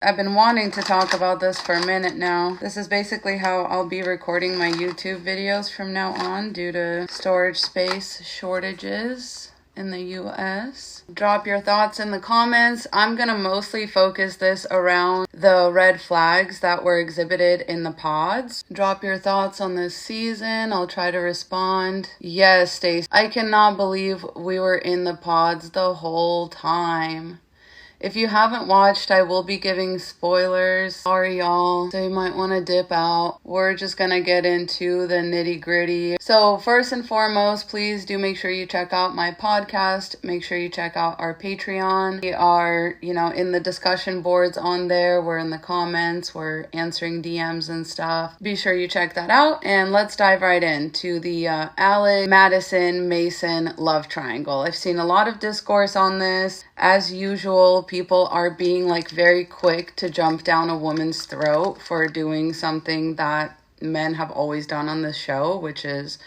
I've been wanting to talk about this for a minute now. This is basically how I'll be recording my YouTube videos from now on due to storage space shortages in the US. Drop your thoughts in the comments. I'm gonna mostly focus this around the red flags that were exhibited in the pods. Drop your thoughts on this season. I'll try to respond. Yes, Stacey. I cannot believe we were in the pods the whole time. If you haven't watched, I will be giving spoilers. Sorry, y'all. So you might want to dip out. We're just going to get into the nitty gritty. So first and foremost, please do make sure you check out my podcast. Make sure you check out our Patreon. We are, in the discussion boards on there. We're in the comments. We're answering DMs and stuff. Be sure you check that out. And let's dive right into the LIB, Madison, Mason love triangle. I've seen a lot of discourse on this. As usual, people are being very quick to jump down a woman's throat for doing something that men have always done on this show, which is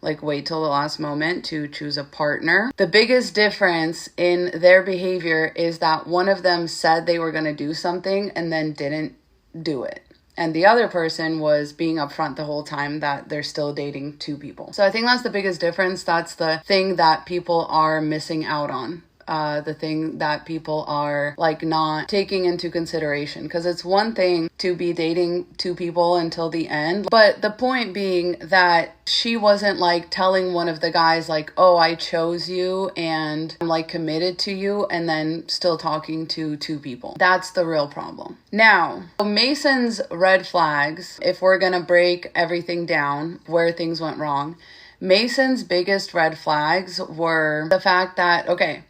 wait till the last moment to choose a partner. The biggest difference in their behavior is that one of them said they were going to do something and then didn't do it. And the other person was being upfront the whole time that they're still dating two people. So I think that's the biggest difference. That's the thing that people are missing out on. The thing that people are not taking into consideration, because it's one thing to be dating two people until the end, but the point being that she wasn't telling one of the guys oh, I chose you and I'm committed to you, and then still talking to two people. That's the real problem. Now, Mason's red flags, if we're gonna break everything down where things went wrong, Mason's biggest red flags were the fact that, okay,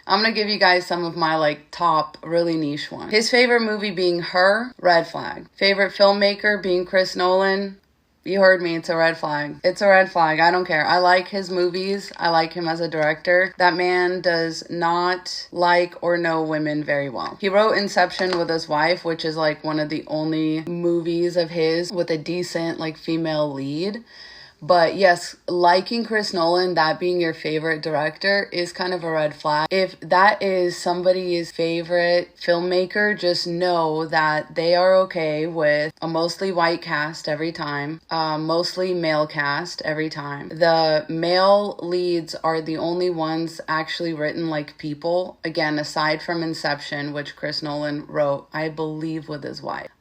I'm going to give you guys some of my top really niche ones. His favorite movie being Her, red flag. Favorite filmmaker being Chris Nolan. You heard me, it's a red flag. It's a red flag, I don't care. I like his movies. I like him as a director. That man does not like or know women very well. He wrote Inception with his wife, which is one of the only movies of his with a decent female lead. But yes, liking Chris Nolan, that being your favorite director, is kind of a red flag. If that is somebody's favorite filmmaker, just know that they are okay with a mostly white cast every time, mostly male cast every time. The male leads are the only ones actually written like people. Again, aside from Inception, which Chris Nolan wrote, I believe, with his wife.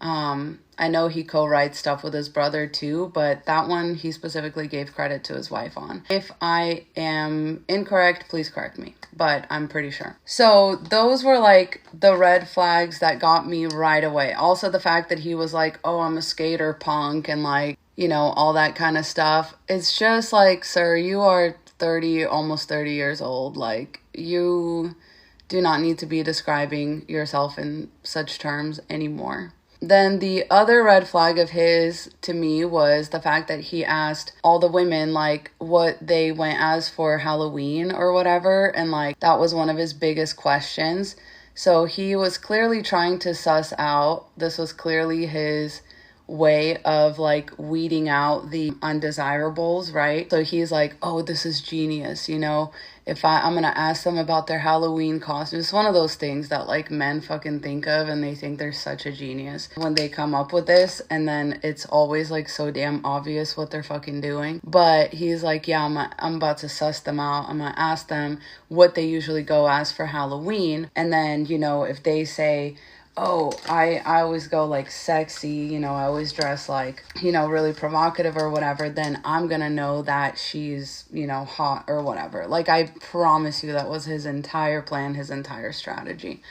I know he co-writes stuff with his brother too, but that one he specifically gave credit to his wife on. If I am incorrect, please correct me, but I'm pretty sure. So those were the red flags that got me right away. Also the fact that he was oh, I'm a skater punk and all that kind of stuff. It's just sir, you are 30, almost 30 years old. You do not need to be describing yourself in such terms anymore. Then the other red flag of his to me was the fact that he asked all the women what they went as for Halloween or whatever, and that was one of his biggest questions. So he was clearly trying to suss out, this was clearly his way of weeding out the undesirables, right? So he's oh, this is genius, if I'm gonna ask them about their Halloween costume. It's one of those things that men fucking think of, and they think they're such a genius when they come up with this, and then it's always so damn obvious what they're fucking doing. But he's yeah, I'm about to suss them out. I'm gonna ask them what they usually go as for Halloween, and then if they say, oh, I always go sexy, I always dress really provocative or whatever, then I'm gonna know that she's, hot or whatever. I promise you that was his entire plan, his entire strategy.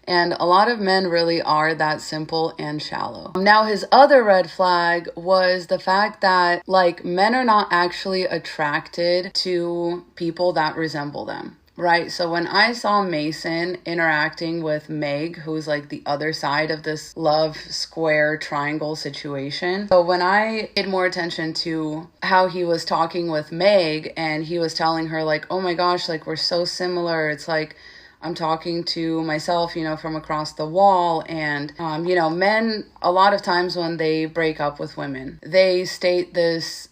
And a lot of men really are that simple and shallow. Now, his other red flag was the fact that men are not actually attracted to people that resemble them. Right, so when I saw Mason interacting with Meg, who's the other side of this love square triangle situation. So when I paid more attention to how he was talking with Meg, and he was telling her oh my gosh, we're so similar. It's I'm talking to myself, from across the wall. And, men, a lot of times when they break up with women, they state this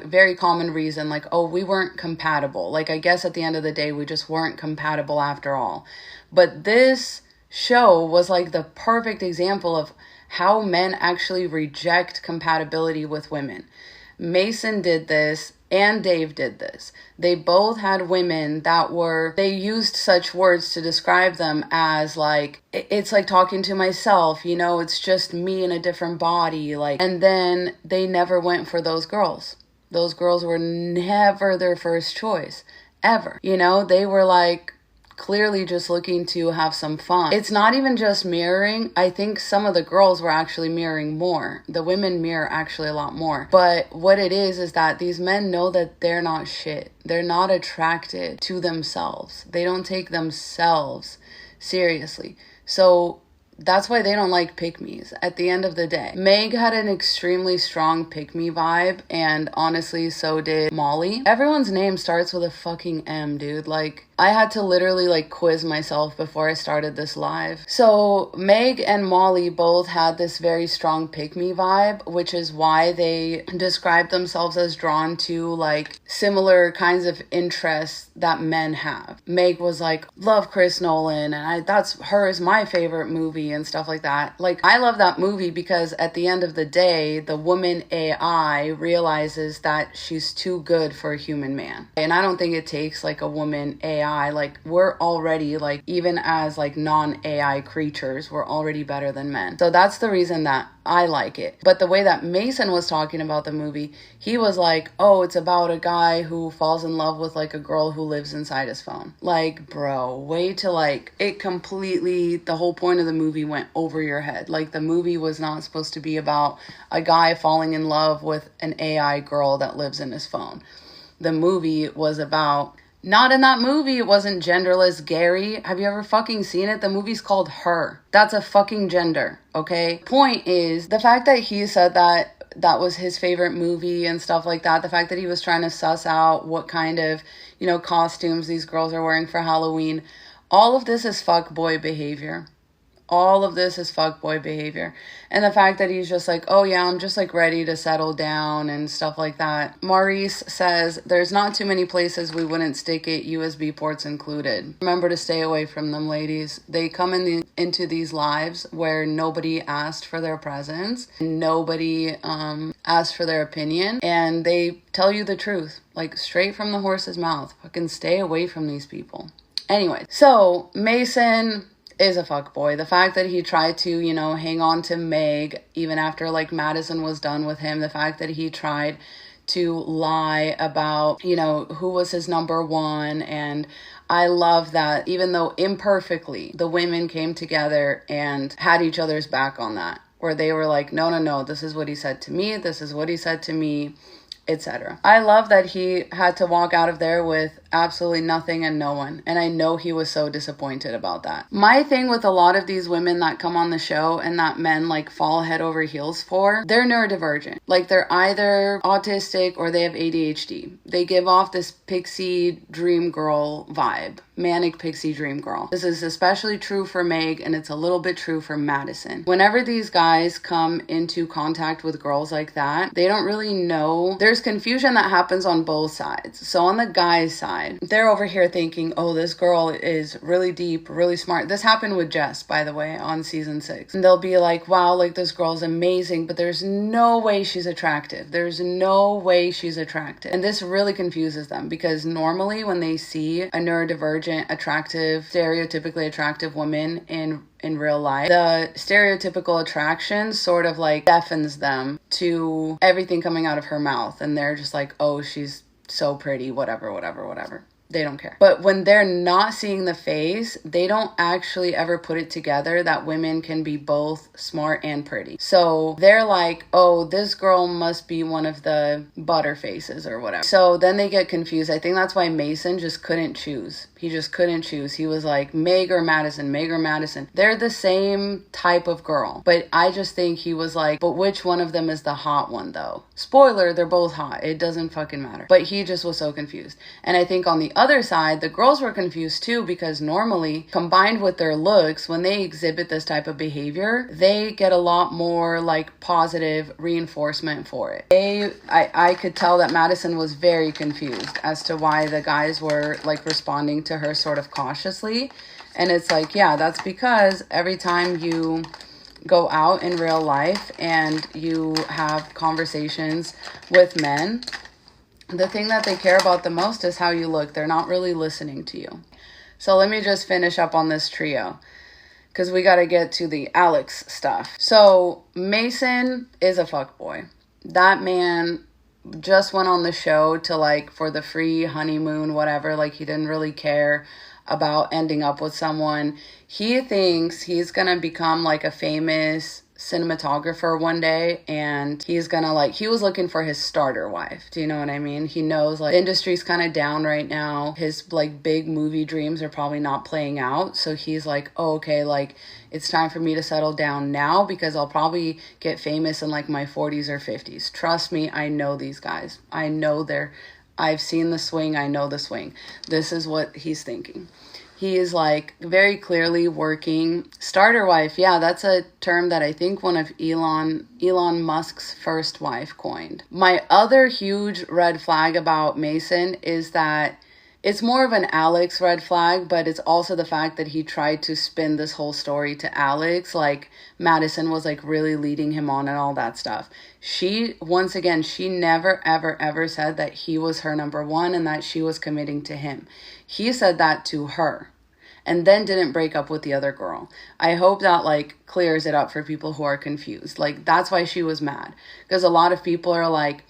very common reason, oh, we weren't compatible. I guess at the end of the day, we just weren't compatible after all. But this show was like the perfect example of how men actually reject compatibility with women. Mason did this and Dave did this. They both had women that they used such words to describe them as like, it's like talking to myself, you know, it's just me in a different body. Like, and then they never went for those girls. Those girls were never their first choice, ever. You know, they were like, clearly just looking to have some fun. It's not even just mirroring. I think some of the girls were actually mirroring more. The women mirror actually a lot more. But what it is that these men know that they're not shit. They're not attracted to themselves. They don't take themselves seriously. So that's why they don't like pick-me's at the end of the day. Meg had an extremely strong pick-me vibe, and honestly, so did Molly. Everyone's name starts with a fucking M, dude. Like, I had to literally like quiz myself before I started this live. So Meg and Molly both had this very strong pick-me vibe, which is why they describe themselves as drawn to like similar kinds of interests that men have. Meg was like, love Chris Nolan, and hers my favorite movie and stuff like that. Like, I love that movie because at the end of the day, the woman AI realizes that she's too good for a human man. And I don't think it takes like a woman AI. Like, we're already like, even as like non-AI creatures, we're already better than men. So that's the reason that I like it. But the way that Mason was talking about the movie, he was like, oh, it's about a guy who falls in love with like a girl who lives inside his phone. Like, bro, way to like, it completely, the whole point of the movie went over your head. Like, the movie was not supposed to be about a guy falling in love with an AI girl that lives in his phone. The movie was about, not in that movie, it wasn't genderless Gary. Have you ever fucking seen it? The movie's called Her. That's a fucking gender, okay? Point is, the fact that he said that was his favorite movie and stuff like that, the fact that he was trying to suss out what kind of, you know, costumes these girls are wearing for Halloween, all of this is fuckboy behavior. All of this is fuckboy behavior. And the fact that he's just like, oh yeah, I'm just like ready to settle down and stuff like that. Maurice says, there's not too many places we wouldn't stick it, USB ports included. Remember to stay away from them, ladies. They come into these lives where nobody asked for their presence. Nobody asked for their opinion. And they tell you the truth. Like, straight from the horse's mouth. Fucking stay away from these people. Anyway, so Mason is a fuckboy. The fact that he tried to, you know, hang on to Meg even after like Madison was done with him, the fact that he tried to lie about, you know, who was his number one. And I love that even though imperfectly, the women came together and had each other's back on that, where they were like, no, this is what he said to me, this is what he said to me, etc. I love that he had to walk out of there with absolutely nothing and no one. And I know he was so disappointed about that. My thing with a lot of these women that come on the show and that men like fall head over heels for, they're neurodivergent. Like, they're either autistic or they have ADHD. They give off this pixie dream girl vibe. Manic pixie dream girl. This is especially true for Meg, and it's a little bit true for Madison. Whenever these guys come into contact with girls like that, they don't really know. There's confusion that happens on both sides. So on the guy's side, they're over here thinking, oh, this girl is really deep, really smart. This happened with Jess, by the way, on season 6. And they'll be like, wow, like, this girl's amazing, but there's no way she's attractive. There's no way she's attractive. And this really confuses them, because normally when they see a neurodivergent, attractive, stereotypically attractive woman in real life, the stereotypical attraction sort of like deafens them to everything coming out of her mouth, and they're just like, oh, she's so pretty, whatever. They don't care. But when they're not seeing the face, they don't actually ever put it together that women can be both smart and pretty. So they're like, oh, this girl must be one of the butter faces or whatever. So then they get confused. I think that's why Mason just couldn't choose. He just couldn't choose. He was like, Meg or Madison, Meg or Madison. They're the same type of girl. But I just think he was like, but which one of them is the hot one though? Spoiler, they're both hot. It doesn't fucking matter. But he just was so confused. And I think on the other side, the girls were confused too, because normally, combined with their looks, when they exhibit this type of behavior, they get a lot more like positive reinforcement for it. I could tell that Madison was very confused as to why the guys were like responding to her sort of cautiously. And it's like, yeah, that's because every time you go out in real life and you have conversations with men, the thing that they care about the most is how you look. They're not really listening to you. So let me just finish up on this trio, because we got to get to the Alex stuff. So Mason is a fuckboy. That man just went on the show to like for the free honeymoon, whatever. Like he didn't really care about ending up with someone. He thinks he's gonna become like a famous cinematographer one day, and he's gonna like, he was looking for his starter wife. Do you know what I mean? He knows like the industry's kind of down right now. His like big movie dreams are probably not playing out. So he's like, oh, okay, like it's time for me to settle down now, because I'll probably get famous in like my 40s or 50s. Trust me, I know these guys. I've seen the swing. I know the swing. This is what he's thinking. He is like very clearly working. Starter wife, yeah, that's a term that I think one of Elon Musk's first wife coined. My other huge red flag about Mason is that it's more of an Alex red flag, but it's also the fact that he tried to spin this whole story to Alex, like Madison was like really leading him on and all that stuff. Once again, she never, ever, ever said that he was her number one and that she was committing to him. He said that to her and then didn't break up with the other girl. I hope that like clears it up for people who are confused. Like that's why she was mad, because a lot of people are like,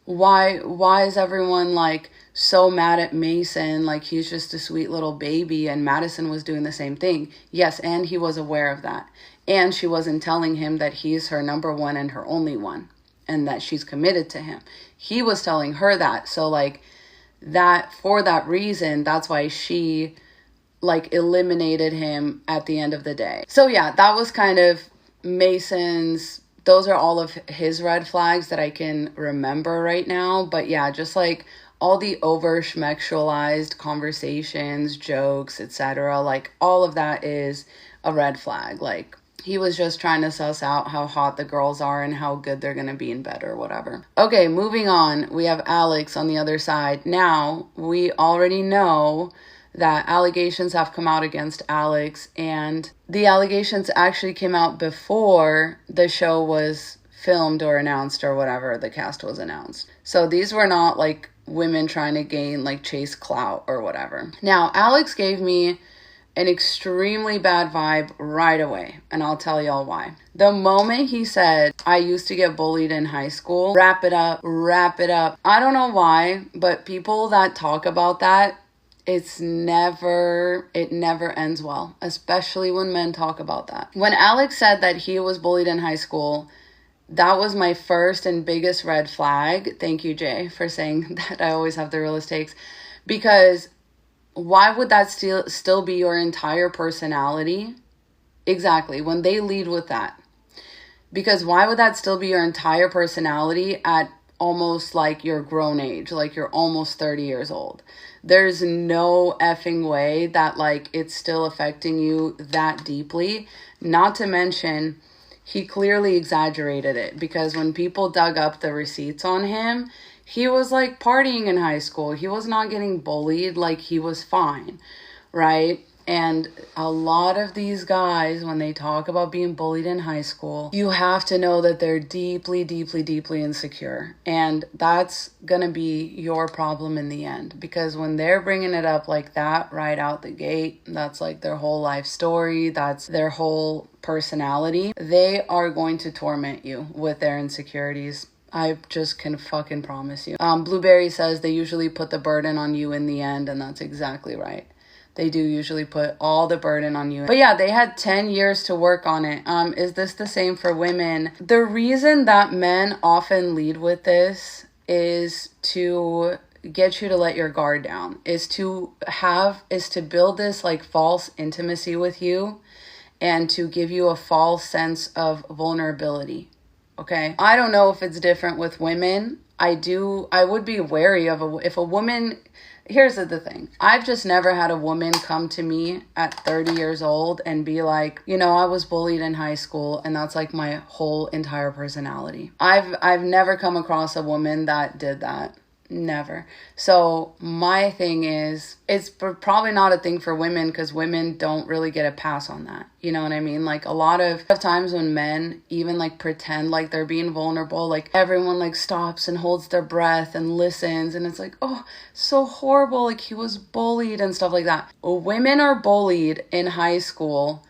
why is everyone like so mad at Mason? Like he's just a sweet little baby, and Madison was doing the same thing. Yes, and he was aware of that. And she wasn't telling him that he's her number one and her only one, and that she's committed to him. He was telling her that. So like that, for that reason, that's why she like eliminated him at the end of the day. So yeah, that was kind of Mason's, those are all of his red flags that I can remember right now. But yeah, just like all the over schmexualized conversations, jokes, etc. Like all of that is a red flag. Like he was just trying to suss out how hot the girls are and how good they're going to be in bed or whatever. Okay, moving on. We have Alex on the other side. Now, we already know that allegations have come out against Alex, and the allegations actually came out before the show was filmed or announced or whatever, the cast was announced. So these were not like women trying to gain like chase clout or whatever. Now, Alex gave me an extremely bad vibe right away, and I'll tell y'all why. The moment he said, I used to get bullied in high school, wrap it up. I don't know why, but people that talk about that, it never ends well, especially when men talk about that. When Alex said that he was bullied in high school, that was my first and biggest red flag. Thank you, Jay, for saying that I always have the realest takes, because why would that still be your entire personality? Exactly, when they lead with that. Because why would that still be your entire personality at almost like your grown age, like you're almost 30 years old? There's no effing way that like it's still affecting you that deeply. Not to mention, he clearly exaggerated it, because when people dug up the receipts on him, he was like partying in high school. He was not getting bullied. Like he was fine, right? And a lot of these guys, when they talk about being bullied in high school, you have to know that they're deeply, deeply, deeply insecure. And that's going to be your problem in the end. Because when they're bringing it up like that right out the gate, that's like their whole life story. That's their whole personality. They are going to torment you with their insecurities. I just can fucking promise you. Blueberry says they usually put the burden on you in the end, and that's exactly right. They do usually put all the burden on you. But yeah, they had 10 years to work on it. Is this the same for women? The reason that men often lead with this is to get you to let your guard down, is to build this like false intimacy with you and to give you a false sense of vulnerability. Okay, I don't know if it's different with women. I would be wary of if a woman, here's the thing. I've just never had a woman come to me at 30 years old and be like, you know, I was bullied in high school and that's like my whole entire personality. I've never come across a woman that did that. Never. So my thing is, it's probably not a thing for women because women don't really get a pass on that. You know what I mean? Like a lot of times when men even like pretend like they're being vulnerable, like everyone like stops and holds their breath and listens. And it's like, oh, so horrible. Like he was bullied and stuff like that. Women are bullied in high school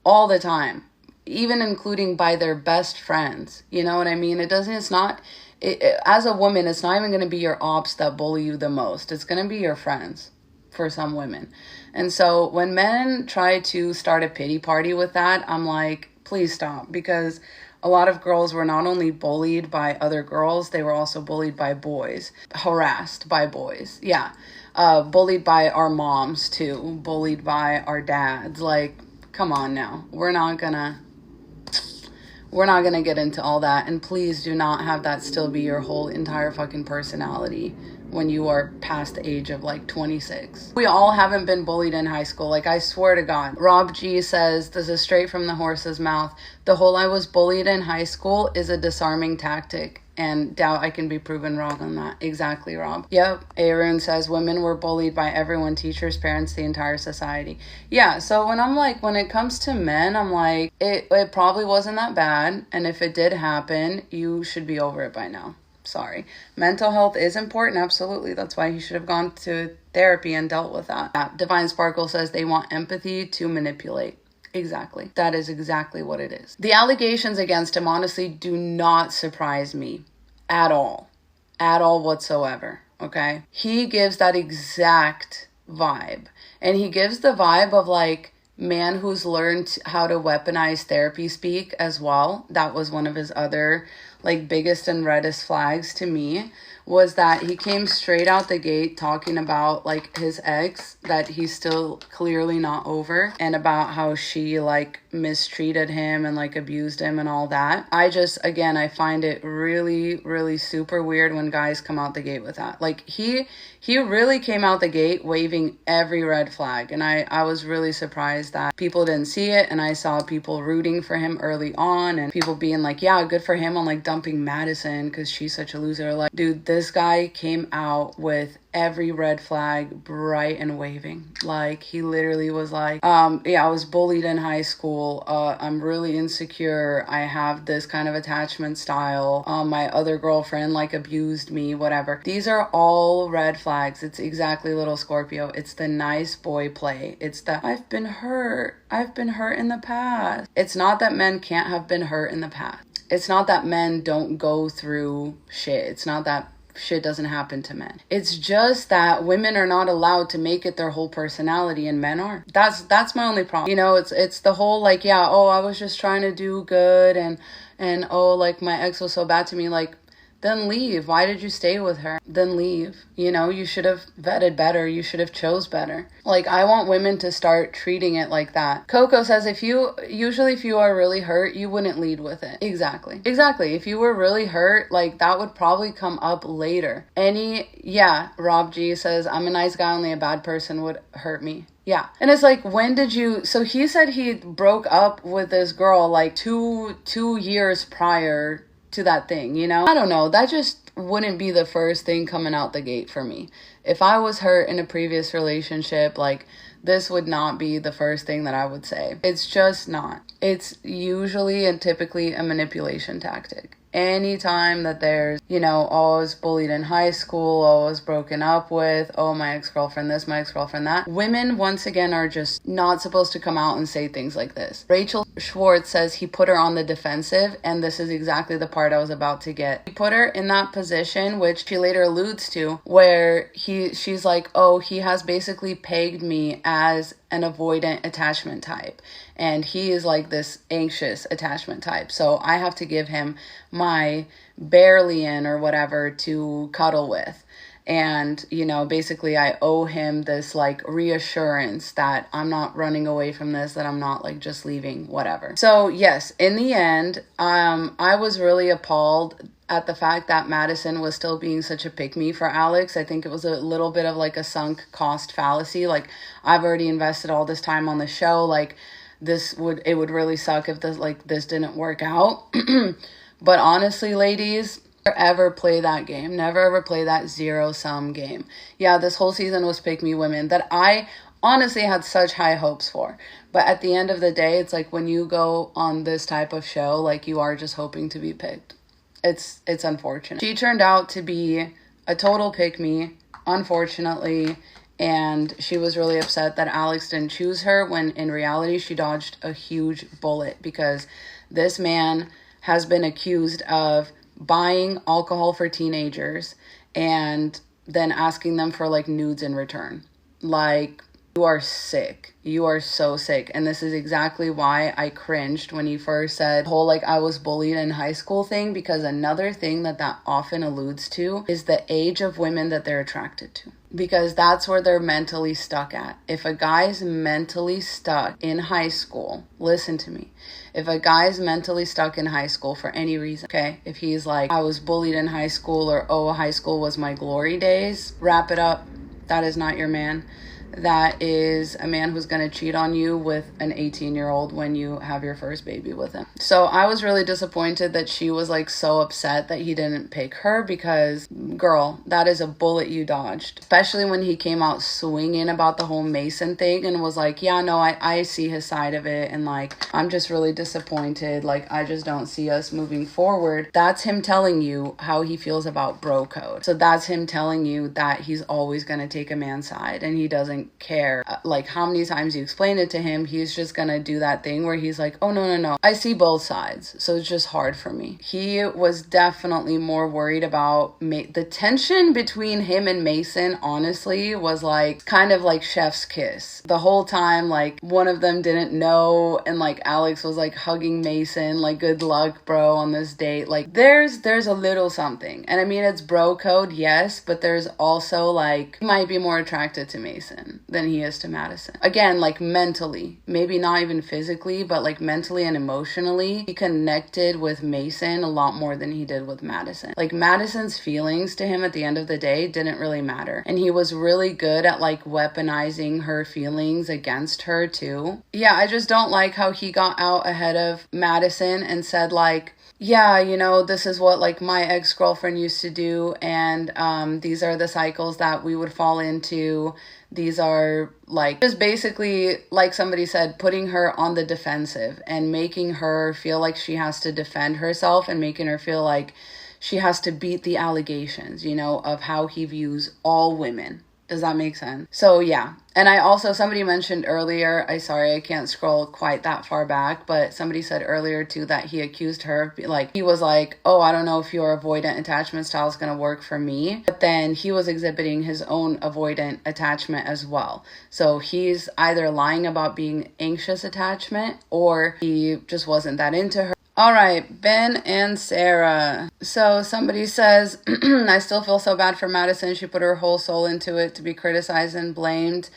all the time, even including by their best friends. You know what I mean? It's not, as a woman, it's not even going to be your ops that bully you the most. It's going to be your friends for some women. And so when men try to start a pity party with that, I'm like, please stop. Because a lot of girls were not only bullied by other girls, they were also bullied by boys, harassed by boys. Yeah. Bullied by our moms too, bullied by our dads. Like, come on now. We're not gonna get into all that. And please do not have that still be your whole entire fucking personality when you are past the age of like 26. We all haven't been bullied in high school. Like, I swear to God. Rob G says, this is straight from the horse's mouth. The whole I was bullied in high school is a disarming tactic. And doubt I can be proven wrong on that. Exactly, Rob. Yep. Aaron says women were bullied by everyone, teachers, parents, the entire society. Yeah, so when I'm like, when it comes to men, I'm like, it probably wasn't that bad. And if it did happen, you should be over it by now. Sorry. Mental health is important. Absolutely. That's why he should have gone to therapy and dealt with that. Yeah. Divine Sparkle says they want empathy to manipulate. Exactly. That is exactly what it is. The allegations against him honestly do not surprise me at all. At all whatsoever. Okay? He gives that exact vibe. And he gives the vibe of like man who's learned how to weaponize therapy speak as well. That was one of his other like biggest and reddest flags to me, was that he came straight out the gate talking about like his ex that he's still clearly not over, and about how she like mistreated him and like abused him and all that. I find it really, really super weird when guys come out the gate with that. Like he really came out the gate waving every red flag, and I was really surprised that people didn't see it. And I saw people rooting for him early on and people being like, yeah, good for him on like dumping Madison because she's such a loser. Like, dude, this guy came out with every red flag bright and waving. Like, he literally was like, yeah, I was bullied in high school. I'm really insecure. I have this kind of attachment style. My other girlfriend like abused me, whatever. These are all red flags. It's exactly little Scorpio. It's the nice boy play. It's the I've been hurt in the past. It's not that men can't have been hurt in the past. It's not that men don't go through shit. It's not that shit doesn't happen to men. It's just that women are not allowed to make it their whole personality and men are. That's my only problem. You know, it's the whole like, yeah, oh, I was just trying to do good and oh, like my ex was so bad to me. Like, then leave. Why did you stay with her? Then leave. You know, you should have vetted better. You should have chose better. Like, I want women to start treating it like that. Coco says if you are really hurt, you wouldn't lead with it. Exactly. If you were really hurt, like that would probably come up later. Rob G says, I'm a nice guy, only a bad person would hurt me. Yeah. And it's like, so he said he broke up with this girl like two years prior to that thing, you know? I don't know. That just wouldn't be the first thing coming out the gate for me. If I was hurt in a previous relationship, like, this would not be the first thing that I would say. It's just not. It's usually and typically a manipulation tactic. Anytime that there's, you know, oh, I was bullied in high school, oh, I was broken up with, oh, my ex-girlfriend this, my ex-girlfriend that. Women, once again, are just not supposed to come out and say things like this. Rachel Schwartz says he put her on the defensive, and this is exactly the part I was about to get. He put her in that position, which she later alludes to, where she's like, oh, he has basically pegged me as an avoidant attachment type. And he is like this anxious attachment type. So I have to give him my barely in or whatever to cuddle with. And, you know, basically I owe him this like reassurance that I'm not running away from this, that I'm not like just leaving, whatever. So yes, in the end, I was really appalled at the fact that Madison was still being such a pick-me for Alex. I think it was a little bit of like a sunk cost fallacy. Like, I've already invested all this time on the show. Like, it would really suck if this didn't work out. But honestly, ladies, Never ever play that game. Never ever play that zero-sum game. Yeah, this whole season was pick me women that I honestly had such high hopes for. But at the end of the day, it's like when you go on this type of show, like you are just hoping to be picked. It's unfortunate. She turned out to be a total pick me, unfortunately. And she was really upset that Alex didn't choose her when in reality she dodged a huge bullet because this man has been accused of buying alcohol for teenagers and then asking them for like nudes in return. Like, you are sick. You are so sick. And this is exactly why I cringed when he first said the whole like I was bullied in high school thing, because another thing that often alludes to is the age of women that they're attracted to. Because that's where they're mentally stuck at. If a guy's mentally stuck in high school, listen to me. If a guy's mentally stuck in high school for any reason, okay? If he's like, I was bullied in high school, or oh, high school was my glory days, wrap it up. That is not your man. That is a man who's going to cheat on you with an 18-year-old when you have your first baby with him. So I was really disappointed that she was like so upset that he didn't pick her, because girl, that is a bullet you dodged. Especially when he came out swinging about the whole Mason thing and was like, yeah, no, I see his side of it. And like, I'm just really disappointed. Like, I just don't see us moving forward. That's him telling you how he feels about bro code. So that's him telling you that he's always going to take a man's side and he doesn't care like how many times you explain it to him. He's just gonna do that thing where he's like, oh no, I see both sides, so it's just hard for me. He was definitely more worried about the tension between him and Mason, honestly, was like kind of like chef's kiss the whole time. Like, one of them didn't know, and like Alex was like hugging Mason like, good luck bro on this date. Like, there's a little something. And I mean, it's bro code, yes, but there's also like, he might be more attracted to Mason than he is to Madison. Again, like mentally, maybe not even physically, but like mentally and emotionally, he connected with Mason a lot more than he did with Madison. Like, Madison's feelings to him at the end of the day didn't really matter. And he was really good at like weaponizing her feelings against her too. Yeah, I just don't like how he got out ahead of Madison and said like, yeah, you know, this is what like my ex-girlfriend used to do, and these are the cycles that we would fall into. These are like, just basically, like somebody said, putting her on the defensive and making her feel like she has to defend herself and making her feel like she has to beat the allegations, you know, of how he views all women. Does that make sense? So yeah. And I also, somebody mentioned earlier, I can't scroll quite that far back, but somebody said earlier too that he accused her, like, he was like, oh, I don't know if your avoidant attachment style is going to work for me. But then he was exhibiting his own avoidant attachment as well. So he's either lying about being anxious attachment, or he just wasn't that into her. All right, Ben and Sarah. So somebody says, I still feel so bad for Madison. She put her whole soul into it to be criticized and blamed.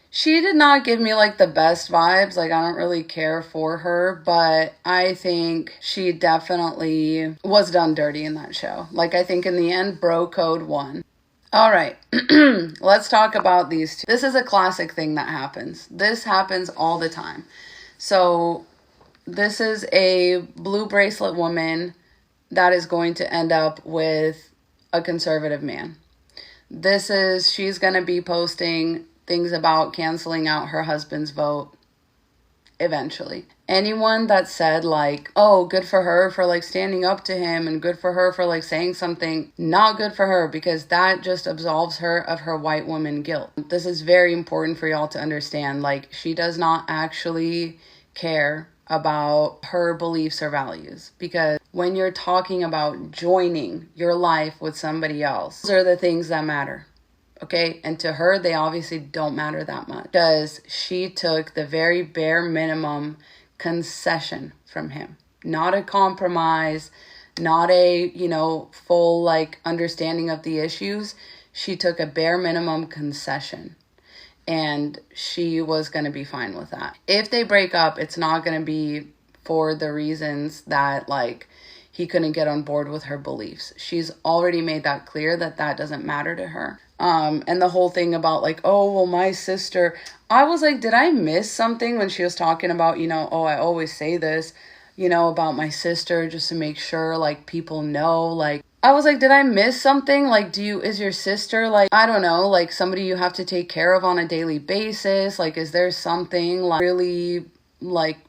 She did not give me like the best vibes. Like, I don't really care for her, but I think she definitely was done dirty in that show. Like, I think in the end, bro code won. All right, let's talk about these two. This is a classic thing that happens. This happens all the time. So this is a blue bracelet woman that is going to end up with a conservative man. She's going to be posting things about canceling out her husband's vote eventually. Anyone that said like, oh, good for her for like standing up to him and good for her for like saying something, not good for her, because that just absolves her of her white woman guilt. This is very important for y'all to understand. Like, she does not actually care about her beliefs or values, because when you're talking about joining your life with somebody else, those are the things that matter. Okay, and to her, they obviously don't matter that much, because she took the very bare minimum concession from him. Not a compromise, not a, you know, full like understanding of the issues. She took a bare minimum concession. And she was going to be fine with that. If they break up, it's not going to be for the reasons that like he couldn't get on board with her beliefs. She's already made that clear that that doesn't matter to her. And the whole thing about like, oh, well, my sister, I was like, did I miss something when she was talking about, you know, oh, I always say this, you know, about my sister just to make sure like people know, like, I was like, did I miss something? Like, is your sister, like, I don't know, like somebody you have to take care of on a daily basis? Like, is there something like really like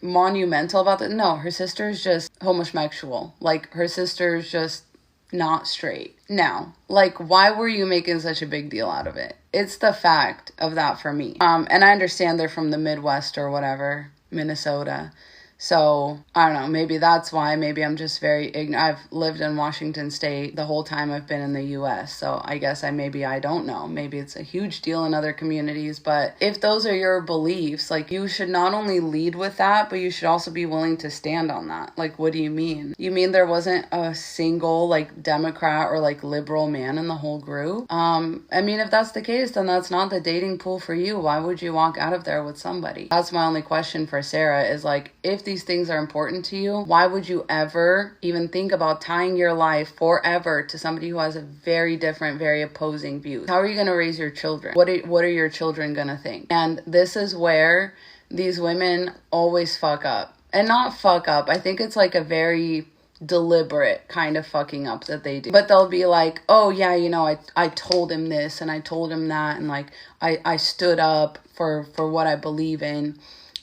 monumental about that? No, her sister's just homosexual. Like, her sister's just not straight. Now, like, why were you making such a big deal out of it? It's the fact of that for me. And I understand they're from the Midwest or whatever, Minnesota. So, I don't know, maybe that's why. Maybe I'm just very ignorant. I've lived in Washington State the whole time I've been in the U.S., so I guess I don't know. Maybe it's a huge deal in other communities, but if those are your beliefs, like, you should not only lead with that, but you should also be willing to stand on that. Like, what do you mean? You mean there wasn't a single, like, Democrat or, like, liberal man in the whole group? I mean, if that's the case, then that's not the dating pool for you. Why would you walk out of there with somebody? That's my only question for Sarah, is like, if these things are important to you, why would you ever even think about tying your life forever to somebody who has a very different, very opposing views? How are you going to raise your children? What are your children going to think? And this is where these women always fuck up. And not fuck up. I think it's like a very deliberate kind of fucking up that they do. But they'll be like, oh yeah, you know, I told him this and I told him that, and like I stood up for what I believe in,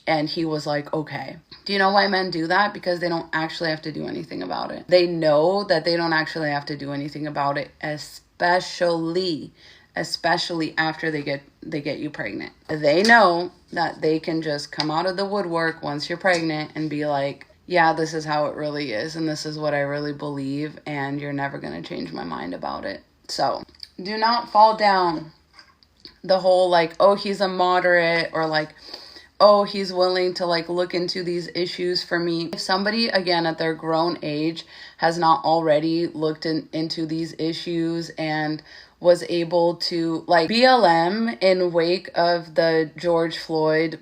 and he was like, okay. Do you know why men do that? Because they don't actually have to do anything about it. They know that they don't actually have to do anything about it, especially after they get you pregnant. They know that they can just come out of the woodwork once you're pregnant and be like, yeah, this is how it really is, and this is what I really believe, and you're never going to change my mind about it. So do not fall down the whole like, oh, he's a moderate, or like, oh, he's willing to like look into these issues for me. If somebody, again, at their grown age has not already looked into these issues and was able to, like, BLM in wake of the George Floyd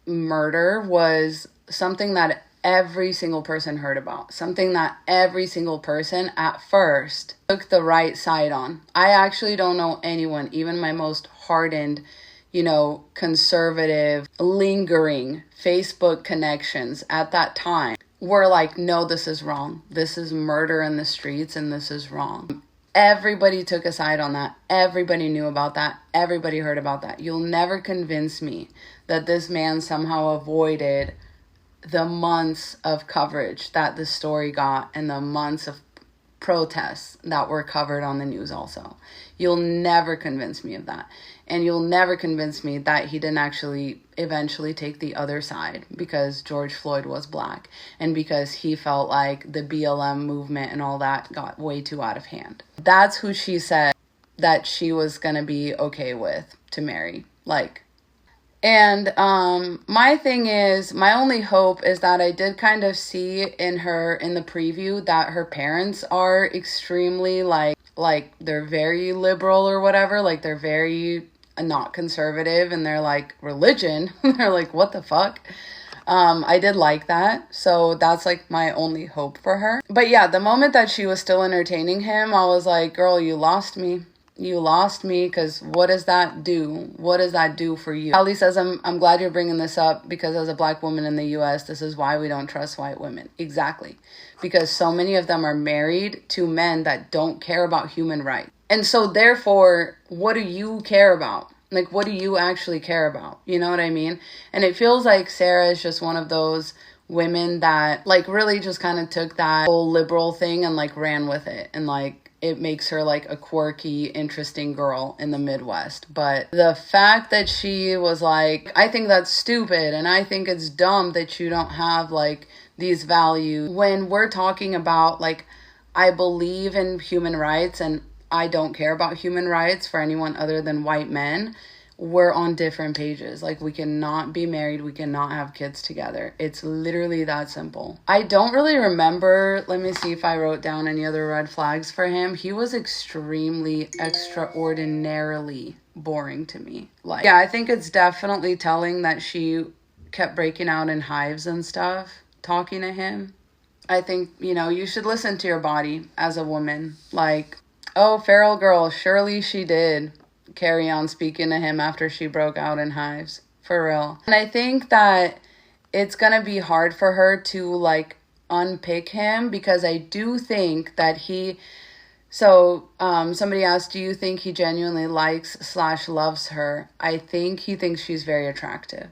murder was something that every single person heard about. Something that every single person at first took the right side on. I actually don't know anyone, even my most hardened, you know, conservative, lingering Facebook connections at that time were like, no, this is wrong. This is murder in the streets and this is wrong. Everybody took a side on that. Everybody knew about that. Everybody heard about that. You'll never convince me that this man somehow avoided the months of coverage that the story got and the months of protests that were covered on the news also. You'll never convince me of that. And you'll never convince me that he didn't actually eventually take the other side because George Floyd was black and because he felt like the BLM movement and all that got way too out of hand. That's who she said that she was going to be okay with to marry. Like, and my thing is, my only hope is that I did kind of see in the preview that her parents are extremely like they're very liberal or whatever. Like, they're very not conservative, and they're like, religion. They're like, what the fuck? I did like that. So that's like my only hope for her. But yeah, the moment that she was still entertaining him, I was like, girl, you lost me. You lost me, because what does that do? What does that do for you? Ali says, I'm glad you're bringing this up, because as a black woman in the U.S., this is why we don't trust white women. Exactly. Because so many of them are married to men that don't care about human rights. And so therefore, what do you care about? Like, what do you actually care about? You know what I mean? And it feels like Sarah is just one of those women that like really just kind of took that whole liberal thing and like ran with it. And like, it makes her like a quirky, interesting girl in the Midwest. But the fact that she was like, I think that's stupid, and I think it's dumb that you don't have like these values. When we're talking about like, I believe in human rights and I don't care about human rights for anyone other than white men, we're on different pages. Like, we cannot be married. We cannot have kids together. It's literally that simple. I don't really remember. Let me see if I wrote down any other red flags for him. He was extraordinarily boring to me. Like, yeah, I think it's definitely telling that she kept breaking out in hives and stuff, talking to him. I think, you know, you should listen to your body as a woman. Like, oh, feral girl, surely she did carry on speaking to him after she broke out in hives. For real. And I think that it's gonna be hard for her to like unpick him, because I do think that he So somebody asked, do you think he genuinely likes/loves her? I think he thinks she's very attractive.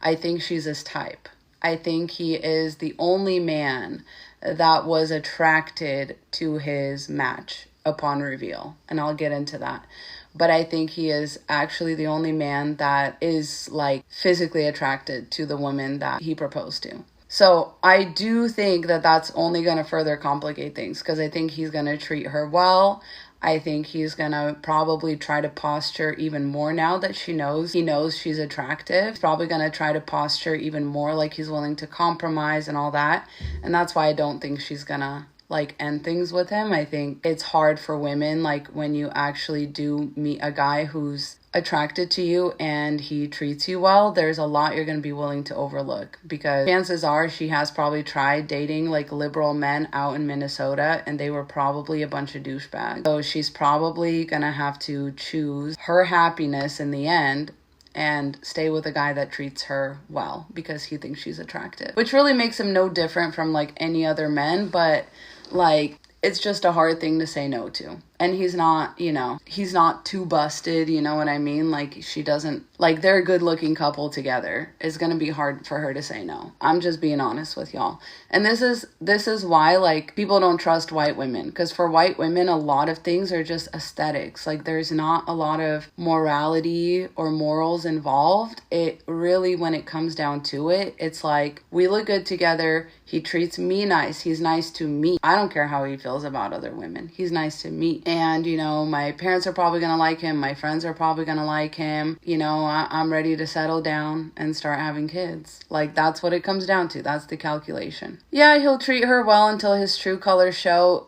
I think she's his type. I think he is the only man that was attracted to his match upon reveal. And I'll get into that. But I think he is actually the only man that is like physically attracted to the woman that he proposed to. So I do think that that's only going to further complicate things, because I think he's going to treat her well. I think he's going to probably try to posture even more now that he knows she's attractive. He's probably going to try to posture even more like he's willing to compromise and all that. And that's why I don't think she's going to like end things with him. I think it's hard for women, like when you actually do meet a guy who's attracted to you and he treats you well, there's a lot you're going to be willing to overlook, because chances are she has probably tried dating like liberal men out in Minnesota and they were probably a bunch of douchebags. So she's probably going to have to choose her happiness in the end and stay with a guy that treats her well because he thinks she's attractive, which really makes him no different from like any other men, but like it's just a hard thing to say no to. And he's not, he's not too busted, you know what I mean? Like she doesn't, like they're a good looking couple together. It's going to be hard for her to say no. I'm just being honest with y'all. And this is why like people don't trust white women, because for white women, a lot of things are just aesthetics. Like there's not a lot of morality or morals involved. It really, when it comes down to it, it's like we look good together. He treats me nice. He's nice to me. I don't care how he feels about other women. He's nice to me. And, my parents are probably going to like him. My friends are probably going to like him. I'm ready to settle down and start having kids. Like, that's what it comes down to. That's the calculation. Yeah, he'll treat her well until his true colors show.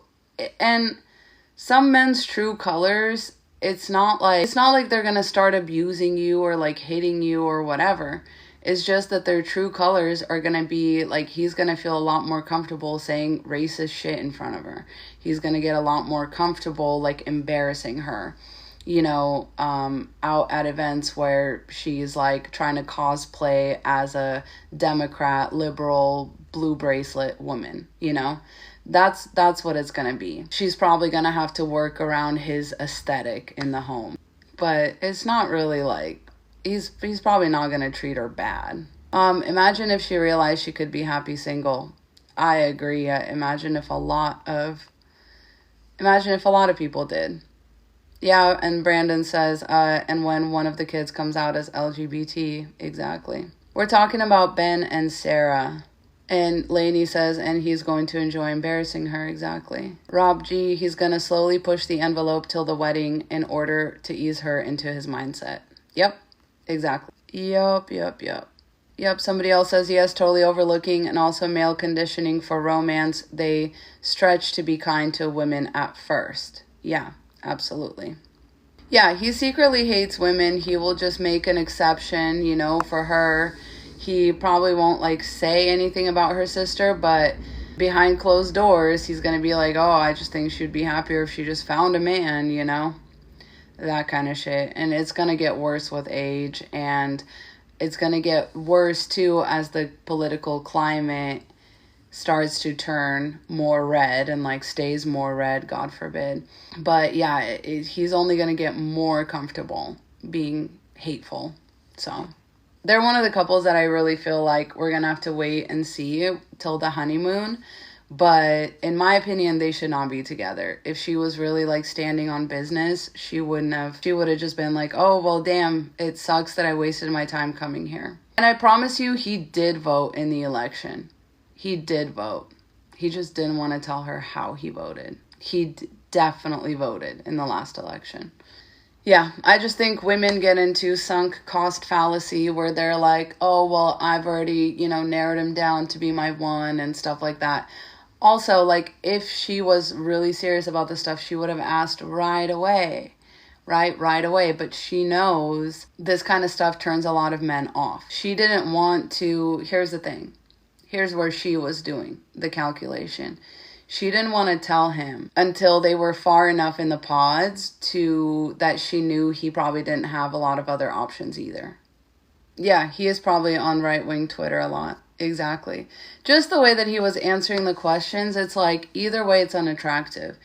And some men's true colors, it's not like they're going to start abusing you or like hitting you or whatever. It's just that their true colors are going to be like, he's going to feel a lot more comfortable saying racist shit in front of her. He's going to get a lot more comfortable like embarrassing her, out at events where she's like trying to cosplay as a Democrat, liberal, blue bracelet woman, That's what it's going to be. She's probably going to have to work around his aesthetic in the home. But it's not really like, he's probably not going to treat her bad. Imagine if she realized she could be happy single. I agree. Imagine if a lot of people did. Yeah, and Brandon says, and when one of the kids comes out as LGBT. Exactly. We're talking about Ben and Sarah. And Lainey says, and he's going to enjoy embarrassing her. Exactly. Rob G, he's going to slowly push the envelope till the wedding in order to ease her into his mindset. Yep. Exactly. Yep. Somebody else says, yes, totally overlooking and also male conditioning for romance. They stretch to be kind to women at first. Yeah, absolutely. Yeah, he secretly hates women. He will just make an exception, for her. He probably won't like say anything about her sister, but behind closed doors, he's going to be like, oh, I just think she'd be happier if she just found a man, that kind of shit. And it's going to get worse with age, and it's going to get worse too as the political climate starts to turn more red and like stays more red, God forbid. But yeah, he's only going to get more comfortable being hateful. So they're one of the couples that I really feel like we're going to have to wait and see till the honeymoon. But in my opinion, they should not be together. If she was really like standing on business, she would have just been like, oh, well, damn, it sucks that I wasted my time coming here. And I promise you, he did vote in the election. He did vote. He just didn't want to tell her how he voted. He definitely voted in the last election. Yeah, I just think women get into sunk cost fallacy where they're like, oh, well, I've already, narrowed him down to be my one and stuff like that. Also, like, if she was really serious about this stuff, she would have asked right away, right away. But she knows this kind of stuff turns a lot of men off. She didn't want to, here's the thing. Here's where she was doing the calculation. She didn't want to tell him until they were far enough in the pods that she knew he probably didn't have a lot of other options either. Yeah, he is probably on right-wing Twitter a lot. Exactly. Just the way that he was answering the questions, it's like, either way, it's unattractive.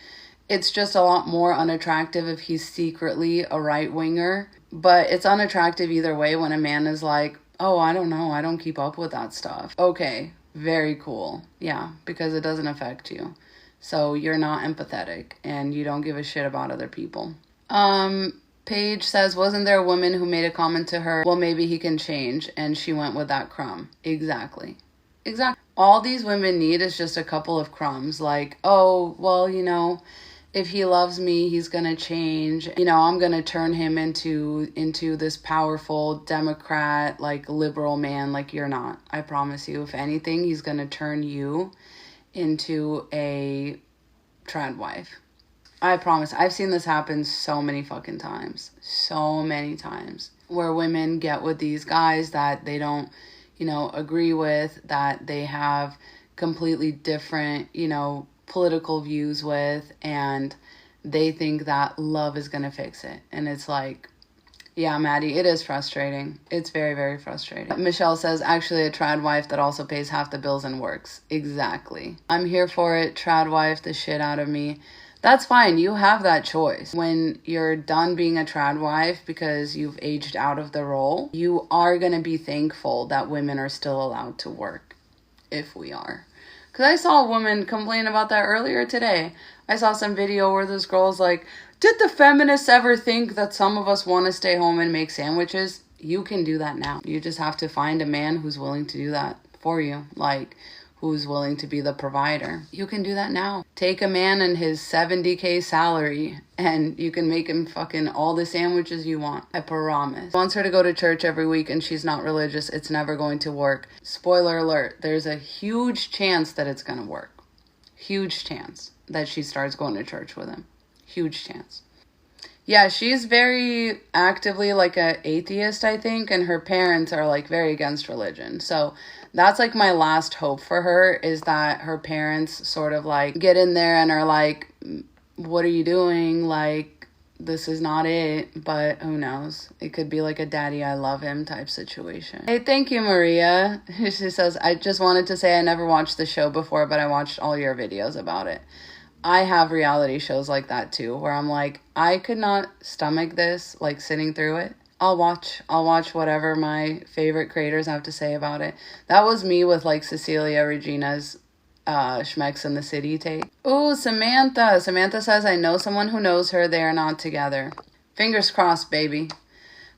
It's just a lot more unattractive if he's secretly a right-winger. But it's unattractive either way when a man is like, oh, I don't know, I don't keep up with that stuff. Okay, very cool. Yeah, because it doesn't affect you. So you're not empathetic and you don't give a shit about other people. Paige says, wasn't there a woman who made a comment to her, well, maybe he can change, and she went with that crumb? Exactly. All these women need is just a couple of crumbs. Like, oh, well, you know, if he loves me, he's gonna change. You know, I'm gonna turn him into this powerful Democrat, like, liberal man. Like, you're not. I promise you. If anything, he's gonna turn you into a trad wife. I promise. I've seen this happen so many fucking times. So many times. Where women get with these guys that they don't, you know, agree with, that they have completely different, you know, political views with, and they think that love is going to fix it. And it's like, yeah, Maddie, it is frustrating. It's very, very frustrating. Michelle says, actually a trad wife that also pays half the bills and works. Exactly. I'm here for it. Trad wife the shit out of me. That's fine. You have that choice. When you're done being a trad wife because you've aged out of the role, you are going to be thankful that women are still allowed to work, if we are. Because I saw a woman complain about that earlier today. I saw some video where this girl's like, did the feminists ever think that some of us want to stay home and make sandwiches? You can do that now. You just have to find a man who's willing to do that for you. Like, who's willing to be the provider. You can do that now. Take a man and his 70K salary and you can make him fucking all the sandwiches you want. I promise. Wants her to go to church every week and she's not religious. It's never going to work. Spoiler alert. There's a huge chance that it's going to work. Huge chance that she starts going to church with him. Huge chance. Yeah, she's very actively like an atheist, I think, and her parents are like very against religion. So that's like my last hope for her, is that her parents sort of like get in there and are like, what are you doing? Like, this is not it. But who knows? It could be like a daddy, I love him type situation. Hey, thank you, Maria. She says, I just wanted to say I never watched the show before, but I watched all your videos about it. I have reality shows like that too, where I'm like, I could not stomach this, like sitting through it. I'll watch whatever my favorite creators have to say about it. That was me with like Cecilia Regina's Schmecks in the City tape. Ooh, Samantha. Samantha says, I know someone who knows her. They are not together. Fingers crossed, baby.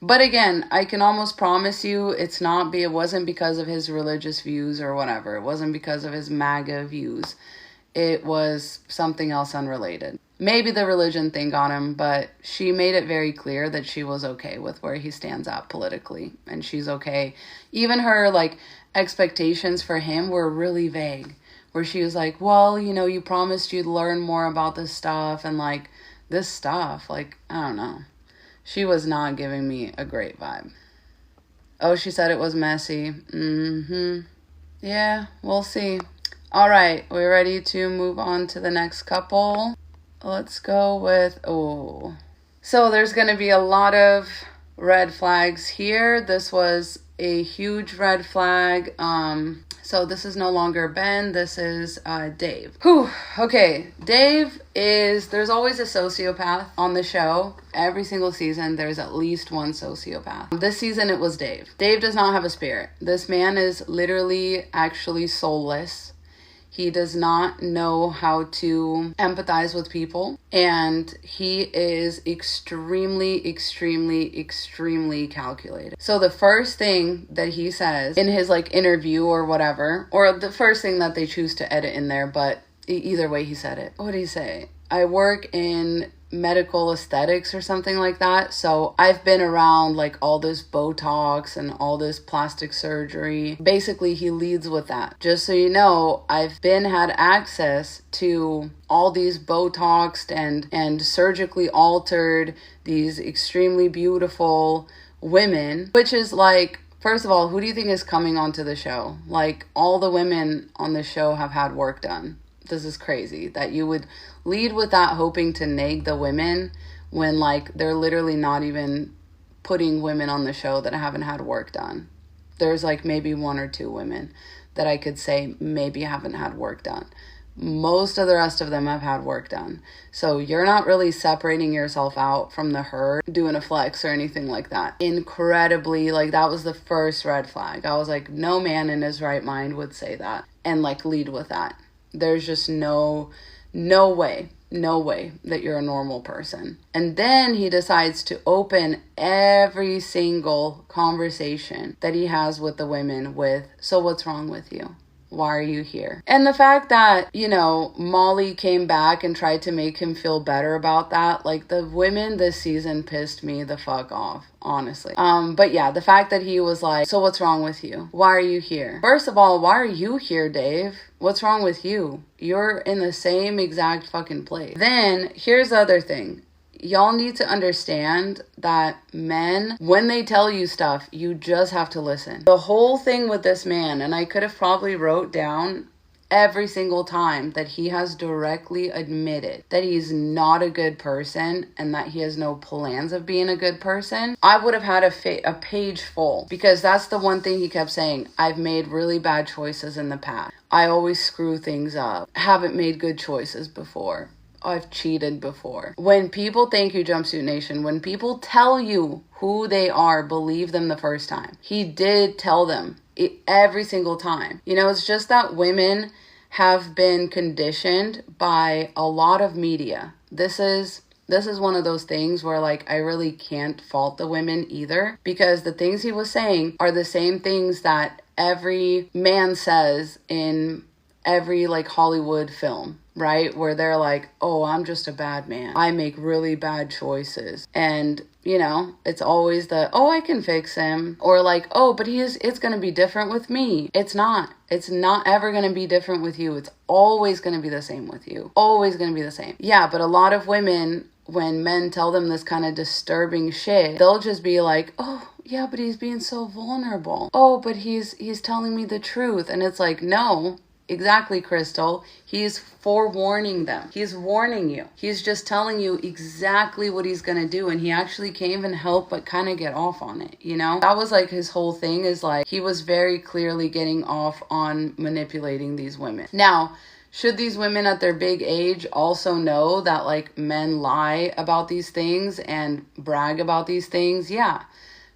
But again, I can almost promise you it wasn't because of his religious views or whatever. It wasn't because of his MAGA views. It was something else unrelated. Maybe the religion thing got him, but she made it very clear that she was okay with where he stands at politically. And she's okay. Even her, like, expectations for him were really vague. Where she was like, well, you know, you promised you'd learn more about this stuff. And, like, this stuff, like, I don't know. She was not giving me a great vibe. Oh, she said it was messy. Yeah, we'll see. All right, we're ready to move on to the next couple. Let's go with, so there's going to be a lot of red flags here. This was a huge red flag. So this is no longer Ben. This is Dave. Okay, Dave there's always a sociopath on the show. Every single season, there's at least one sociopath. This season, it was Dave. Dave does not have a spirit. This man is literally actually soulless. He does not know how to empathize with people. And he is extremely, extremely, extremely calculated. So the first thing that he says in his like interview or whatever, or the first thing that they choose to edit in there, but either way he said it. What did he say? I work in medical aesthetics or something like that. So I've been around like all this Botox and all this plastic surgery. Basically, he leads with that. Just so you know, I've had access to all these Botoxed and surgically altered, these extremely beautiful women, which is like, first of all, who do you think is coming onto the show? Like, all the women on the show have had work done. This is crazy that you would lead with that hoping to nag the women when like they're literally not even putting women on the show that haven't had work done. There's like maybe one or two women that I could say maybe haven't had work done. Most of the rest of them have had work done. So you're not really separating yourself out from the herd, doing a flex or anything like that. Incredibly, like, that was the first red flag. I was like, no man in his right mind would say that and like lead with that. There's just no way that you're a normal person. And then he decides to open every single conversation that he has with the women with, so what's wrong with you? Why are you here? And the fact that, you know, Molly came back and tried to make him feel better about that, like, the women this season pissed me the fuck off, honestly. But yeah, the fact that he was like, so what's wrong with you? Why are you here? First of all, why are you here, Dave? What's wrong with you? You're in the same exact fucking place. Then, here's the other thing. Y'all need to understand that men, when they tell you stuff, you just have to listen. The whole thing with this man, and I could have probably wrote down every single time that he has directly admitted that he's not a good person and that he has no plans of being a good person, I would have had a page full, because that's the one thing he kept saying. I've made really bad choices in the past. I always screw things up. Haven't made good choices before. I've cheated before. When people, thank you, Jumpsuit Nation, when people tell you who they are, believe them the first time. He did tell them every single time. You know, it's just that women have been conditioned by a lot of media. This is one of those things where, like, I really can't fault the women either, because the things he was saying are the same things that every man says in every, like, Hollywood film, right? Where they're like, oh, I'm just a bad man. I make really bad choices. And, you know, it's always oh, I can fix him. Or like, oh, but it's going to be different with me. It's not. It's not ever going to be different with you. It's always going to be the same with you. Always going to be the same. Yeah, but a lot of women, when men tell them this kind of disturbing shit, they'll just be like, oh, yeah, but he's being so vulnerable. Oh, but he's telling me the truth. And it's like, no. Exactly, Crystal. He's forewarning them. He's warning you. He's just telling you exactly what he's gonna do, and he actually can't even help but kind of get off on it, you know? That was like his whole thing, is like he was very clearly getting off on manipulating these women. Now, should these women at their big age also know that, like, men lie about these things and brag about these things? Yeah.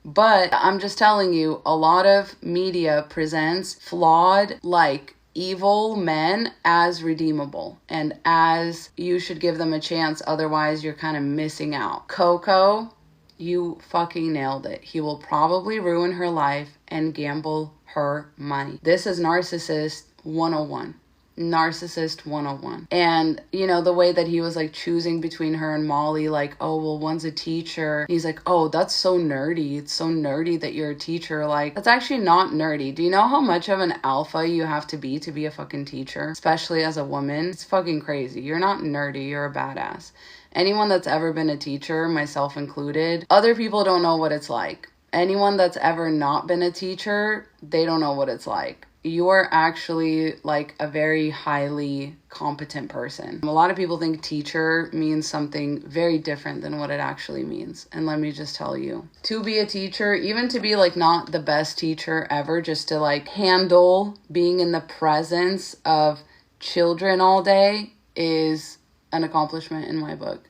But I'm just telling you, a lot of media presents flawed, like, evil men as redeemable and as you should give them a chance, otherwise you're kind of missing out. Coco, you fucking nailed it. He will probably ruin her life and gamble her money. This is Narcissist 101. Narcissist 101. And, you know, the way that he was like choosing between her and Molly, like, oh, well, one's a teacher. He's like, oh, that's so nerdy. It's so nerdy that you're a teacher. Like, that's actually not nerdy. Do you know how much of an alpha you have to be a fucking teacher? Especially as a woman. It's fucking crazy. You're not nerdy. You're a badass. Anyone that's ever been a teacher, myself included, other people don't know what it's like. Anyone that's ever not been a teacher, they don't know what it's like. You are actually like a very highly competent person. A lot of people think teacher means something very different than what it actually means. And let me just tell you, to be a teacher, even to be like not the best teacher ever, just to like handle being in the presence of children all day is an accomplishment in my book.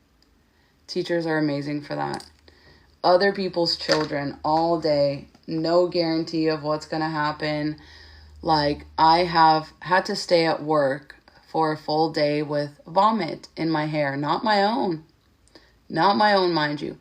Teachers are amazing for that. Other people's children all day, no guarantee of what's gonna happen. Like, I have had to stay at work for a full day with vomit in my hair. Not my own. Not my own, mind you.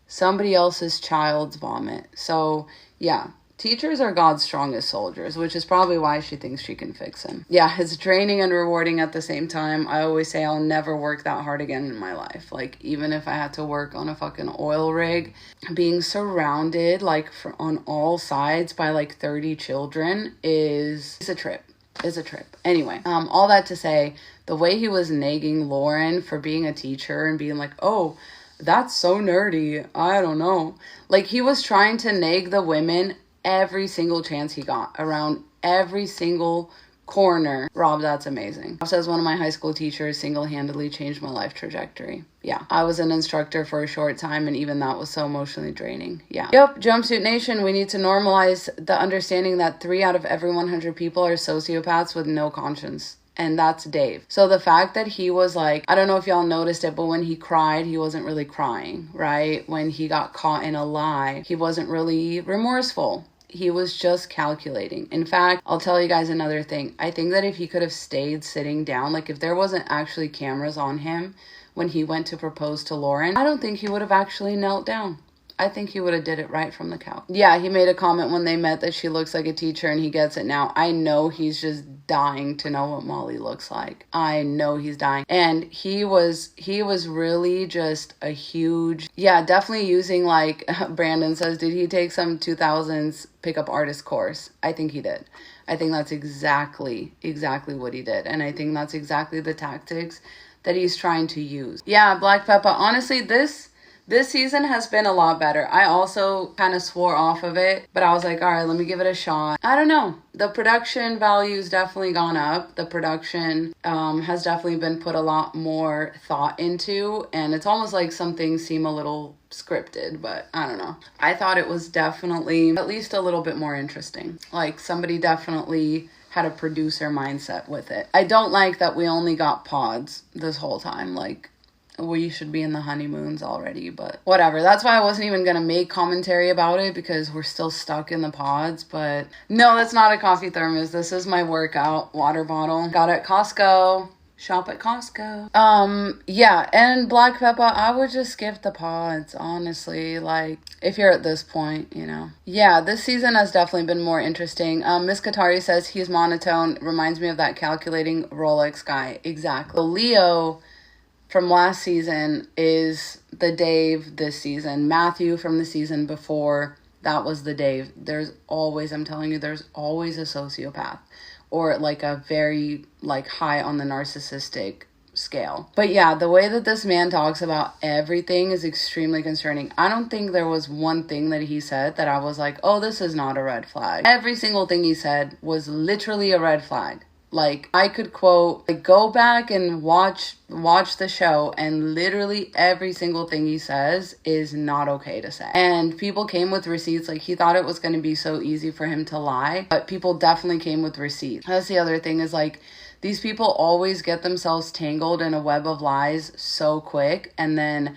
Somebody else's child's vomit. So, yeah. Teachers are God's strongest soldiers, which is probably why she thinks she can fix him. Yeah, it's draining and rewarding at the same time. I always say I'll never work that hard again in my life. Like, even if I had to work on a fucking oil rig, being surrounded, like, on all sides by, like, 30 children is a trip. Is a trip. Anyway, all that to say, the way he was nagging Lauren for being a teacher and being like, oh, that's so nerdy. I don't know. Like, he was trying to nag the women every single chance he got, around every single corner. Rob, that's amazing. Rob says, one of my high school teachers single-handedly changed my life trajectory. Yeah, I was an instructor for a short time, and even that was so emotionally draining. Yeah. Yep, Jumpsuit Nation, we need to normalize the understanding that 3 out of every 100 people are sociopaths with no conscience. And that's Dave. So the fact that he was like, I don't know if y'all noticed it, but when he cried, he wasn't really crying, right? When he got caught in a lie, he wasn't really remorseful. He was just calculating. In fact, I'll tell you guys another thing. I think that if he could have stayed sitting down, like if there wasn't actually cameras on him when he went to propose to Lauren, I don't think he would have actually knelt down. I think he would have did it right from the couch. Yeah, he made a comment when they met that she looks like a teacher, and he gets it now. I know he's just dying to know what Molly looks like. I know he's dying. And he was really just a huge, yeah, definitely using, like Brandon says, did he take some 2000s pickup artist course? I think he did. I think that's exactly what he did. And I think that's exactly the tactics that he's trying to use. Yeah, Black Peppa, honestly, this season has been a lot better. I also kind of swore off of it, but I was like, all right, let me give it a shot. I don't know. The production value's definitely gone up. The production has definitely been put a lot more thought into, and it's almost like some things seem a little scripted, but I don't know. I thought it was definitely at least a little bit more interesting. Like somebody definitely had a producer mindset with it. I don't like that we only got pods this whole time. Like, we should be in the honeymoons already, but whatever. That's why I wasn't even gonna make commentary about it, because we're still stuck in the pods. But no, that's not a coffee thermos. This is my workout water bottle. Got it at Costco. Shop at Costco. Yeah, and Black Peppa, I would just skip the pods, honestly. Like, if you're at this point, you know. Yeah, this season has definitely been more interesting. Miss Katari says he's monotone. Reminds me of that calculating Rolex guy. Exactly. Leo from last season is the Dave this season. Matthew from the season before, that was the Dave. There's always, I'm telling you, there's always a sociopath, or like a very like high on the narcissistic scale. But yeah, the way that this man talks about everything is extremely concerning. I don't think there was one thing that he said that I was like, oh, this is not a red flag. Every single thing he said was literally a red flag. Like, I could quote, like, go back and watch the show, and literally every single thing he says is not okay to say. And people came with receipts. Like, he thought it was going to be so easy for him to lie, but people definitely came with receipts. That's the other thing, is like, these people always get themselves tangled in a web of lies so quick, and then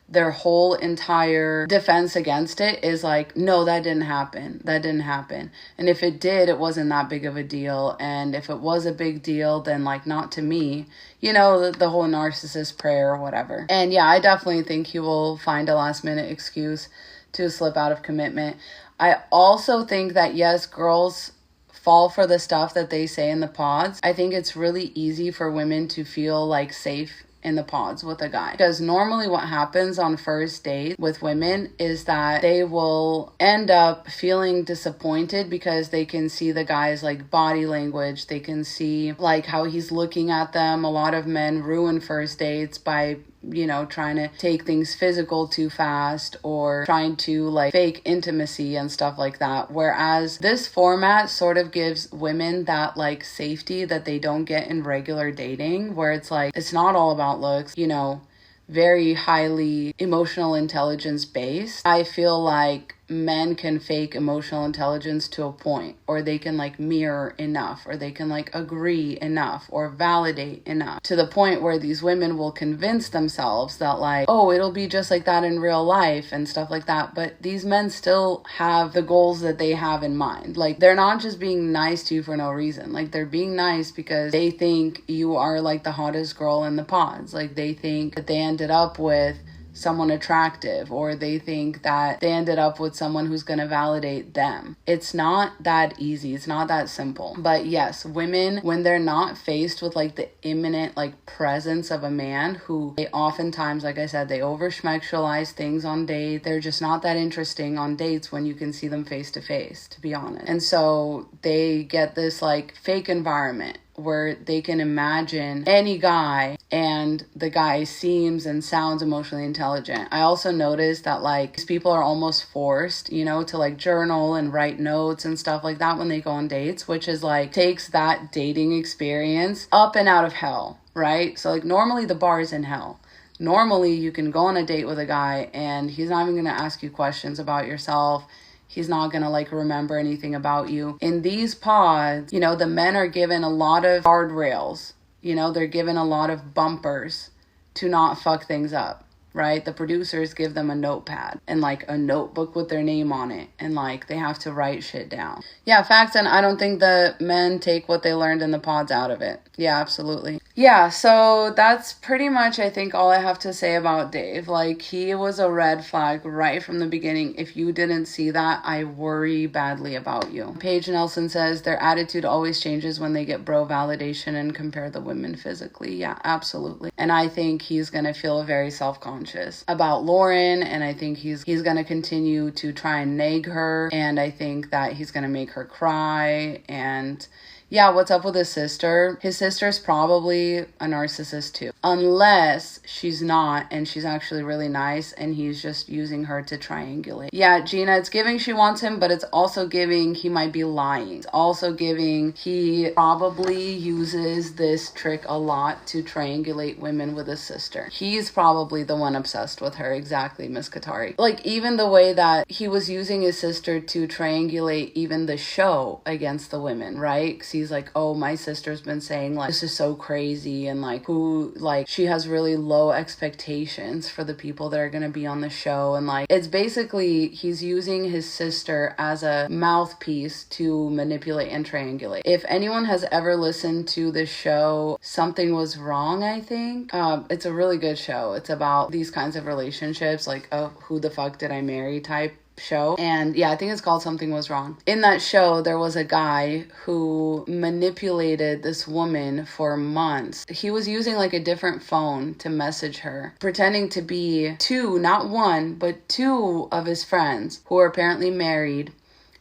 their whole entire defense against it is like, no, that didn't happen. That didn't happen. And if it did, it wasn't that big of a deal. And if it was a big deal, then like, not to me. You know, the whole narcissist prayer or whatever. And yeah, I definitely think he will find a last minute excuse to slip out of commitment. I also think that, yes, girls fall for the stuff that they say in the pods. I think it's really easy for women to feel like safe in the pods with a guy, because normally what happens on first dates with women is that they will end up feeling disappointed because they can see the guy's like body language, they can see like how he's looking at them. A lot of men ruin first dates by, you know, trying to take things physical too fast, or trying to like fake intimacy and stuff like that. Whereas this format sort of gives women that like safety that they don't get in regular dating, where it's like, it's not all about looks, you know, very highly emotional intelligence based. I feel like men can fake emotional intelligence to a point, or they can like mirror enough, or they can like agree enough or validate enough to the point where these women will convince themselves that like, oh, it'll be just like that in real life and stuff like that. But these men still have the goals that they have in mind. Like, they're not just being nice to you for no reason. Like, they're being nice because they think you are like the hottest girl in the pods. Like, they think that they ended up with someone attractive, or they think that they ended up with someone who's going to validate them. It's not that easy. It's not that simple. But yes, women, when they're not faced with like the imminent like presence of a man who, they oftentimes, like I said, they over-schmexualize things on dates. They're just not that interesting on dates when you can see them face to face, to be honest. And so they get this like fake environment where they can imagine any guy, and the guy seems and sounds emotionally intelligent. I also noticed that like these people are almost forced, you know, to like journal and write notes and stuff like that when they go on dates, which is like takes that dating experience up and out of hell, right? So like normally the bar is in hell. Normally you can go on a date with a guy and he's not even going to ask you questions about yourself. He's not gonna like remember anything about you. In these pods, you know, the men are given a lot of guardrails. You know, they're given a lot of bumpers to not fuck things up, right? The producers give them a notepad and like a notebook with their name on it, and like they have to write shit down. Yeah, facts. And I don't think the men take what they learned in the pods out of it. Yeah, absolutely. Yeah, so that's pretty much, I think, all I have to say about Dave. Like, he was a red flag right from the beginning. If you didn't see that, I worry badly about you. Paige Nelson says their attitude always changes when they get bro validation and compare the women physically. Yeah, absolutely. And I think he's gonna feel very self-conscious about Lauren, and I think he's gonna continue to try and nag her, and I think that he's gonna make her cry. And yeah, what's up with his sister? His sister's probably a narcissist too. Unless she's not, and she's actually really nice, and he's just using her to triangulate. Yeah, Gina, it's giving she wants him, but it's also giving he might be lying. It's also giving he probably uses this trick a lot to triangulate women with his sister. He's probably the one obsessed with her. Exactly, Miss Katari. Like, even the way that he was using his sister to triangulate even the show against the women, right? He's like, oh, my sister's been saying like this is so crazy, and like who, like she has really low expectations for the people that are gonna be on the show, and like it's basically he's using his sister as a mouthpiece to manipulate and triangulate. If anyone has ever listened to this show, Something Was Wrong, I think it's a really good show. It's about these kinds of relationships, like a who the fuck did I marry type show. And yeah, I think it's called Something Was Wrong. In that show, there was a guy who manipulated this woman for months. He was using like a different phone to message her, pretending to be two, not one, but two of his friends who are apparently married.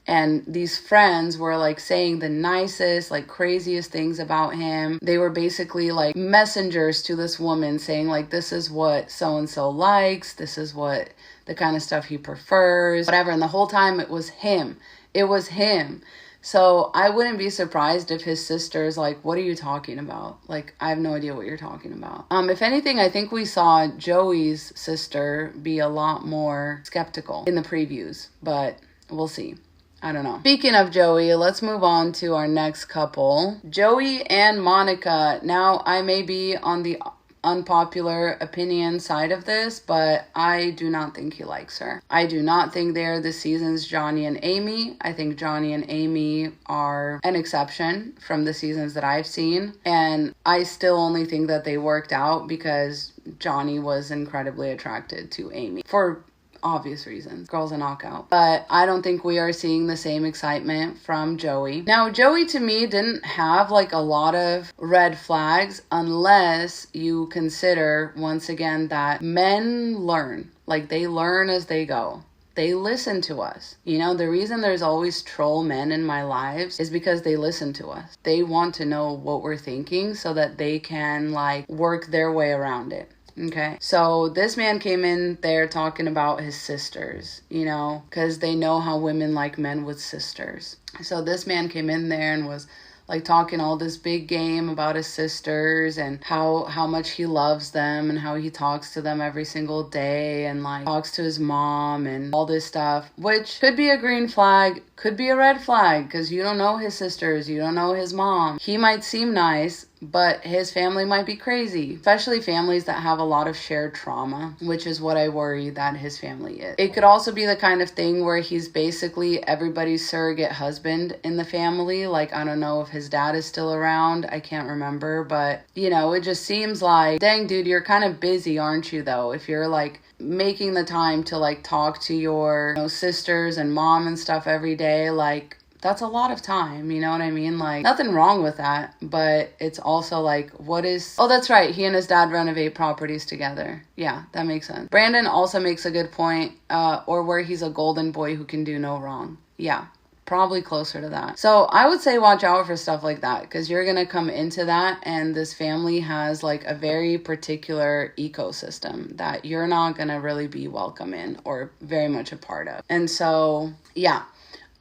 And these friends were like saying the nicest, like craziest things about him. They were basically like messengers to this woman saying like, this is what so-and-so likes. This is what the kind of stuff he prefers, whatever. And the whole time it was him. It was him. So I wouldn't be surprised if his sister's like, what are you talking about? Like, I have no idea what you're talking about. If anything, I think we saw Joey's sister be a lot more skeptical in the previews, but we'll see. I don't know. Speaking of Joey, let's move on to our next couple. Joey and Monica. Now, I may be on the unpopular opinion side of this, but I do not think he likes her. I do not think they're this season's Johnny and Amy. I think Johnny and Amy are an exception from the seasons that I've seen, and I still only think that they worked out because Johnny was incredibly attracted to Amy for obvious reasons. Girl's a knockout. But I don't think we are seeing the same excitement from Joey. Now, Joey to me didn't have like a lot of red flags unless you consider once again that men learn. Like, they learn as they go. They listen to us. You know, the reason there's always troll men in my lives is because they listen to us. They want to know what we're thinking so that they can like work their way around it. Okay, so this man came in there talking about his sisters, you know, because they know how women like men with sisters. So this man came in there and was like talking all this big game about his sisters and how much he loves them and how he talks to them every single day and like talks to his mom and all this stuff, which could be a green flag, could be a red flag, because you don't know his sisters, you don't know his mom. He might seem nice, but his family might be crazy, especially families that have a lot of shared trauma, which is what I worry that his family is. It could also be the kind of thing where he's basically everybody's surrogate husband in the family. Like, I don't know if his dad is still around, I can't remember, but you know, it just seems like, dang dude, you're kind of busy, aren't you though? If you're like making the time to like talk to your, you know, sisters and mom and stuff every day, like that's a lot of time, you know what I mean? Like, nothing wrong with that, but it's also like, what is... Oh, that's right, he and his dad renovate properties together. Yeah, that makes sense. Brandon also makes a good point, or where he's a golden boy who can do no wrong. Yeah, probably closer to that. So I would say watch out for stuff like that, because you're gonna come into that and this family has like a very particular ecosystem that you're not gonna really be welcome in or very much a part of. And so, yeah.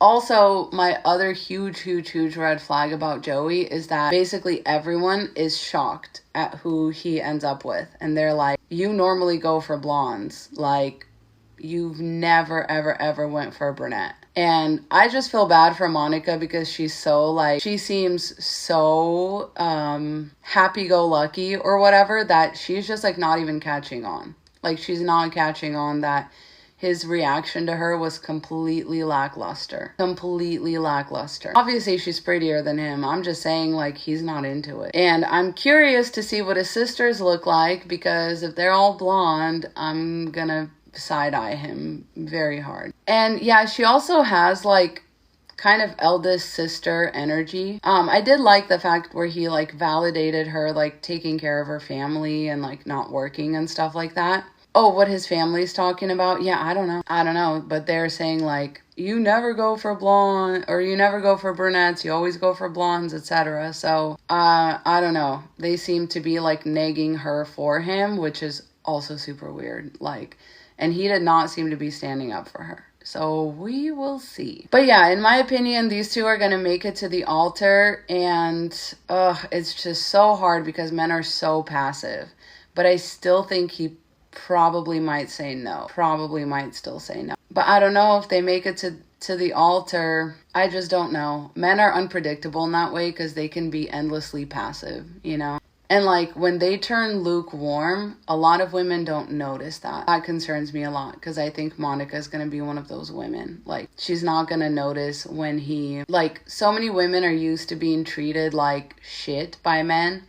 Also, my other huge red flag about Joey is that basically everyone is shocked at who he ends up with. And they're like, you normally go for blondes. Like, you've never, ever went for a brunette. And I just feel bad for Monica because she's so like, she seems so happy-go-lucky or whatever that she's just like not even catching on. Like she's not catching on that his reaction to her was completely lackluster. Completely lackluster. Obviously, she's prettier than him. I'm just saying, like, he's not into it. And I'm curious to see what his sisters look like because if they're all blonde, I'm gonna side-eye him very hard. And yeah, she also has like kind of eldest sister energy. I did like the fact where he like validated her like taking care of her family and like not working and stuff like that. Oh, what his family's talking about? Yeah, I don't know. But they're saying like, you never go for blonde or you never go for brunettes. You always go for blondes, etc. So, I don't know. They seem to be like nagging her for him, which is also super weird. Like, and he did not seem to be standing up for her. So we will see. But yeah, in my opinion, these two are going to make it to the altar. And it's just so hard because men are so passive. But I still think he probably might say no. Probably might still say no. But I don't know if they make it to the altar. I just don't know. Men are unpredictable in that way because they can be endlessly passive, you know? And like when they turn lukewarm, a lot of women don't notice that. That concerns me a lot because I think Monica is going to be one of those women. Like she's not going to notice when he, like so many women are used to being treated like shit by men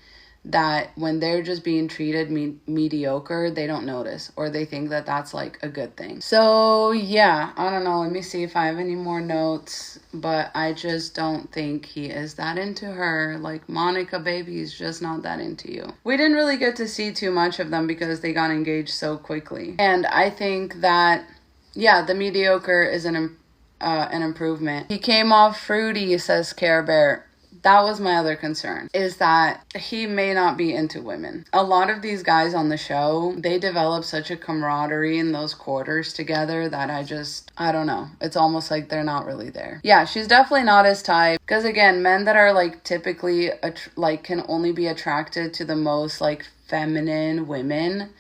that when they're just being treated mediocre, they don't notice or they think that that's like a good thing. So yeah, I don't know. Let me see if I have any more notes, but I just don't think he is that into her. Like Monica, baby, he's just not that into you. We didn't really get to see too much of them because they got engaged so quickly. And I think that, yeah, the mediocre is an improvement. He came off fruity, says Care Bear. That was my other concern, is that he may not be into women. A lot of these guys on the show, they develop such a camaraderie in those quarters together that I don't know. It's almost like they're not really there. Yeah, she's definitely not his type. Because again, men that are like typically like can only be attracted to the most like feminine women,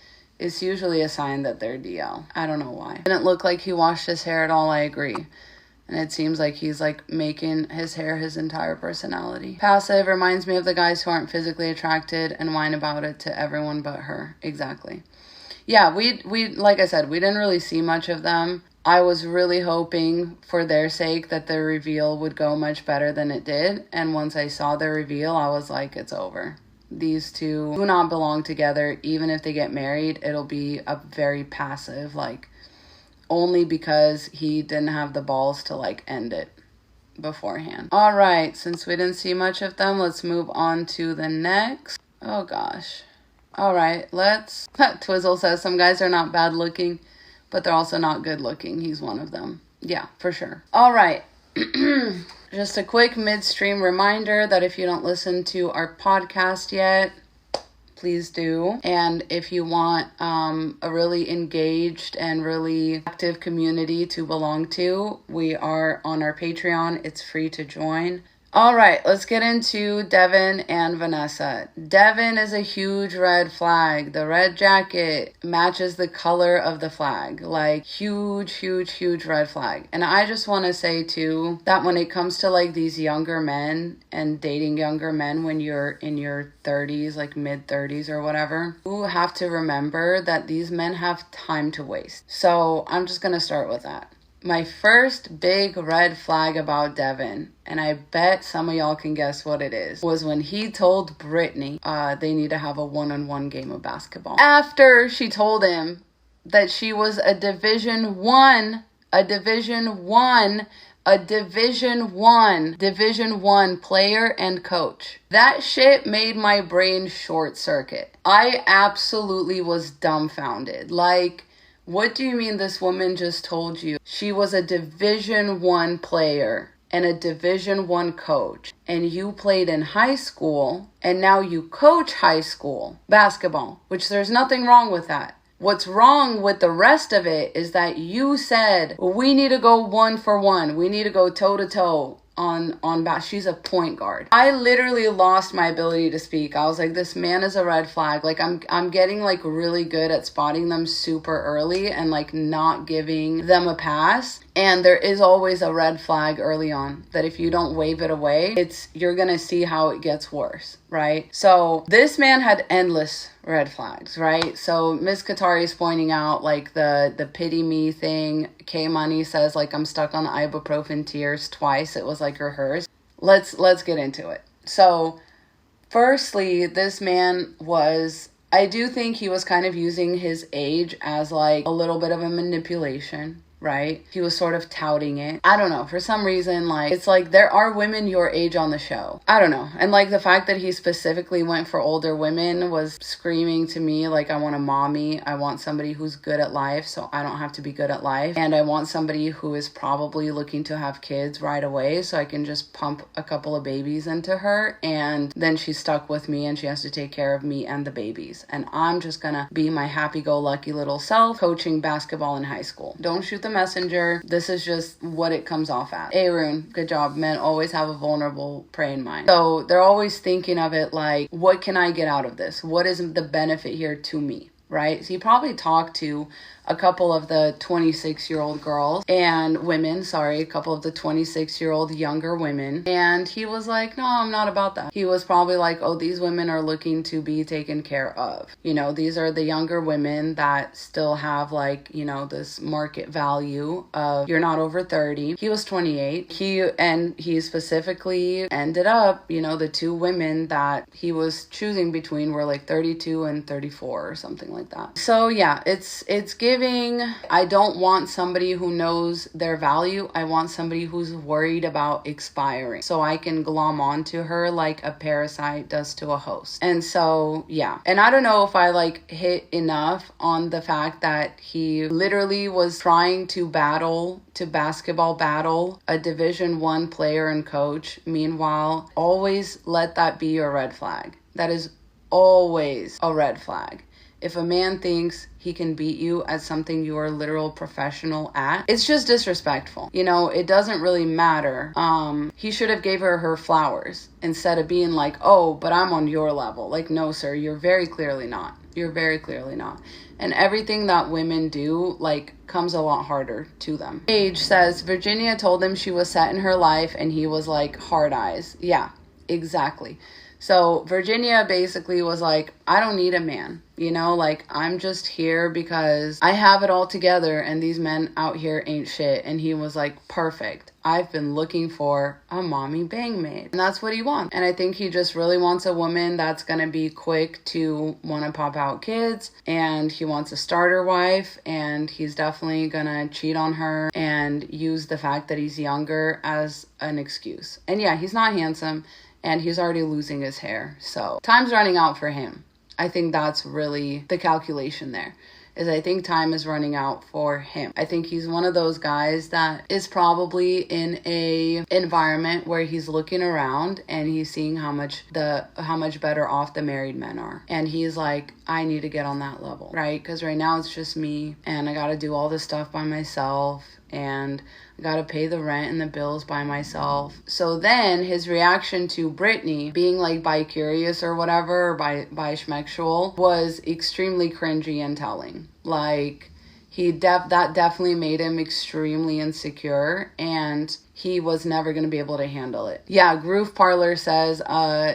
it's usually a sign that they're DL. I don't know why. Didn't look like he washed his hair at all, I agree. And it seems like he's like making his hair his entire personality. Passive reminds me of the guys who aren't physically attracted and whine about it to everyone but her. Exactly. Yeah, we like I said, we didn't really see much of them. I was really hoping for their sake that the reveal would go much better than it did. And once I saw the reveal, I was like, it's over. These two do not belong together. Even if they get married, it'll be a very passive, like, only because he didn't have the balls to like end it beforehand. All right, since we didn't see much of them, let's move on to the next. Oh gosh. All right, let's. Twizzle says some guys are not bad looking, but they're also not good looking. He's one of them. Yeah, for sure. All right. Just a quick midstream reminder that if you don't listen to our podcast yet, please do. And if you want a really engaged and really active community to belong to, we are on our Patreon. It's free to join. All right, let's get into Devin and Vanessa. Devin is a huge red flag. The red jacket matches the color of the flag. Like, huge, huge, huge red flag. And I just want to say, too, that when it comes to, like, these younger men and dating younger men when you're in your 30s, like mid-30s or whatever, you have to remember that these men have time to waste. So I'm just going to start with that. My first big red flag about Devin, and I bet some of y'all can guess what it is, was when he told Brittany they need to have a one-on-one game of basketball. After she told him that she was a Division One player and coach. That shit made my brain short circuit. I absolutely was dumbfounded. Like, what do you mean this woman just told you she was a Division I player and a Division I coach, and you played in high school, and now you coach high school basketball, which there's nothing wrong with that. What's wrong with the rest of it is that you said, we need to go 1-for-1. We need to go toe-to-toe she's a point guard. I literally lost my ability to speak. I was like, this man is a red flag. Like I'm getting like really good at spotting them super early and like not giving them a pass. And there is always a red flag early on that if you don't wave it away, you're gonna see how it gets worse, right? So this man had endless red flags, right? So Miss Qatari is pointing out like the pity me thing. K Money says like I'm stuck on the ibuprofen tears twice. It was like rehearsed. Let's get into it. So firstly, this man I do think he was kind of using his age as like a little bit of a manipulation, right? He was sort of touting it. I don't know. For some reason, like, it's like there are women your age on the show. I don't know. And like the fact that he specifically went for older women was screaming to me like, I want a mommy. I want somebody who's good at life so I don't have to be good at life. And I want somebody who is probably looking to have kids right away so I can just pump a couple of babies into her. And then she's stuck with me and she has to take care of me and the babies. And I'm just gonna be my happy-go-lucky little self coaching basketball in high school. Don't shoot the messenger. This is just what it comes off at. Arun, good job. Men always have a vulnerable prey in mind. So they're always thinking of it like, what can I get out of this? What is the benefit here to me? Right? So he probably talked to a couple of the 26-year-old girls and women, a couple of the 26-year-old younger women. And he was like, no, I'm not about that. He was probably like, oh, these women are looking to be taken care of. You know, these are the younger women that still have like, you know, this market value of you're not over 30. He was 28. He specifically ended up, you know, the two women that he was choosing between were like 32 and 34 or something like that. So yeah, it's giving, I don't want somebody who knows their value. I want somebody who's worried about expiring so I can glom onto her like a parasite does to a host. And so yeah, and I don't know if I like hit enough on the fact that he literally was trying to basketball battle a Division I player and coach. Meanwhile, always let that be your red flag. That is always a red flag. If a man thinks he can beat you at something you are a literal professional at, it's just disrespectful. You know, it doesn't really matter. He should have gave her flowers instead of being like, oh, but I'm on your level. Like, no, sir, you're very clearly not. You're very clearly not. And everything that women do, like, comes a lot harder to them. Paige says, Virginia told him she was set in her life and he was like, hard eyes. Yeah, exactly. So Virginia basically was like, I don't need a man, you know, like I'm just here because I have it all together and these men out here ain't shit. And he was like, perfect. I've been looking for a mommy bang maid. And that's what he wants. And I think he just really wants a woman that's going to be quick to want to pop out kids. And he wants a starter wife. And he's definitely going to cheat on her and use the fact that he's younger as an excuse. And yeah, he's not handsome. And he's already losing his hair. So time's running out for him. I think that's really the calculation there. Is I think time is running out for him. I think he's one of those guys that is probably in a environment where he's looking around and he's seeing how much better off the married men are. And he's like, I need to get on that level, right? Because right now it's just me and I got to do all this stuff by myself and I gotta pay the rent and the bills by myself. So then his reaction to Brittany being like bi-curious or whatever, or bi-schmexual, was extremely cringy and telling. Like, that definitely made him extremely insecure and he was never going to be able to handle it. Yeah, Groove Parlor says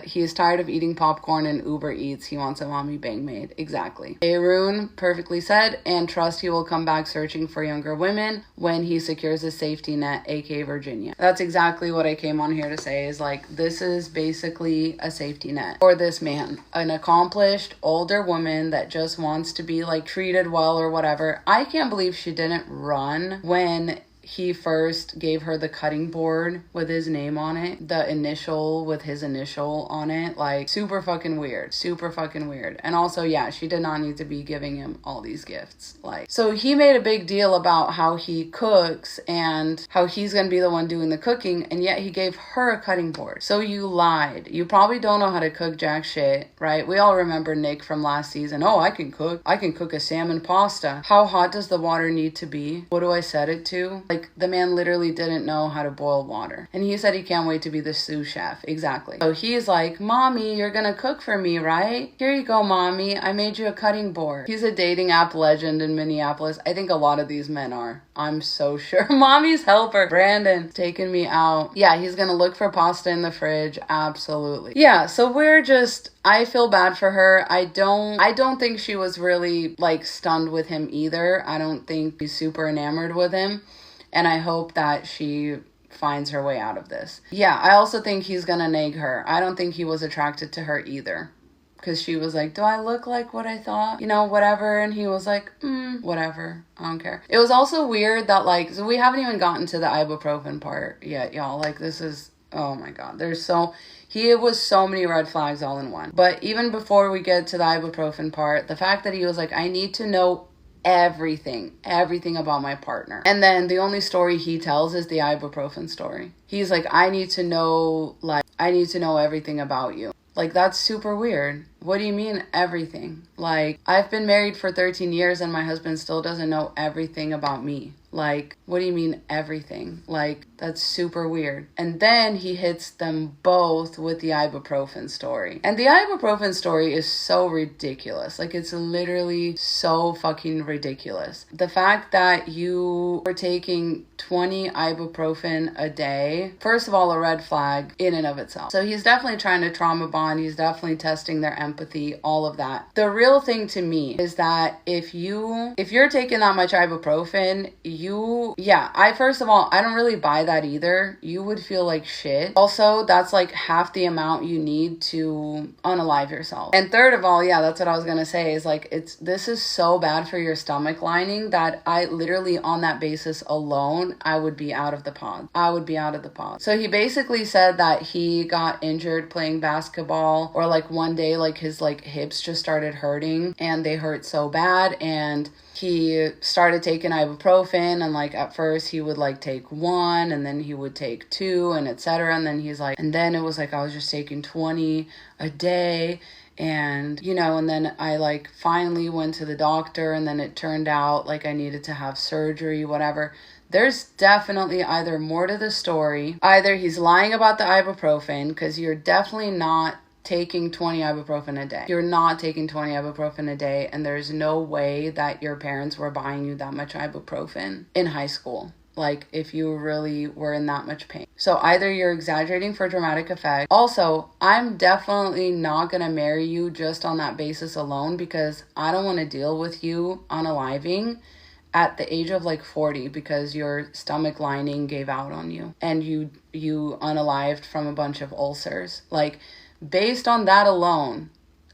he's tired of eating popcorn and Uber Eats. He wants a mommy bang maid. Exactly. Arun perfectly said, and trust he will come back searching for younger women when he secures a safety net, aka Virginia. That's exactly what I came on here to say, is like, this is basically a safety net for this man. An accomplished older woman that just wants to be like treated well or whatever. I can't believe she didn't run when he first gave her the cutting board with his name on it, the initial with his initial on it. Like, super fucking weird. And also, yeah, she did not need to be giving him all these gifts. Like, so he made a big deal about how he cooks and how he's gonna be the one doing the cooking, and yet he gave her a cutting board. So you lied. You probably don't know how to cook jack shit, right? We all remember Nick from last season. Oh, I can cook a salmon pasta. How hot does the water need to be? What do I set it to? Like, the man literally didn't know how to boil water. And he said he can't wait to be the sous chef. Exactly. So he's like, Mommy, you're gonna cook for me, right? Here you go, Mommy. I made you a cutting board. He's a dating app legend in Minneapolis. I think a lot of these men are. I'm so sure. Mommy's helper. Brandon taking me out. Yeah, he's gonna look for pasta in the fridge. Absolutely. Yeah, so I feel bad for her. I don't think she was really like stunned with him either. I don't think she's super enamored with him. And I hope that she finds her way out of this. Yeah, I also think he's gonna nag her. I don't think he was attracted to her either. Because she was like, do I look like what I thought? You know, whatever. And he was like, whatever. I don't care. It was also weird that, like, so we haven't even gotten to the ibuprofen part yet, y'all. Like, this is, oh my God. It was so many red flags all in one. But even before we get to the ibuprofen part, the fact that he was like, I need to know everything about my partner. And then the only story he tells is the ibuprofen story. He's like, I need to know everything about you. Like, that's super weird. What do you mean everything? Like, I've been married for 13 years and my husband still doesn't know everything about me. Like, what do you mean everything? Like, that's super weird. And then he hits them both with the ibuprofen story. And the ibuprofen story is so ridiculous. Like, it's literally so fucking ridiculous. The fact that you were taking 20 ibuprofen a day, first of all, a red flag in and of itself. So he's definitely trying to trauma bond. He's definitely testing their empathy, all of that. The real thing to me is that if you're taking that much ibuprofen, first of all, I don't really buy that either. You would feel like shit. Also, that's like half the amount you need to unalive yourself. And third of all, yeah, that's what I was gonna say, is like, this is so bad for your stomach lining that I literally, on that basis alone, I would be out of the pod. So he basically said that he got injured playing basketball, or like one day, like his like hips just started hurting and they hurt so bad, and he started taking ibuprofen, and like at first he would like take 1 and then he would take 2 and etc. And then he's like, and then it was like I was just taking 20 a day. And, you know, and then I like finally went to the doctor, and then it turned out like I needed to have surgery, whatever. There's definitely either more to the story. Either he's lying about the ibuprofen, because you're definitely not taking 20 ibuprofen a day. You're not taking 20 ibuprofen a day, and there's no way that your parents were buying you that much ibuprofen in high school. Like, if you really were in that much pain. So either you're exaggerating for dramatic effect. Also, I'm definitely not gonna marry you just on that basis alone, because I don't want to deal with you unaliving at the age of like 40 because your stomach lining gave out on you and you unalived from a bunch of ulcers. Like, based on that alone,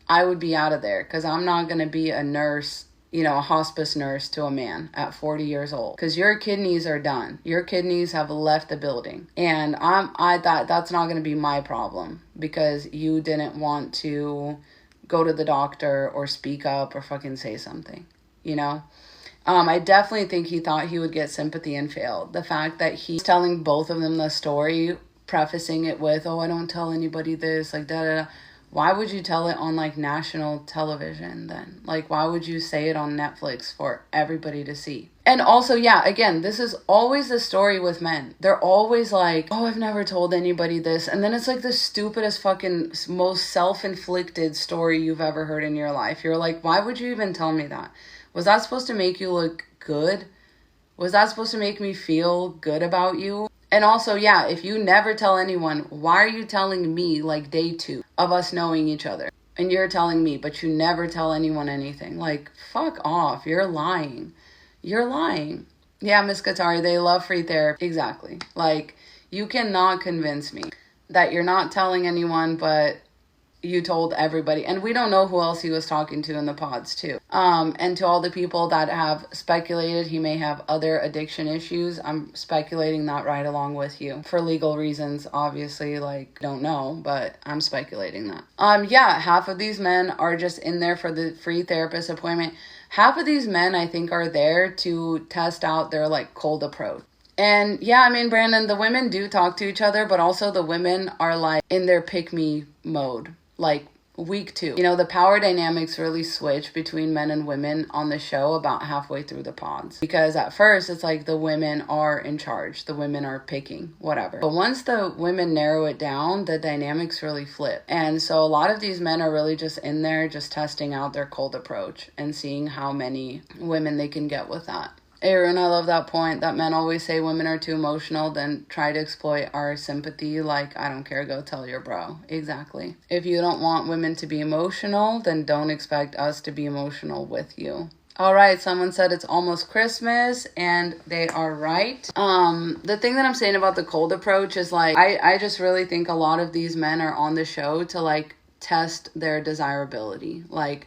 I would be out of there, because I'm not going to be a nurse, you know, a hospice nurse to a man at 40 years old, because your kidneys are done. Your kidneys have left the building. And I thought that's not going to be my problem, because you didn't want to go to the doctor or speak up or fucking say something, you know? I definitely think he thought he would get sympathy and failed. The fact that he's telling both of them the story, prefacing it with, oh, I don't tell anybody this, like, da-da-da. Why would you tell it on, like, national television then? Like, why would you say it on Netflix for everybody to see? And also, yeah, again, this is always the story with men. They're always like, oh, I've never told anybody this. And then it's like the stupidest fucking most self-inflicted story you've ever heard in your life. You're like, why would you even tell me that? Was that supposed to make you look good? Was that supposed to make me feel good about you? And also, yeah, if you never tell anyone, why are you telling me like day 2 of us knowing each other? And you're telling me, but you never tell anyone anything. Like, fuck off. You're lying. You're lying. Yeah, Miss Qatari, they love free therapy. Exactly. Like, you cannot convince me that you're not telling anyone, but you told everybody. And we don't know who else he was talking to in the pods too. And to all the people that have speculated he may have other addiction issues, I'm speculating that right along with you for legal reasons. Obviously, like, don't know, but I'm speculating that. Yeah, half of these men are just in there for the free therapist appointment. Half of these men, I think, are there to test out their like cold approach. And yeah, I mean, Brandon, the women do talk to each other, but also the women are like in their pick me mode. Like week 2. You know, the power dynamics really switch between men and women on the show about halfway through the pods. Because at first, it's like the women are in charge. The women are picking, whatever. But once the women narrow it down, the dynamics really flip. And so a lot of these men are really just in there, just testing out their cold approach and seeing how many women they can get with that. Aaron, I love that point that men always say women are too emotional, then try to exploit our sympathy. Like, I don't care, go tell your bro. Exactly. If you don't want women to be emotional, then don't expect us to be emotional with you. All right, someone said it's almost Christmas, and they are right. The thing that I'm saying about the cold approach is like, I just really think a lot of these men are on the show to like test their desirability. Like,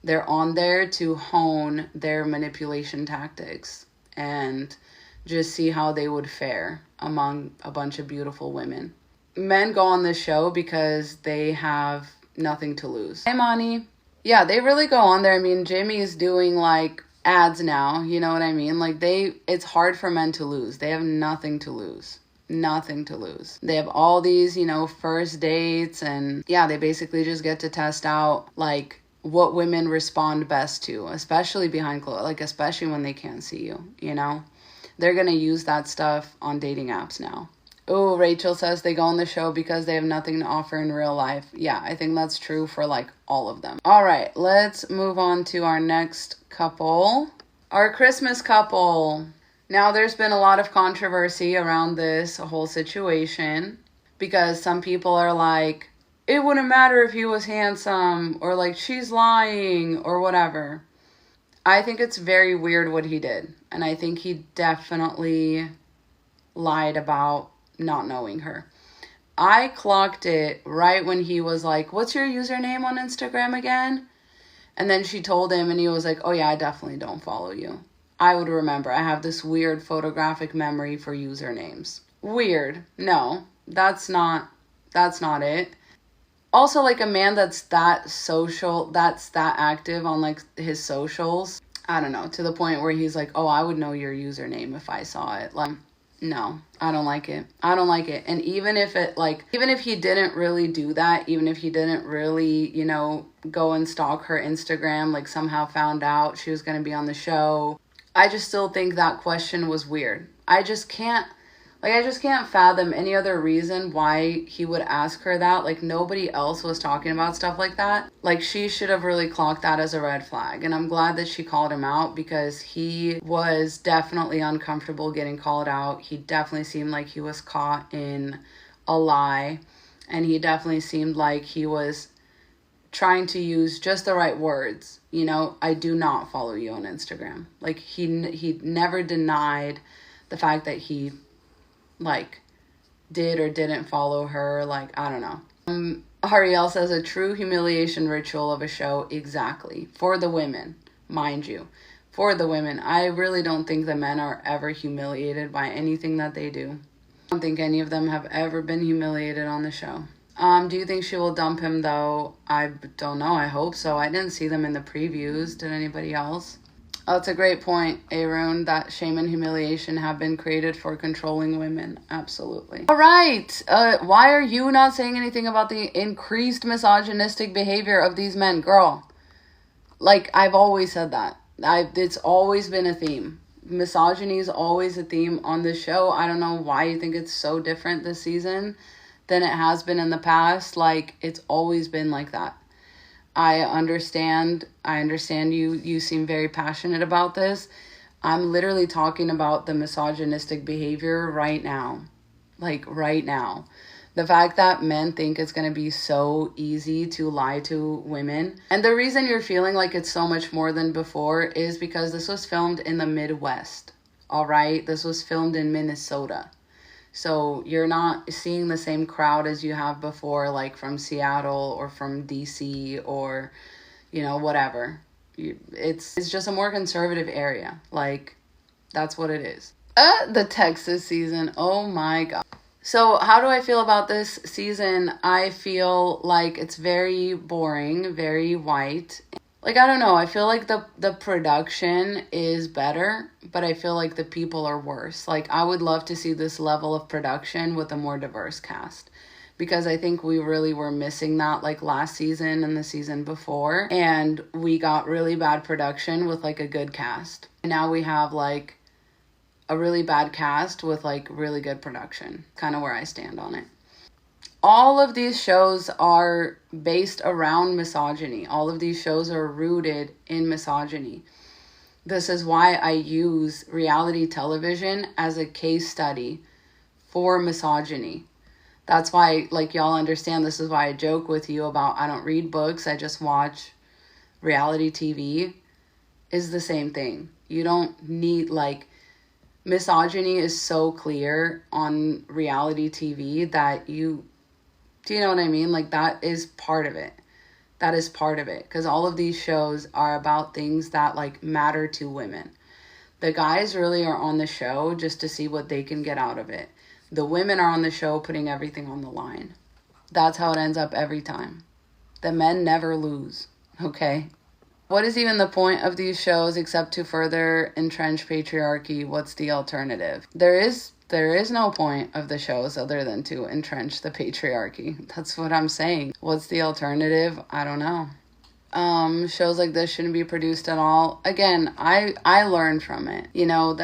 they're on there to hone their manipulation tactics and just see how they would fare among a bunch of beautiful women. Men go on this show because they have nothing to lose. Hey, Monty. Yeah, they really go on there. I mean, Jimmy's doing like ads now, you know what I mean? Like it's hard for men to lose. They have nothing to lose. Nothing to lose. They have all these, you know, first dates, and yeah, they basically just get to test out like what women respond best to, especially behind clothes, like especially when they can't see you, you know? They're going to use that stuff on dating apps now. Oh, Rachel says they go on the show because they have nothing to offer in real life. Yeah, I think that's true for like all of them. All right, let's move on to our next couple. Our Christmas couple. Now, there's been a lot of controversy around this whole situation because some people are like, it wouldn't matter if he was handsome, or like she's lying or whatever. I think it's very weird what he did. And I think he definitely lied about not knowing her. I clocked it right when he was like, what's your username on Instagram again? And then she told him and he was like, oh yeah, I definitely don't follow you. I would remember. I have this weird photographic memory for usernames. Weird. No, that's not it. Also, like a man that's that social, that's that active on like his socials, I don't know, to the point where he's like, oh, I would know your username if I saw it. Like, no, I don't like it. I don't like it. And even if he didn't really do that, even if he didn't really, you know, go and stalk her Instagram, like somehow found out she was going to be on the show, I just still think that question was weird. I just can't fathom any other reason why he would ask her that. Like, nobody else was talking about stuff like that. Like, she should have really clocked that as a red flag. And I'm glad that she called him out because he was definitely uncomfortable getting called out. He definitely seemed like he was caught in a lie. And he definitely seemed like he was trying to use just the right words. You know, I do not follow you on Instagram. Like, he never denied the fact that he like did or didn't follow her. Like, I don't know. Ariel says a true humiliation ritual of a show. Exactly. For the women, mind you. For the women. I really don't think the men are ever humiliated by anything that they do. I don't think any of them have ever been humiliated on the show. Do you think she will dump him though? I don't know. I hope so. I didn't see them in the previews. Did anybody else? Oh, it's a great point, Aaron, that shame and humiliation have been created for controlling women. Absolutely. All right. Why are you not saying anything about the increased misogynistic behavior of these men? Girl, like, I've always said that. It's always been a theme. Misogyny is always a theme on this show. I don't know why you think it's so different this season than it has been in the past. Like, it's always been like that. I understand you seem very passionate about this. I'm literally talking about the misogynistic behavior right now. Like, right now. The fact that men think it's going to be so easy to lie to women. And the reason you're feeling like it's so much more than before is because this was filmed in the Midwest. All right? This was filmed in Minnesota. So you're not seeing the same crowd as you have before, like from Seattle or from DC or, you know, whatever. It's just a more conservative area. Like, that's what it is. The Texas season. Oh my God. So how do I feel about this season? I feel like it's very boring, very white. Like, I don't know. I feel like the production is better, but I feel like the people are worse. Like, I would love to see this level of production with a more diverse cast. because I think we really were missing that like last season and the season before, and we got really bad production with like a good cast. And now we have like a really bad cast with like really good production. Kind of where I stand on it. All of these shows are based around misogyny. All of these shows are rooted in misogyny. This is why I use reality television as a case study for misogyny. That's why, like, y'all understand, this is why I joke with you about I don't read books, I just watch reality TV, is the same thing. You don't need, like, misogyny is so clear on reality TV that do you know what I mean? Like, that is part of it. That is part of it. Because all of these shows are about things that, like, matter to women. The guys really are on the show just to see what they can get out of it. The women are on the show putting everything on the line. That's how it ends up every time. The men never lose, okay? What is even the point of these shows except to further entrench patriarchy? What's the alternative? There is no point of the shows other than to entrench the patriarchy. That's what I'm saying. What's the alternative? I don't know. Shows like this shouldn't be produced at all. Again, I learned from it. You know,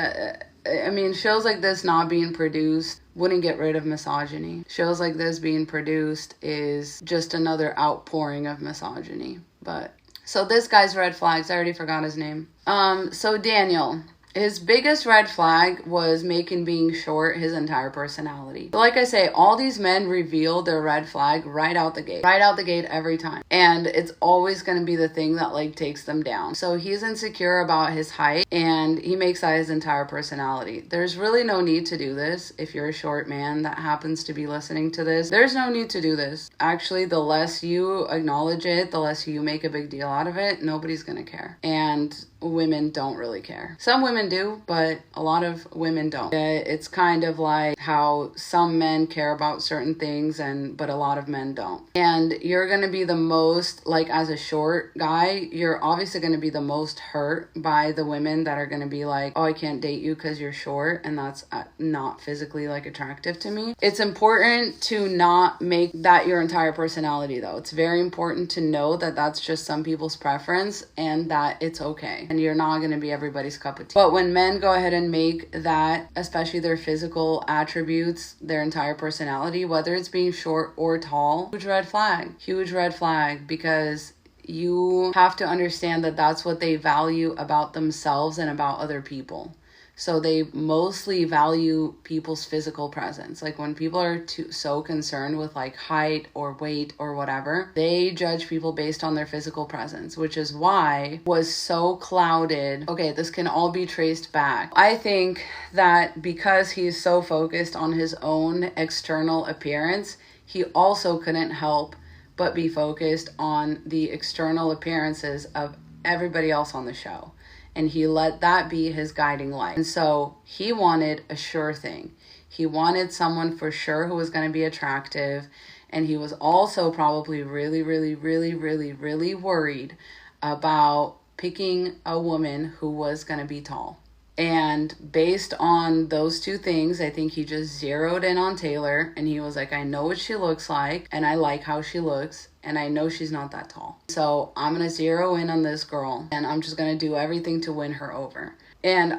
shows like this not being produced wouldn't get rid of misogyny. Shows like this being produced is just another outpouring of misogyny. But so this guy's red flags, I already forgot his name. So Daniel, his biggest red flag was making being short his entire personality. But like I say, all these men reveal their red flag right out the gate. Right out the gate every time. And it's always going to be the thing that like takes them down. So he's insecure about his height and he makes that his entire personality. There's really no need to do this. If you're a short man that happens to be listening to this, there's no need to do this. Actually, the less you acknowledge it, the less you make a big deal out of it, nobody's going to care. And women don't really care. Some women do, but a lot of women don't. It's kind of like how some men care about certain things but a lot of men don't. And you're going to be the most, like as a short guy, you're obviously going to be the most hurt by the women that are going to be like, oh, I can't date you because you're short and that's not physically like attractive to me. It's important to not make that your entire personality though. It's very important to know that that's just some people's preference and that it's okay. And you're not going to be everybody's cup of tea. But when men go ahead and make that, especially their physical attributes, their entire personality, whether it's being short or tall, huge red flag. Huge red flag, because you have to understand that that's what they value about themselves and about other people. So they mostly value people's physical presence. Like when people are so concerned with like height or weight or whatever, they judge people based on their physical presence, which is why was so clouded. Okay, this can all be traced back. I think that because he's so focused on his own external appearance, he also couldn't help but be focused on the external appearances of everybody else on the show. And he let that be his guiding light. And so he wanted a sure thing. He wanted someone for sure who was going to be attractive. And he was also probably really, really, really, really, really worried about picking a woman who was going to be tall. And based on those two things, I think he just zeroed in on Taylor. And he was like, I know what she looks like. And I like how she looks. And I know she's not that tall. So I'm going to zero in on this girl. And I'm just going to do everything to win her over. And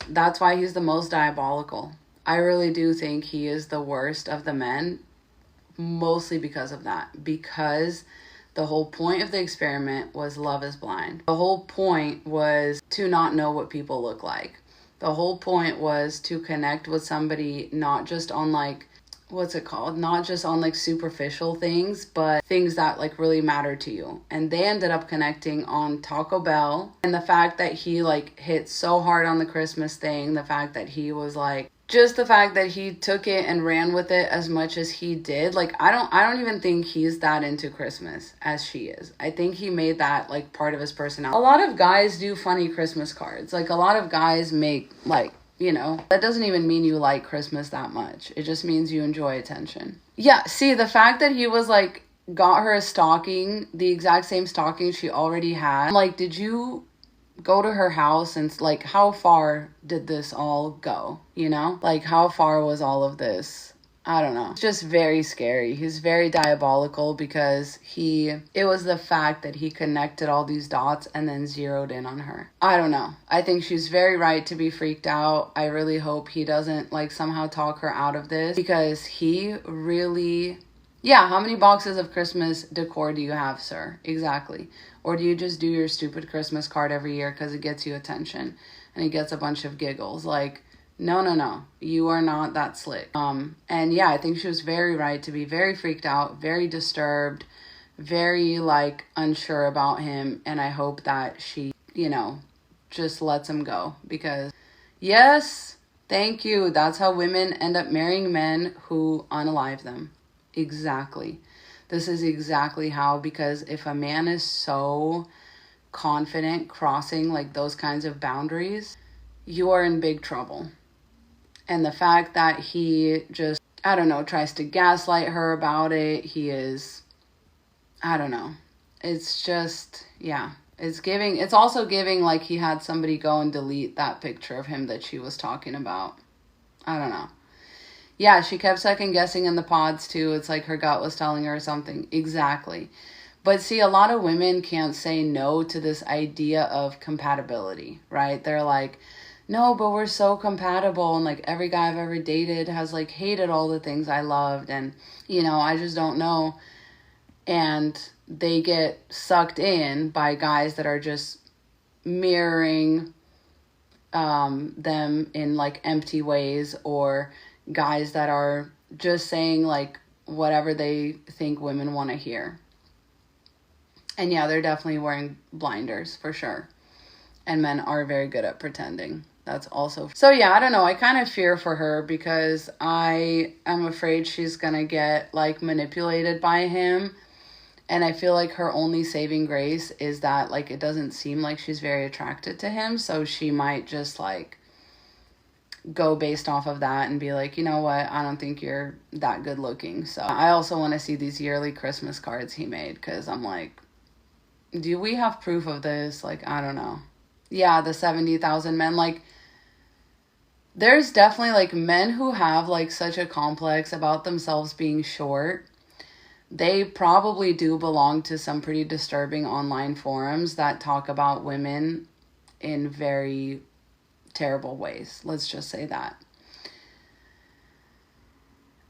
that's why he's the most diabolical. I really do think he is the worst of the men. Mostly because of that. Because the whole point of the experiment was love is blind. The whole point was to not know what people look like. The whole point was to connect with somebody not just on like, not just on like superficial things, but things that like really matter to you. And they ended up connecting on Taco Bell, and the fact that he like hit so hard on the Christmas thing, the fact that he was like, just the fact that he took it and ran with it as much as he did. Like, I don't even think he's that into Christmas as she is. I think he made that like part of his personality. A lot of guys do funny Christmas cards. Like a lot of guys make like, you know, that doesn't even mean you like Christmas that much. It just means you enjoy attention. Yeah, see, the fact that he was like, got her a stocking, the exact same stocking she already had. Like, did you go to her house and like, how far did this all go? You know, like how far was all of this? I don't know. It's just very scary. He's very diabolical because it was the fact that he connected all these dots and then zeroed in on her. I don't know. I think she's very right to be freaked out. I really hope he doesn't like somehow talk her out of this, because he really... Yeah, how many boxes of Christmas decor do you have, sir? Exactly. Or do you just do your stupid Christmas card every year because it gets you attention and it gets a bunch of giggles? Like, no. You are not that slick. And yeah, I think she was very right to be very freaked out, very disturbed, very like unsure about him. And I hope that she, you know, just lets him go, because yes, thank you. That's how women end up marrying men who unalive them. Exactly. This is exactly how, because if a man is so confident crossing like those kinds of boundaries, you are in big trouble. And the fact that he just, I don't know, tries to gaslight her about it, I don't know. It's just, yeah. It's also giving like he had somebody go and delete that picture of him that she was talking about. I don't know. Yeah, she kept second guessing in the pods too. It's like her gut was telling her something. Exactly. But see, a lot of women can't say no to this idea of compatibility, right? They're like, no, but we're so compatible. And like every guy I've ever dated has like hated all the things I loved. And, you know, I just don't know. And they get sucked in by guys that are just mirroring them in like empty ways, or guys that are just saying like whatever they think women want to hear. And yeah, they're definitely wearing blinders for sure. And men are very good at pretending. That's also... So yeah, I don't know. I kind of fear for her because I am afraid she's going to get like manipulated by him. And I feel like her only saving grace is that like it doesn't seem like she's very attracted to him. So she might just like go based off of that and be like, you know what, I don't think you're that good looking. So I also want to see these yearly Christmas cards he made, because I'm like, do we have proof of this? Like, I don't know. Yeah, the 70,000 men, like, there's definitely like men who have like such a complex about themselves being short. They probably do belong to some pretty disturbing online forums that talk about women in very terrible ways. Let's just say that.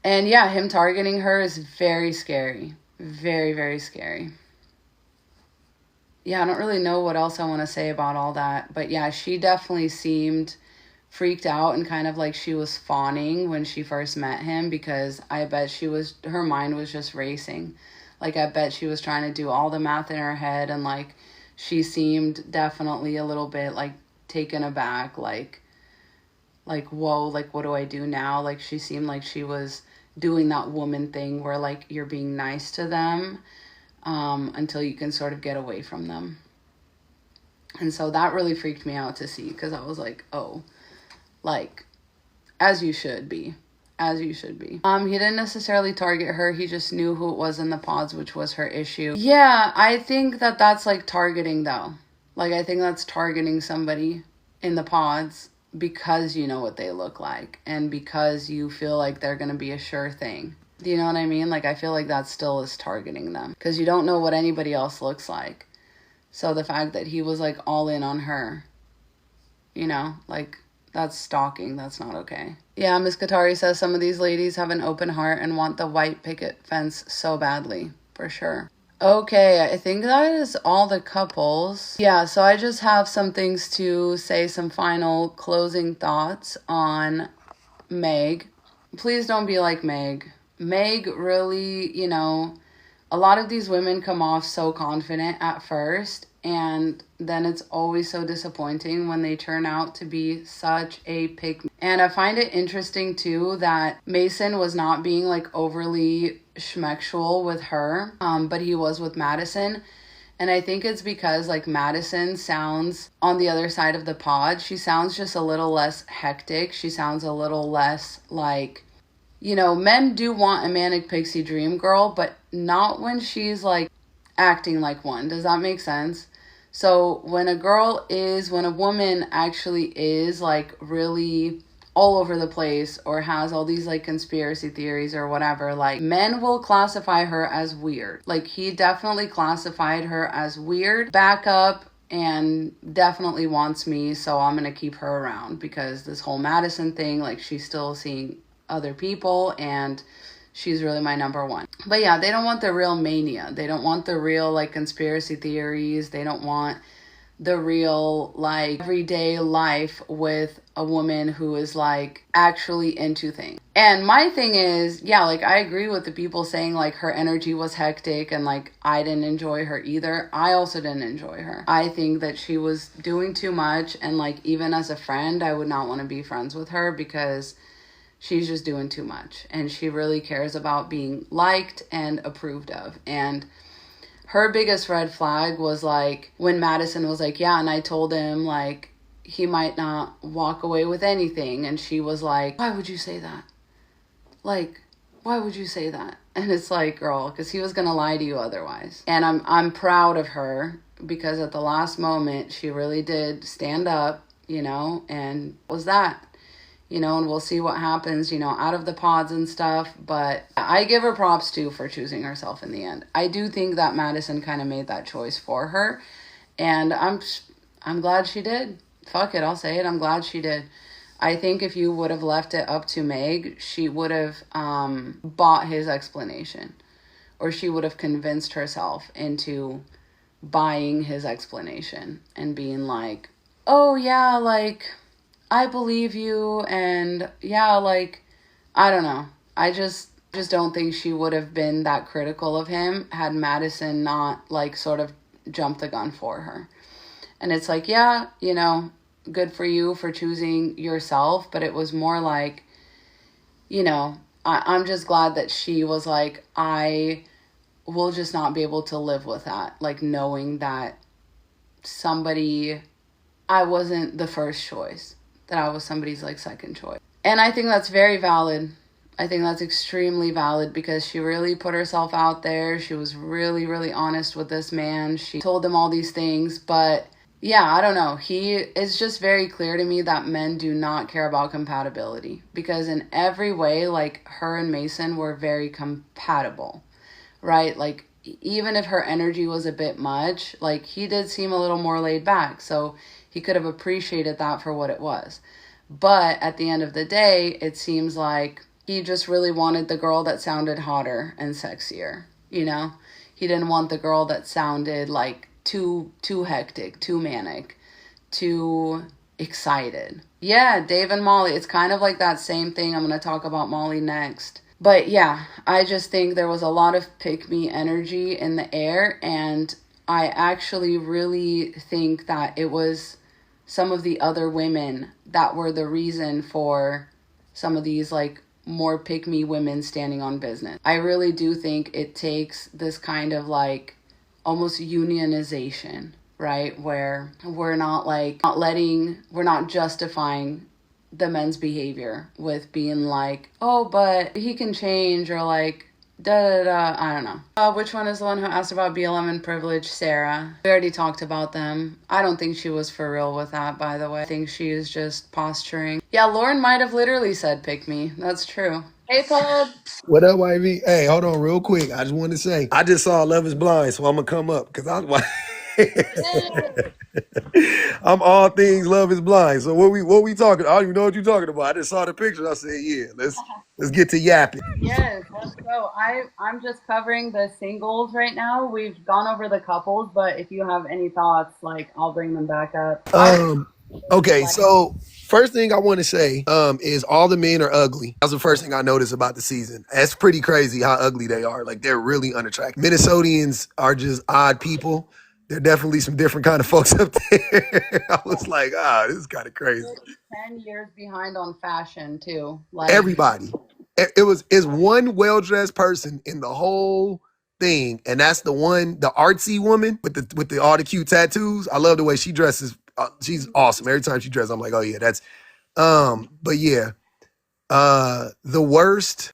And yeah, him targeting her is very scary. Very, very scary. Yeah, I don't really know what else I want to say about all that. But yeah, she definitely seemed freaked out and kind of like she was fawning when she first met him, because I bet her mind was just racing. Like, I bet she was trying to do all the math in her head, and like she seemed definitely a little bit like taken aback, like whoa, like what do I do now? Like she seemed like she was doing that woman thing where like you're being nice to them until you can sort of get away from them. And so that really freaked me out to see, because I was like, oh, like, as you should be. He didn't necessarily target her. He just knew who it was in the pods, which was her issue. Yeah, I think that that's like targeting though. Like, I think that's targeting somebody in the pods because you know what they look like and because you feel like they're going to be a sure thing. Do you know what I mean? Like, I feel like that still is targeting them because you don't know what anybody else looks like. So the fact that he was like all in on her, you know, like, that's stalking. That's not okay. Yeah, Miss Katari says some of these ladies have an open heart and want the white picket fence so badly, for sure. Okay, I think that is all the couples. Yeah, so I just have some things to say, some final closing thoughts on Meg. Please don't be like Meg. Meg really, you know, a lot of these women come off so confident at first, and then it's always so disappointing when they turn out to be such a pick. And I find it interesting too that Mason was not being like overly schmexual with her, but he was with Madison. And I think it's because like Madison sounds on the other side of the pod, she sounds just a little less hectic. She sounds a little less like, you know, men do want a manic pixie dream girl, but not when she's like acting like one. Does that make sense? So when a woman actually is like really all over the place or has all these like conspiracy theories or whatever, like men will classify her as weird. Like he definitely classified her as weird, back up, and definitely wants me, so I'm gonna keep her around because this whole Madison thing, like she's still seeing other people and she's really my number one. But yeah, they don't want the real mania. They don't want the real like conspiracy theories. They don't want the real like everyday life with a woman who is like actually into things. And my thing is, yeah, like I agree with the people saying like her energy was hectic and like I didn't enjoy her either. I also didn't enjoy her. I think that she was doing too much, and like even as a friend, I would not want to be friends with her because she's just doing too much and she really cares about being liked and approved of. And her biggest red flag was like when Madison was like, yeah, and I told him like he might not walk away with anything, and she was like, why would you say that? Like, why would you say that? And it's like, girl, because he was gonna lie to you otherwise. And I'm proud of her because at the last moment she really did stand up, you know, and was that, you know, and we'll see what happens, you know, out of the pods and stuff. But I give her props too for choosing herself in the end. I do think that Madison kind of made that choice for her, and I'm glad she did. Fuck it, I'll say it. I'm glad she did. I think if you would have left it up to Meg, she would have bought his explanation, or she would have convinced herself into buying his explanation and being like, oh yeah, like I believe you, and yeah, like, I don't know. I just don't think she would have been that critical of him had Madison not, like, sort of jumped the gun for her. And it's like, yeah, you know, good for you for choosing yourself, but it was more like, you know, I'm just glad that she was like, I will just not be able to live with that. Like, knowing that I wasn't the first choice, that I was somebody's like second choice. And I think that's very valid. I think that's extremely valid because she really put herself out there. She was really, really honest with this man. She told him all these things, but yeah, I don't know. It's just very clear to me that men do not care about compatibility because in every way, like her and Mason were very compatible, right? Like even if her energy was a bit much, like he did seem a little more laid back. So he could have appreciated that for what it was. But at the end of the day, it seems like he just really wanted the girl that sounded hotter and sexier, you know? He didn't want the girl that sounded like too hectic, too manic, too excited. Yeah, Dave and Molly, it's kind of like that same thing. I'm going to talk about Molly next. But yeah, I just think there was a lot of pick-me energy in the air, and I actually really think that it was some of the other women that were the reason for some of these like more pick-me women standing on business. I really do think it takes this kind of like almost unionization, right? Where we're not justifying the men's behavior with being like, oh, but he can change, or like, da da da, I don't know. Which one is the one who asked about BLM and privilege? Sarah. We already talked about them. I don't think she was for real with that, by the way. I think she is just posturing. Yeah, Lauren might have literally said pick me. That's true. Hey, Todd. What up, Ivy? Hey, hold on real quick. I just want to say, I just saw Love is Blind, so I'm going to come up because I'm all things Love is Blind. So what we talking? I don't even know what you're talking about. I just saw the picture. I said, yeah, let's get to yapping. Yes, let's go. I'm just covering the singles right now. We've gone over the couples, but if you have any thoughts, like I'll bring them back up. Okay, so first thing I want to say is all the men are ugly. That's the first thing I noticed about the season. That's pretty crazy how ugly they are. Like they're really unattractive. Minnesotians are just odd people. There are definitely some different kind of folks up there. I was like, this is kind of crazy. 10 years behind on fashion too. Like Everybody. It's one well-dressed person in the whole thing, and that's the artsy woman with the all the cute tattoos. I love the way she dresses. She's awesome. Every time she dresses, I'm like, oh yeah, that's but yeah. The worst,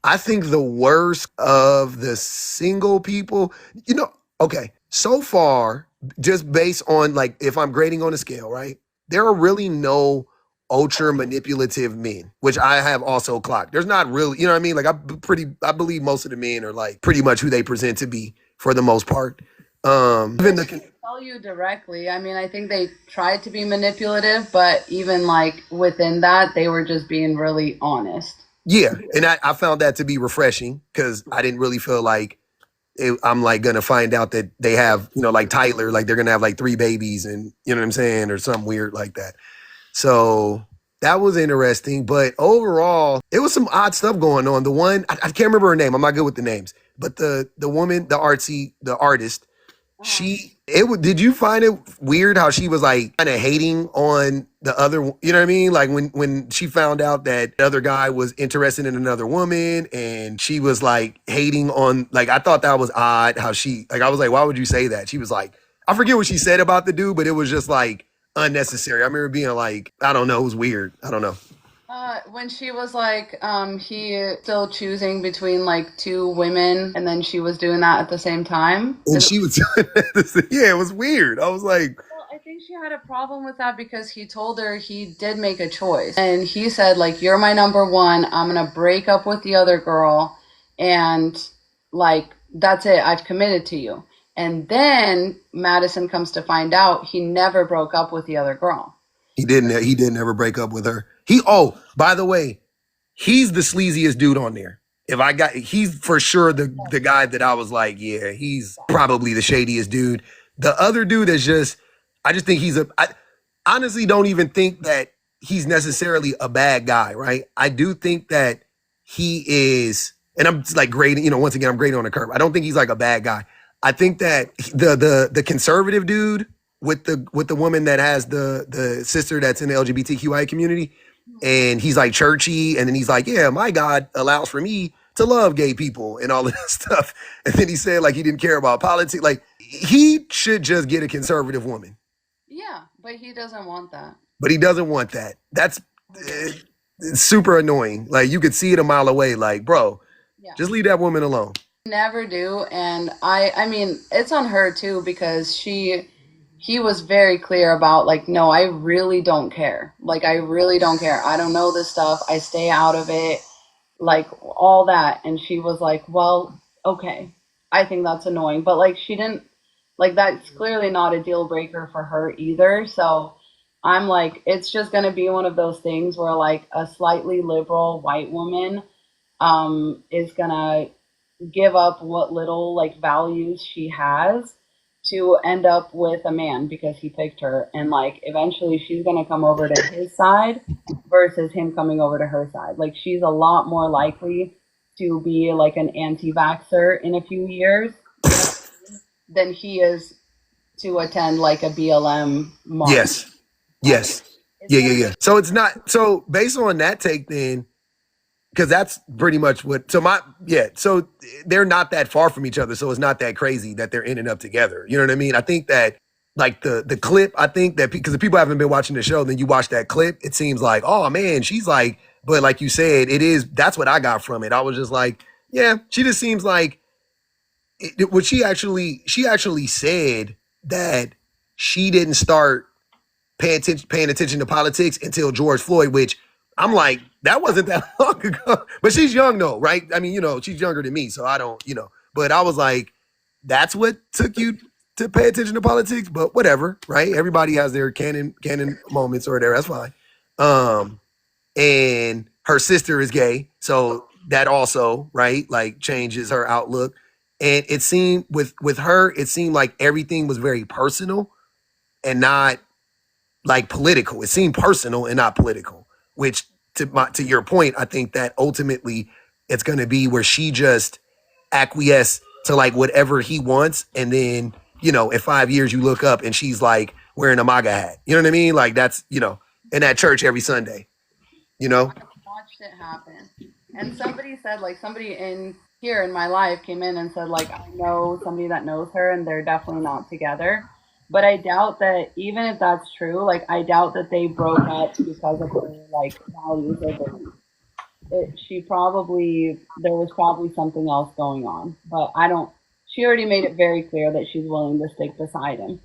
I think the worst of the single people, okay, so far, just based on like if I'm grading on a scale, right? There are really no ultra manipulative men, which I have also clocked. There's not really, you know what I mean? Like I believe most of the men are like pretty much who they present to be for the most part. Even the Tell you directly. I mean, I think they tried to be manipulative, but even like within that, they were just being really honest. yeah, and I found that to be refreshing because I didn't really feel like I'm like gonna find out that they have, you know, like Tyler, like they're gonna have like 3 babies and you know what I'm saying, or something weird like that. So that was interesting, but overall, it was some odd stuff going on. The one I can't remember her name. I'm not good with the names, but the woman, the artist, she it would. Did you find it weird how she was like kind of hating on the other? You know what I mean? Like when she found out that the other guy was interested in another woman, and she was like hating on. Like I thought that was odd. How she like I was like, why would you say that? She was like, I forget what she said about the dude, but it was just like unnecessary. I remember being like, I don't know, it was weird. I don't know. When she was like, he still choosing between like 2 women, and then she was doing that at the same time. And she was, yeah, it was weird. I was like, Well, I think she had a problem with that because he told her he did make a choice. And he said, like, you're my number one. I'm going to break up with the other girl. And, like, that's it. I've committed to you. And then Madison comes to find out he never broke up with the other girl. he didn't. He didn't ever break up with her. He. Oh, by the way, he's the sleaziest dude on there. If I got, he's for sure the guy that I was like, yeah, he's probably the shadiest dude. The other dude is just, I just think he's a. I honestly don't even think that he's necessarily a bad guy, right? I do think that he is, and I'm just like grading. You know, once again, I'm grading on the curve. I don't think he's like a bad guy. I think that the conservative dude with the woman that has the sister that's in the LGBTQI community, and he's like churchy, and then he's like, yeah, my God allows for me to love gay people and all of that stuff. And then he said like he didn't care about politics. Like he should just get a conservative woman. Yeah, but he doesn't want that. But he doesn't want that. That's it's super annoying. Like you could see it a mile away. Like, bro, Yeah. just leave that woman alone. Never do. And I mean, it's on her too because he was very clear about like, no, I really don't care. Like, I really don't care. I don't know this stuff. I stay out of it, like all that. And she was like, well, okay. I think that's annoying. But like, she didn't, like, that's clearly not a deal breaker for her either. So I'm like, it's just going to be one of those things where like a slightly liberal white woman is going to give up what little like values she has to end up with a man because he picked her, and like eventually she's going to come over to his side versus him coming over to her side. Like she's a lot more likely to be like an anti-vaxxer in a few years than he is to attend like a BLM march. Yes. Yes. Yeah. So it's not so based on that take then, because that's pretty much what so they're not that far from each other, so it's not that crazy that they're ending up together. You know what I mean? I think that like the clip, I think that because the people haven't been watching the show, then you watch that clip, it seems like, oh man, she's like, but like you said, that's what I got from it. I was just like, yeah, she just seems like what she actually said that she didn't start paying attention to politics until George Floyd, which I'm like, that wasn't that long ago. But she's young though, right? I mean, you know, she's younger than me, so I don't, you know. But I was like, that's what took you to pay attention to politics. But whatever, right? Everybody has their canon moments or whatever. That's fine. And her sister is gay, so that also, right, like changes her outlook. And it seemed with her, it seemed like everything was very personal and not like political. It seemed personal and not political, which to your point, I think that ultimately it's going to be where she just acquiesce to like whatever he wants. And then, you know, in 5 years you look up and she's like wearing a MAGA hat. You know what I mean? Like that's, you know, in that church every Sunday, you know? Watched it happen. And somebody said, like, somebody in here in my life came in and said, like, I know somebody that knows her and they're definitely not together. But I doubt that even if that's true, like, I doubt that they broke up because of her, like, values or beliefs. There was probably something else going on. But she already made it very clear that she's willing to stick beside him.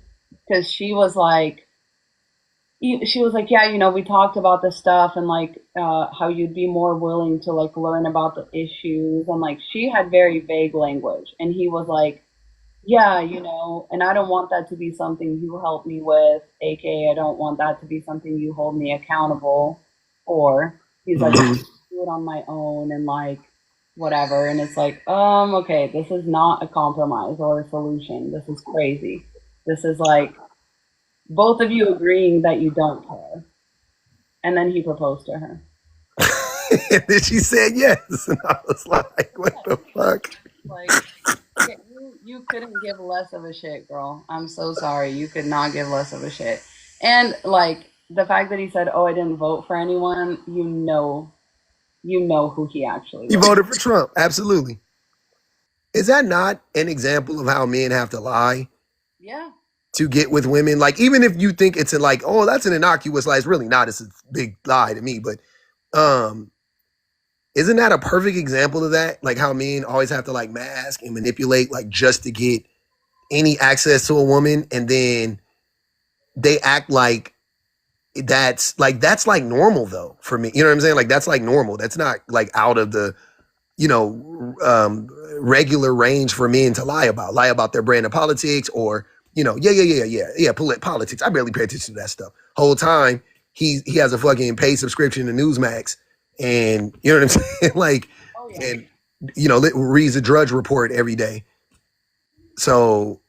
Because she was like, she was like, yeah, we talked about this stuff and like how you'd be more willing to like learn about the issues, and like she had very vague language, and he was like, yeah, and I don't want that to be something you help me with, aka I don't want that to be something you hold me accountable for. He's like, Mhm. do it on my own and like whatever, and it's like, okay, this is not a compromise or a solution. This is crazy. This is like both of you agreeing that you don't care. And then he proposed to her. And then she said yes. And I was like, what the fuck? Like, yeah, you couldn't give less of a shit, girl. I'm so sorry. You could not give less of a shit. And like the fact that he said, "Oh, I didn't vote for anyone," you know who he actually He was. voted for Trump. Absolutely. Is that not an example of how men have to lie Yeah. to get with women? Like, even if you think it's like, oh, that's an innocuous lie, it's really not. It's a big lie to me. But um, isn't that a perfect example of that? Like how men always have to like mask and manipulate, like just to get any access to a woman, and then they act like that's like normal though for me. You know what I'm saying? Like that's like normal. That's not like out of the you know regular range for men to lie about their brand of politics or politics. I barely pay attention to that stuff. Whole time he has a fucking paid subscription to Newsmax, and you know what I'm saying, like, Oh yeah. and reads a Drudge Report every day. So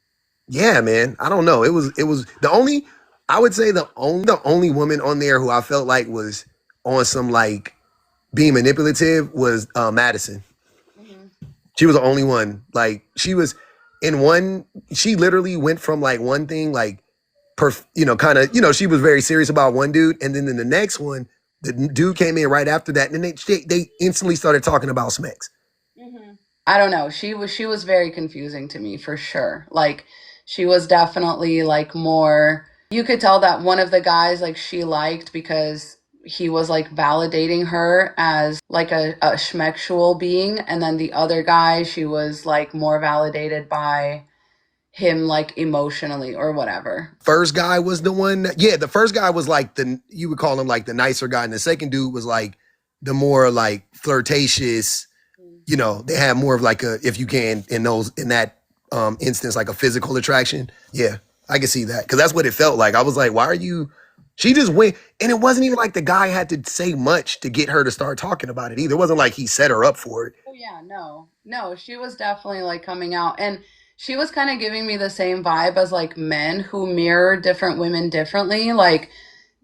yeah, man, I don't know. It was the only, I would say the only woman on there who I felt like was on some like being manipulative was Madison. Hmm. She was the only one. Like she was in one. She literally went from like one thing, like kind of, she was very serious about one dude, and then in the next one, the dude came in right after that, and then they instantly started talking about Smex. Hmm. I don't know. She was very confusing to me for sure. Like she was definitely like more. You could tell that one of the guys like she liked because he was like validating her as like a schmexual being, and then the other guy she was like more validated by him like emotionally or whatever. First guy was the one that, yeah, the first guy was like you would call him like the nicer guy, and the second dude was like the more like flirtatious. They have more of like a, if you can, in that instance, like a physical attraction. Yeah, I can see that because that's what it felt like. I was like, why are you? She just went, and it wasn't even like the guy had to say much to get her to start talking about it either. It wasn't like he set her up for it. Oh yeah, no. No, she was definitely like coming out, and she was kind of giving me the same vibe as like men who mirror different women differently. Like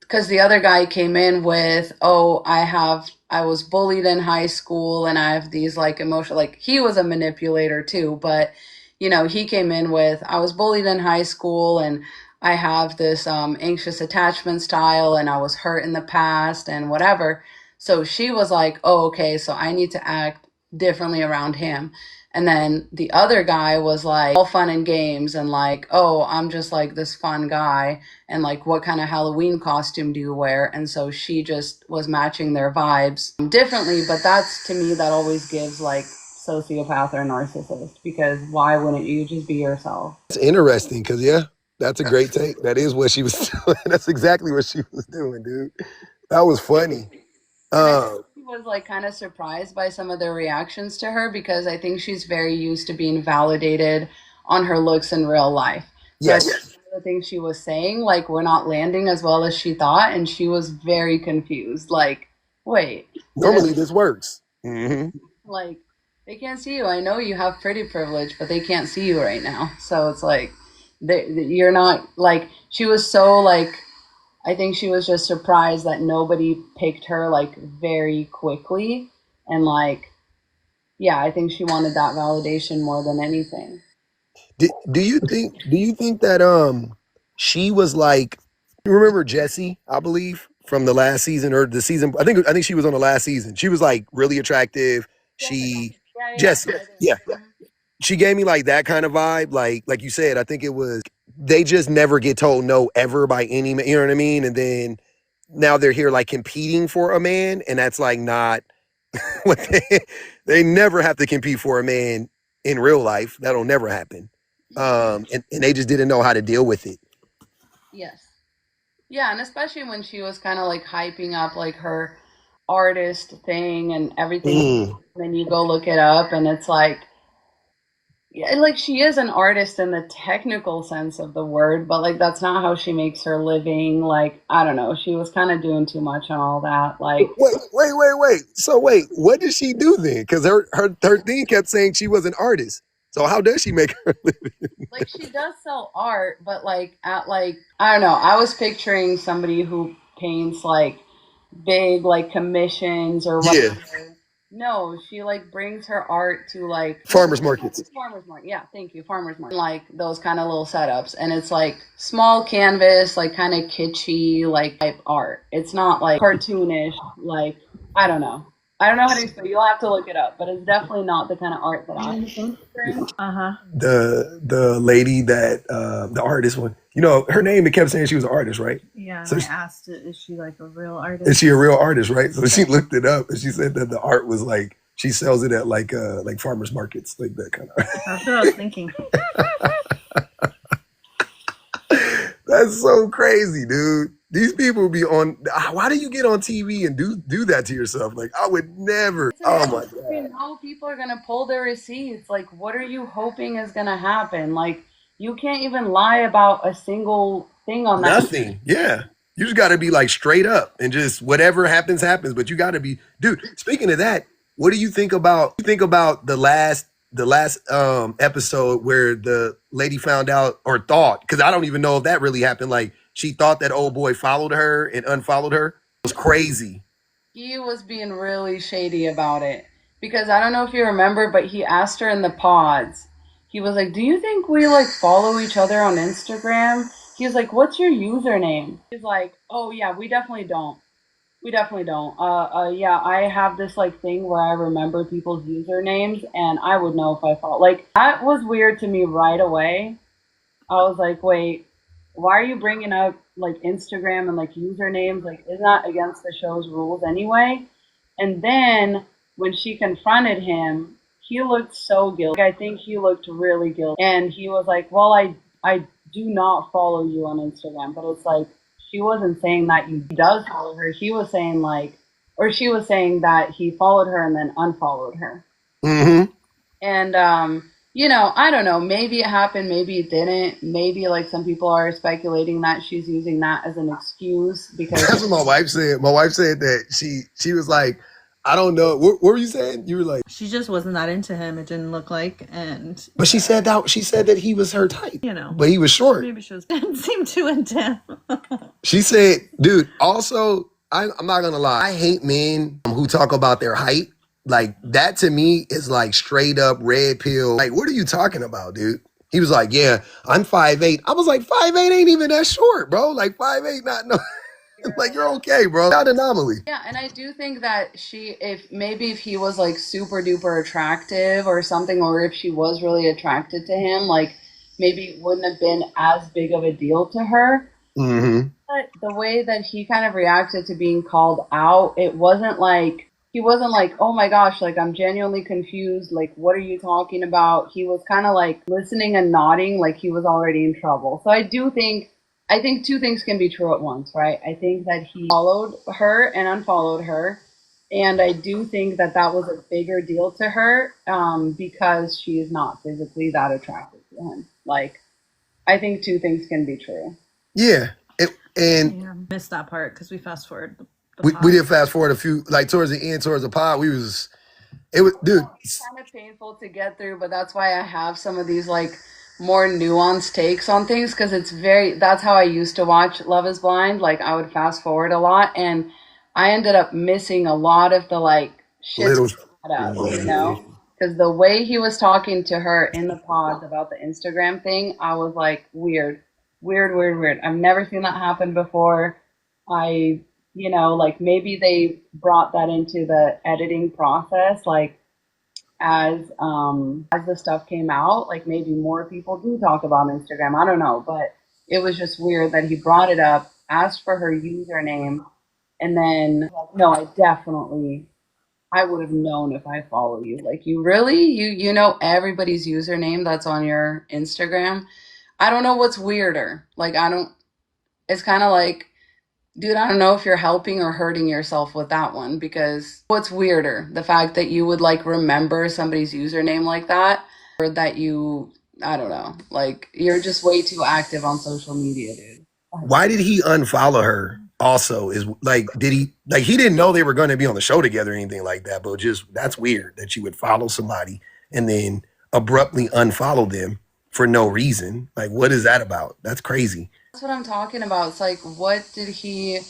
because the other guy came in with, oh, I was bullied in high school and I have these like emotional, like he was a manipulator too, but he came in with, I was bullied in high school and I have this anxious attachment style and I was hurt in the past and whatever. So she was like, oh, okay, so I need to act differently around him. And then the other guy was like, all fun and games and like, oh, I'm just like this fun guy and like what kind of Halloween costume do you wear? And so she just was matching their vibes differently, but that's to me that always gives like sociopath or narcissist, because why wouldn't you just be yourself? It's interesting because, yeah, that's a great take. That is what she was doing. That's exactly what she was doing, dude. That was funny. And I Uh, was like kind of surprised by some of their reactions to her because I think she's very used to being validated on her looks in real life. So I think yes. some of the things she was saying like were not landing as well as she thought, and she was very confused. Like, wait, this Normally this works. Hmm. like they can't see you. I know you have pretty privilege, but they can't see you right now. So it's like you're not like she was so like I think she was just surprised that nobody picked her like very quickly, and like yeah, I think she wanted that validation more than anything. Do you think that she was like, you remember Jessie, I believe, from the last season or the season, I think she was on the last season. She was like really attractive. Jessica. She Yeah, yeah, Jessie, I yeah. do. Mhm. She gave me like that kind of vibe. Like you said, I think it was they just never get told no ever by any man, you know what I mean? And then now they're here like competing for a man, and that's like not what they never have to compete for a man in real life. That'll never happen. Mhm. And they just didn't know how to deal with it. Yes. Yeah, and especially when she was kind of like hyping up like her artist thing and everything. Mm. And then you go look it up and it's like, yeah, like she is an artist in the technical sense of the word, but like that's not how she makes her living. Like, I don't know, she was kind of doing too much and all that. Like, Wait. So wait, what did she do then? Because her thing kept saying she was an artist. So how does she make her living? like she does sell art, but like at like I don't know. I was picturing somebody who paints like big like commissions or Yeah, whatever. No, she like brings her art to like farmers markets. farmers market. Yeah, thank you, farmers market. Like those kind of little setups, and it's like small canvas, like kind of kitschy, like type art. It's not like cartoonish. Like I don't know. I don't know how to explain. You'll have to look it up, but it's definitely not the kind of art that I'm picturing. Uh-huh. The lady that the artist one, you know, her name. It kept saying she was an artist, right? Yeah, So and I asked, is she like a real is artist? she a real artist, right? So she looked it up and she said that the art was like she sells it at like farmers markets, like that kind of. That's what I was thinking. That's so crazy, dude. These people be on. Why do you get on TV and do that to yourself? Like I would never. Oh my You god. know people are gonna pull their receipts. Like, what are you hoping is gonna happen? Like, you can't even lie about a single thing on that. Nothing. Yeah. You just got to be like straight up and just whatever happens, happens. But you got to be, dude. Speaking of that, what do you think about? You think about the last episode where the lady found out or thought, because I don't even know if that really happened. Like she thought that old boy followed her and unfollowed her. It was crazy. He was being really shady about it because I don't know if you remember, but he asked her in the pods. He was like, "Do you think we like follow each other on Instagram?" He was like, "What's your username?" He's like, "Oh yeah, we definitely don't. We definitely don't. Yeah, I have this like thing where I remember people's usernames, and I would know if I follow." Like that was weird to me right away. I was like, wait, why are you bringing up like Instagram and like usernames? Like, isn't that against the show's rules anyway? And then when she confronted him, he looked so guilty. Like, I think he looked really guilty. And he was like, well, I do not follow you on Instagram. But it's like, she wasn't saying that he does follow her. He was saying like, or she was saying that he followed her and then unfollowed her. Mm-hmm. And you know, I don't know. Maybe it happened, maybe it didn't. Maybe like some people are speculating that she's using that as an excuse because That's what my wife said. My wife said that she was like, I don't know. What were you saying? You were like, She just wasn't that into him, it didn't look like. And, but she said that he was her type, you know, but he was short. maybe she was, didn't seem too intense. She said, dude, also, I'm not gonna lie. I hate men who talk about their height. Like, that to me is like straight up red pill. Like, what are you talking about, dude? He was like, yeah, I'm 5'8". I was like, 5'8" ain't even that short, bro. Like 5'8", not no. Like you're okay, bro. Not anomaly. yeah, and I do think that if he was like super duper attractive or something, or if she was really attracted to him, like maybe it wouldn't have been as big of a deal to her. Mm-hmm. But the way that he kind of reacted to being called out, it wasn't like he wasn't like, "Oh my gosh, like I'm genuinely confused. Like what are you talking about?" He was kind of like listening and nodding like he was already in trouble. So I think two things can be true at once, right? I think that he followed her and unfollowed her, and I do think that that was a bigger deal to her because she is not physically that attracted to him. Like I think two things can be true. Yeah. And Yeah, missed that part because we fast forward the we pod. did fast forward a few, like towards the end, towards the pod, it was, dude. It's kind of painful to get through, but that's why I have some of these like more nuanced takes on things because that's how I used to watch Love is Blind. Like I would fast forward a lot and I ended up missing a lot of the like shit Little. up, you know? Because the way he was talking to her in the pods about the Instagram thing, I was like, weird, weird, weird, weird. I've never seen that happen before. I, you know, like maybe they brought that into the editing process, like as the stuff came out, like maybe more people do talk about Instagram. I don't know, but it was just weird that he brought it up, asked for her username, and then no, I would have known if I follow you. Like you really you know everybody's username that's on your Instagram. I don't know what's weirder. Like I don't. It's kind of like Dude, I don't know if you're helping or hurting yourself with that one because what's weirder, the fact that you would like remember somebody's username like that, or that you, I don't know, like you're just way too active on social media, dude. Why did he unfollow her? Also, is like, did he like he didn't know they were going to be on the show together or anything like that? But just that's weird that you would follow somebody and then abruptly unfollow them for no reason. Like, what is that about? That's crazy. That's what I'm talking about. It's like, what did he?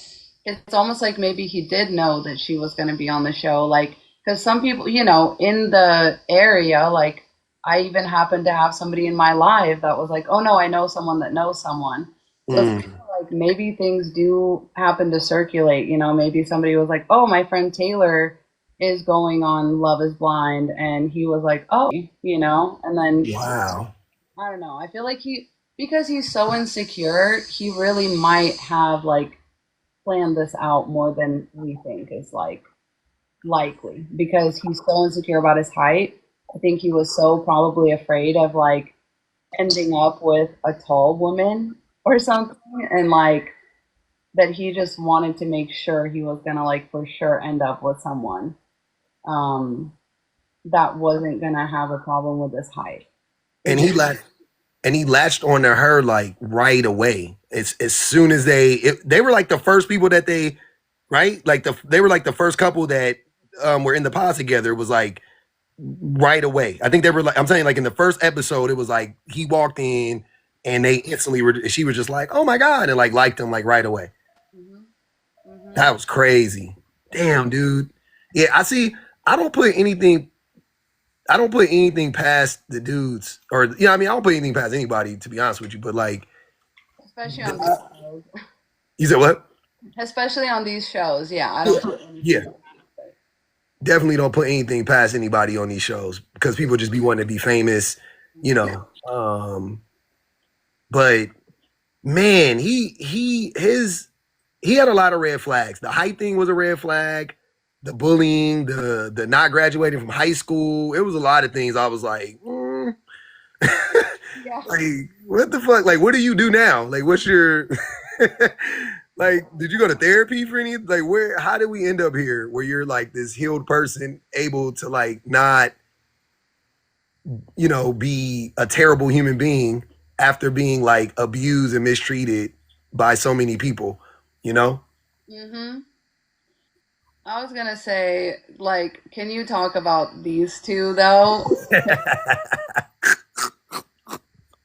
It's almost like maybe he did know that she was going to be on the show. Like, because some people, in the area, like, I even happened to have somebody in my live that was like, oh no, I know someone that knows someone. So it's kind Mm, of like maybe things do happen to circulate. Maybe somebody was like, oh, my friend Taylor is going on Love is Blind. And he was like, oh, and then wow. I don't know. I feel like because he's so insecure, he really might have like planned this out more than we think is like likely because he's so insecure about his height. I think he was so probably afraid of like ending up with a tall woman or something and like that he just wanted to make sure he was gonna like for sure end up with someone um that wasn't gonna have a problem with his height. And It he just latched and he latched onto her like right away. It's as soon as they were like the first people that they right like they were like the first couple that were in the pod together. It was like right away. I think they were like I'm saying like in the first episode, it was like he walked in and they instantly were. She was just like, "Oh my god," and like liked him like right away. hmm hmm That was crazy. Damn, dude. Yeah, I see. I don't put anything. I don't put anything past the dudes, or I mean, I don't put anything past anybody to be honest with you. But like, especially on these shows. you said what? Especially on these shows. Yeah, I Yeah, don't put yeah. anything. Definitely don't put anything past anybody on these shows because people just be wanting to be famous, you know. But man, he had a lot of red flags. The height thing was a red flag. The bullying, the not graduating from high school. It was a lot of things. I was like, Yeah. like what the fuck? Like, what do you do now? Like, what's your like? Did you go to therapy for any? Like, where? How did we end up here? Where you're like this healed person, able to like not, be a terrible human being after being like abused and mistreated by so many people, you know? hmm I was gonna say, like, can you talk about these two though?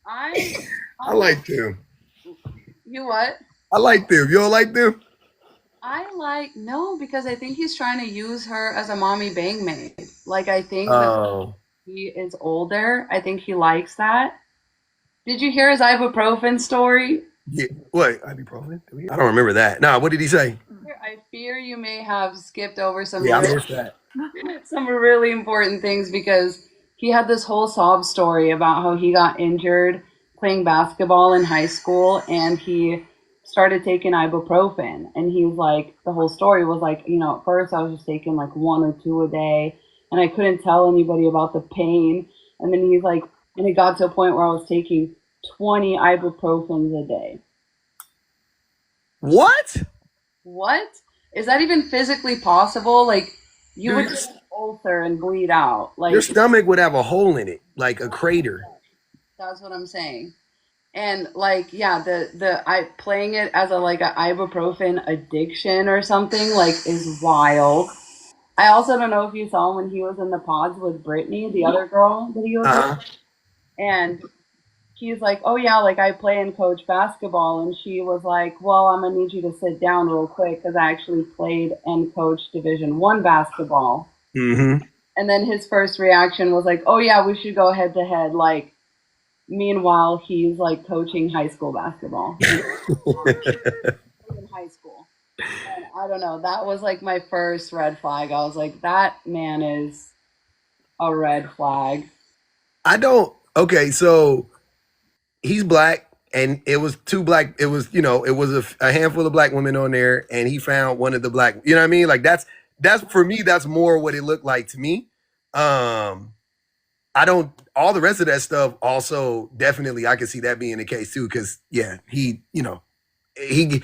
I, I I'm like, like them. you what? I like them. You don't like them? I like no because I think he's trying to use her as a mommy bang maid. Like, I think that Oh, he is older. I think he likes that. Did you hear his ibuprofen story? yeah. What? Ibuprofen? I don't remember that. Nah, what did he say? I fear you may have skipped over Yeah, I missed that. some really important things because he had this whole sob story about how he got injured playing basketball in high school and he started taking ibuprofen and he was like the whole story was like at first I was just taking like one or two a day and I couldn't tell anybody about the pain and then he's like and it got to a point where I was taking 20 ibuprofens a day. What? What? Is that even physically possible? Like, you Dude, would get an ulcer and bleed out. your Like, stomach would have a hole in it, like a crater. that's what I'm saying. And like, yeah, the I playing it as a like a ibuprofen addiction or something like is wild. I also don't know if you saw him when he was in the pods with Brittany, the other girl that he was with, Uh-huh. and he's like, "Oh yeah, like I play and coach basketball," and she was like, "Well, I'm gonna need you to sit down real quick because I actually played and coached Division 1 basketball." Mm-hmm. And then his first reaction was like, "Oh yeah, we should go head to head." Like, meanwhile, he's like coaching high school basketball in high school. And I don't know. That was like my first red flag. I was like, that man is a red flag. I don't. Okay, so he's black, and it was two black. It was it was a handful of black women on there, and he found one of the black. You know what I mean? Like that's for me. That's more what it looked like to me. Um, I don't. All the rest of that stuff also definitely I can see that being the case too. Because yeah, he he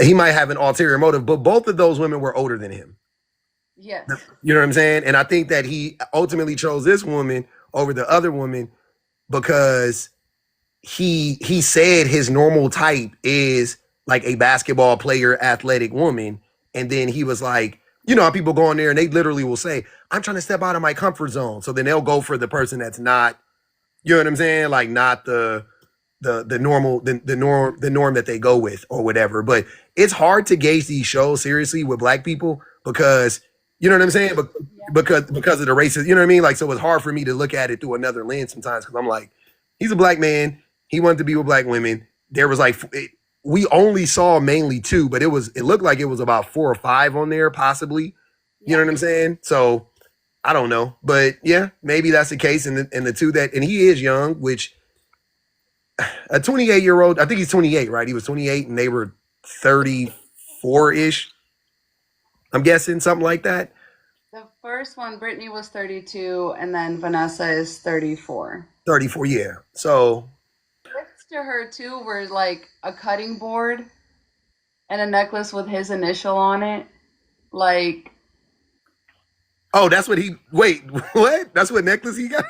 he might have an ulterior motive, but both of those women were older than him. Yes. You know what I'm saying? And I think that he ultimately chose this woman over the other woman because he said his normal type is like a basketball player, athletic woman. And then he was like, you know how people go in there and they literally will say, I'm trying to step out of my comfort zone. So then they'll go for the person that's not, you know what I'm saying? Like not the normal the norm that they go with or whatever. But it's hard to gauge these shows seriously with black people because you know what I'm saying? Because of the races, you know what I mean? Like so it's hard for me to look at it through another lens sometimes because I'm like, he's a black man, he wanted to be with black women. There was like we only saw mainly two, but it looked like it was about 4 or 5 on there, possibly. You know what I'm saying? So I don't know. But yeah, maybe that's the case. And the two that and he is young, which a 28-year-old, I think he's 28, right? He was 28 and they were 34-ish. I'm guessing something like that. The first one, Brittany was 32, and then Vanessa is 34. 34, yeah. So Gifts to her too were like a cutting board and a necklace with his initial on it. Like, oh, that's what he wait, what? That's what necklace he got?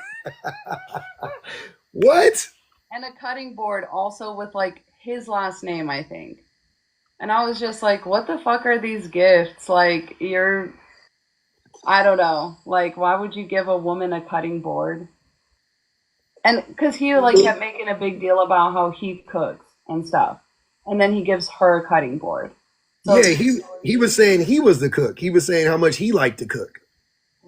What? and a cutting board also with like his last name, I think. And I was just like, what the fuck are these gifts? Like, I don't know. Like, why would you give a woman a cutting board? And because he like kept making a big deal about how he cooks and stuff. And then he gives her a cutting board. So, yeah, he was saying he was the cook. He was saying how much he liked to cook.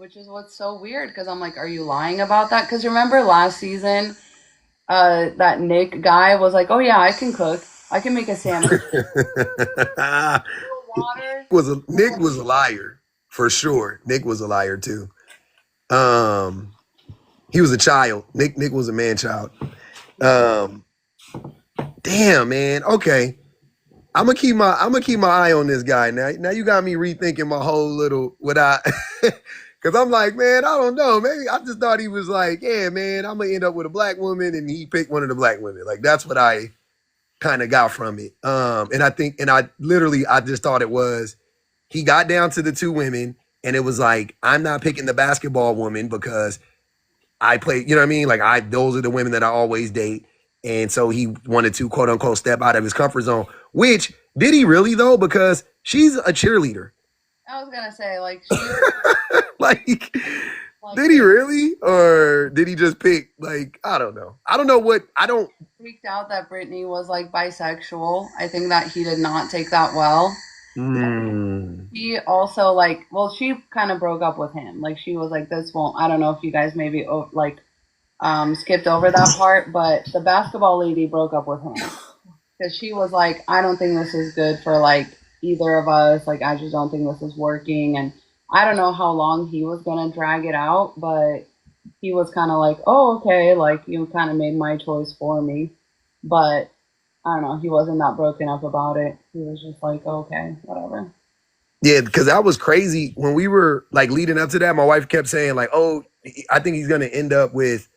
which is what's so weird because I'm like, are you lying about that? Because remember last season, that Nick guy was like, oh yeah, I can cook. I can make a sandwich. Water. Nick was a liar for sure. Nick was a liar too. He was a child. Nick was a man child. Damn man. Okay. I'm gonna keep my eye on this guy now. Now you got me rethinking my whole little because I'm like, man, I don't know. Maybe I just thought he was like, yeah, man, I'm gonna end up with a black woman, and he picked one of the black women. Like that's what I kind of got from it. And I just thought it was he got down to the two women, and it was like, I'm not picking the basketball woman because I play, you know what I mean? Like those are the women that I always date. And so he wanted to quote unquote step out of his comfort zone, which did he really though? Because she's a cheerleader. I was gonna say like like did he really? Or did he just pick like, I don't know. Freaked out that Brittany was like bisexual. I think that he did not take that well. He also like, well, she kind of broke up with him. Like she was like, this won't. I don't know if you guys maybe like skipped over that part, but the basketball lady broke up with him because she was like, I don't think this is good for like either of us. Like I just don't think this is working, and I don't know how long he was gonna drag it out, but he was kind of like, oh okay, like you kind of made my choice for me, but I don't know, he wasn't that broken up about it. He was just like, okay, whatever. Yeah, because that was crazy when we were like leading up to that. My wife kept saying like, oh, I think he's gonna end up with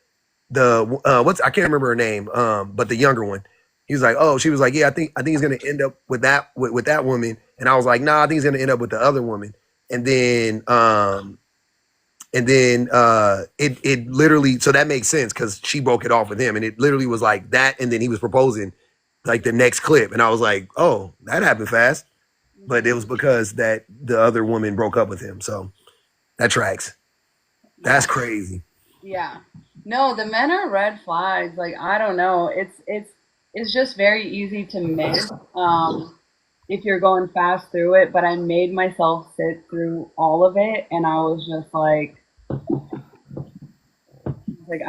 the I can't remember her name, but the younger one. He was like, oh, she was like, yeah, I think he's gonna end up with that with that woman, and I was like, nah, I think he's gonna end up with the other woman, and then it literally, so that makes sense because she broke it off with him, and it literally was like that, and then he was proposing like the next clip, and I was like, oh, that happened fast, but it was because that the other woman broke up with him, so that tracks. That's crazy. Yeah. No, the men are red flags. Like I don't know. It's just very easy to miss if you're going fast through it. But I made myself sit through all of it, and I was just like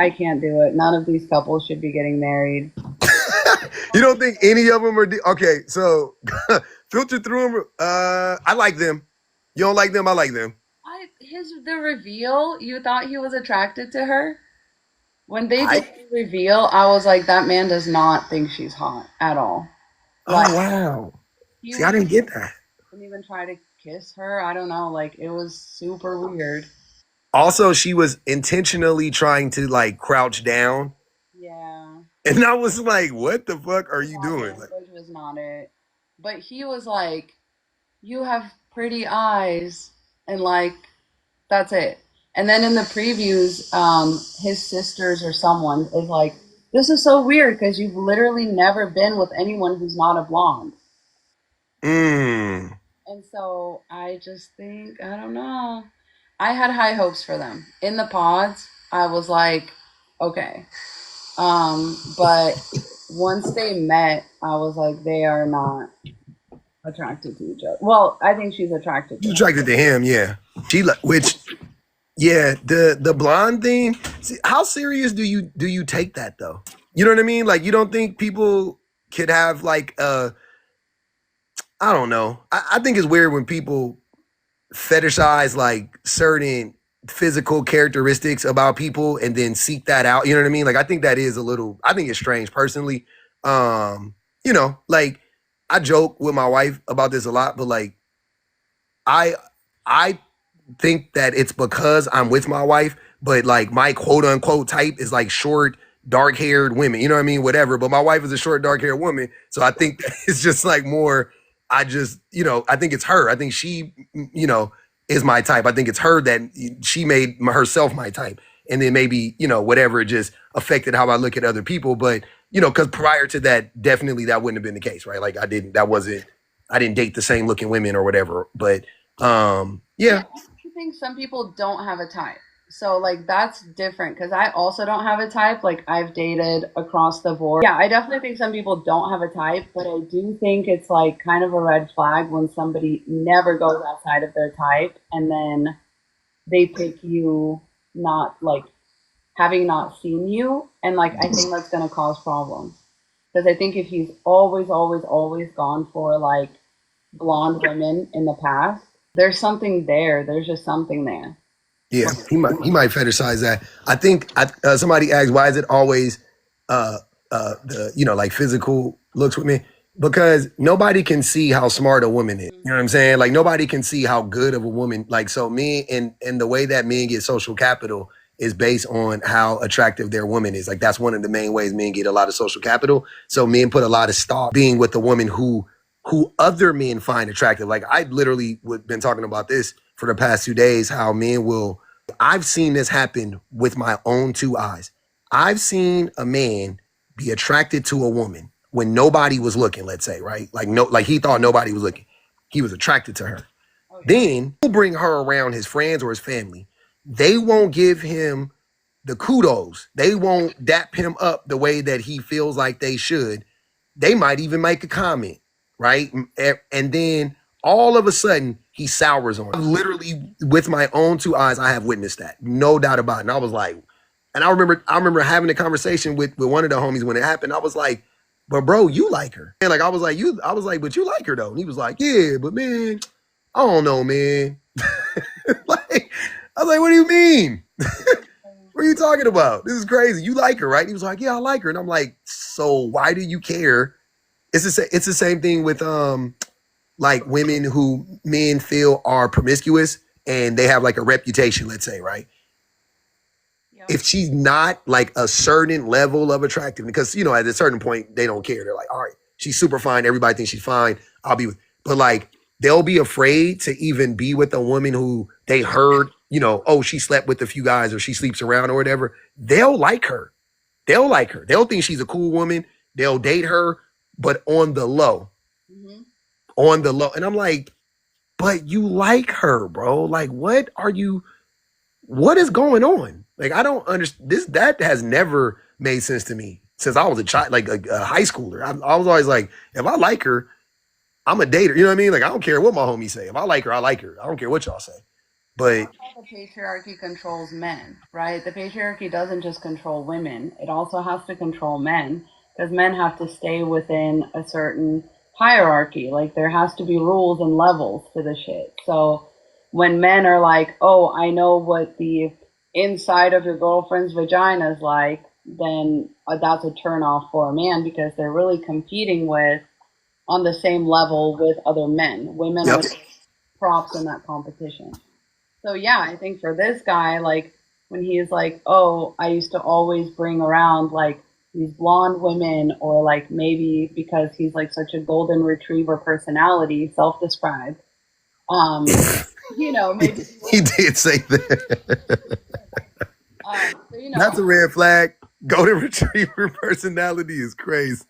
I can't do it. None of these couples should be getting married. You don't think any of them are okay? So filter through them. I like them. You don't like them? I like them. The reveal. You thought he was attracted to her. When they did the reveal, I was like, that man does not think she's hot at all. Like, oh, wow. See, I didn't get that. Didn't even try to kiss her. I don't know. Like, it was super weird. Also, she was intentionally trying to, like, crouch down. Yeah. And I was like, what the fuck are you doing? Language was not it. But he was like, you have pretty eyes, and like, that's it. And then in the previews, his sisters or someone is like, this is so weird because you've literally never been with anyone who's not a blonde. Mm. And so I just think, I don't know. I had high hopes for them. In the pods, I was like, okay. But once they met, I was like, they are not attracted to each other. Well, I think she's attracted to She's him. attracted to him, yeah. Which, yeah, the blonde thing. See, how serious do you take that though? You know what I mean? Like, you don't think people could have like I don't know. I think it's weird when people fetishize like certain physical characteristics about people and then seek that out. You know what I mean? Like, I think that is a little. I think it's strange personally. You know, like I joke with my wife about this a lot, but like I I think that it's because I'm with my wife, but like my quote unquote type is like short, dark haired women. You know what I mean? Whatever. But my wife is a short, dark haired woman. So I think it's just like more, I just, you know, I think it's her. I think she, you know, is my type. I think it's her that she made herself my type. And then maybe, you know, whatever, it just affected how I look at other people. But, you know, because prior to that, definitely that wouldn't have been the case, right? Like I didn't date the same looking women or whatever. But yeah. I think some people don't have a type. So like that's different because I also don't have a type. Like I've dated across the board. Yeah, I definitely think some people don't have a type, but I do think it's like kind of a red flag when somebody never goes outside of their type and then they pick you not like having not seen you, and like I think that's gonna cause problems. Because I think if he's always gone for like blonde women in the past, there's something there. There's just something there. Yeah, he might fetishize that. I think somebody asked, why is it always the you know, like physical looks with me? Because nobody can see how smart a woman is. You know what I'm saying? Like nobody can see how good of a woman. Like, so men, and the way that men get social capital is based on how attractive their woman is. Like that's one of the main ways men get a lot of social capital. So men put a lot of stock being with the woman who other men find attractive. Like I literally been talking about this for the past 2 days, how men will. I've seen this happen with my own two eyes. I've seen a man be attracted to a woman when nobody was looking, let's say, right? Like no, like he thought nobody was looking. He was attracted to her. Then he'll bring her around his friends or his family. They won't give him the kudos. They won't dap him up the way that he feels like they should. They might even make a comment, right? And then all of a sudden he sours on her. Literally, with my own two eyes, I have witnessed that, no doubt about it. And I was like, and I remember having a conversation with one of the homies when it happened. I was like, but bro, you like her. And like I was like, but you like her though. And he was like, yeah, but man, I don't know, man. Like, I was like, what do you mean? What are you talking about? This is crazy. You like her, right? And he was like, yeah, I like her. And I'm like, so why do you care? It's the same thing with like women who men feel are promiscuous and they have like a reputation, let's say, right? Yep. If she's not like a certain level of attractiveness, because you know, at a certain point, they don't care. They're like, all right, she's super fine. Everybody thinks she's fine. I'll be with, but like they'll be afraid to even be with a woman who they heard, you know, oh, she slept with a few guys or she sleeps around or whatever. They'll like her. They'll like her. They'll think she's a cool woman. They'll date her, but on the low. Mm-hmm. On the low. And I'm like, but you like her, bro. Like, what is going on? Like, I don't understand this. That has never made sense to me since I was a child, like a high schooler. I was always like, if I like her, I'm a dater. You know what I mean? Like, I don't care what my homies say. If I like her, I like her. I don't care what y'all say. But the patriarchy controls men, right? The patriarchy doesn't just control women. It also has to control men because men have to stay within a certain hierarchy. Like there has to be rules and levels to the shit. So when men are like, oh, I know what the inside of your girlfriend's vagina is like, then that's a turnoff for a man because they're really competing with on the same level with other men. Women are props in that competition. So yeah, I think for this guy, like when he's like, oh, I used to always bring around like these blonde women, or like maybe because he's like such a golden retriever personality, self-described. Um, maybe He did say that. so, That's a red flag. Golden retriever personality is crazy.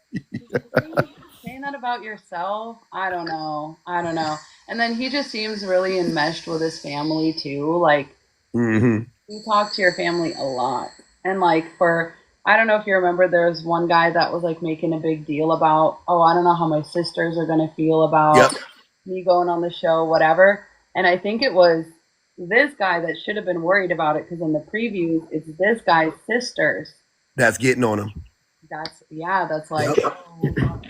saying that about yourself, I don't know. And then he just seems really enmeshed with his family too. Like, Mm-hmm. you talk to your family a lot. And like I don't know if you remember, there was one guy that was like making a big deal about, oh, I don't know how my sisters are gonna feel Yep. about me going on the show, whatever. And I think it was this guy that should have been worried about it, because in the previews, it's this guy's sisters. That's getting on him. That's like, Yep. oh,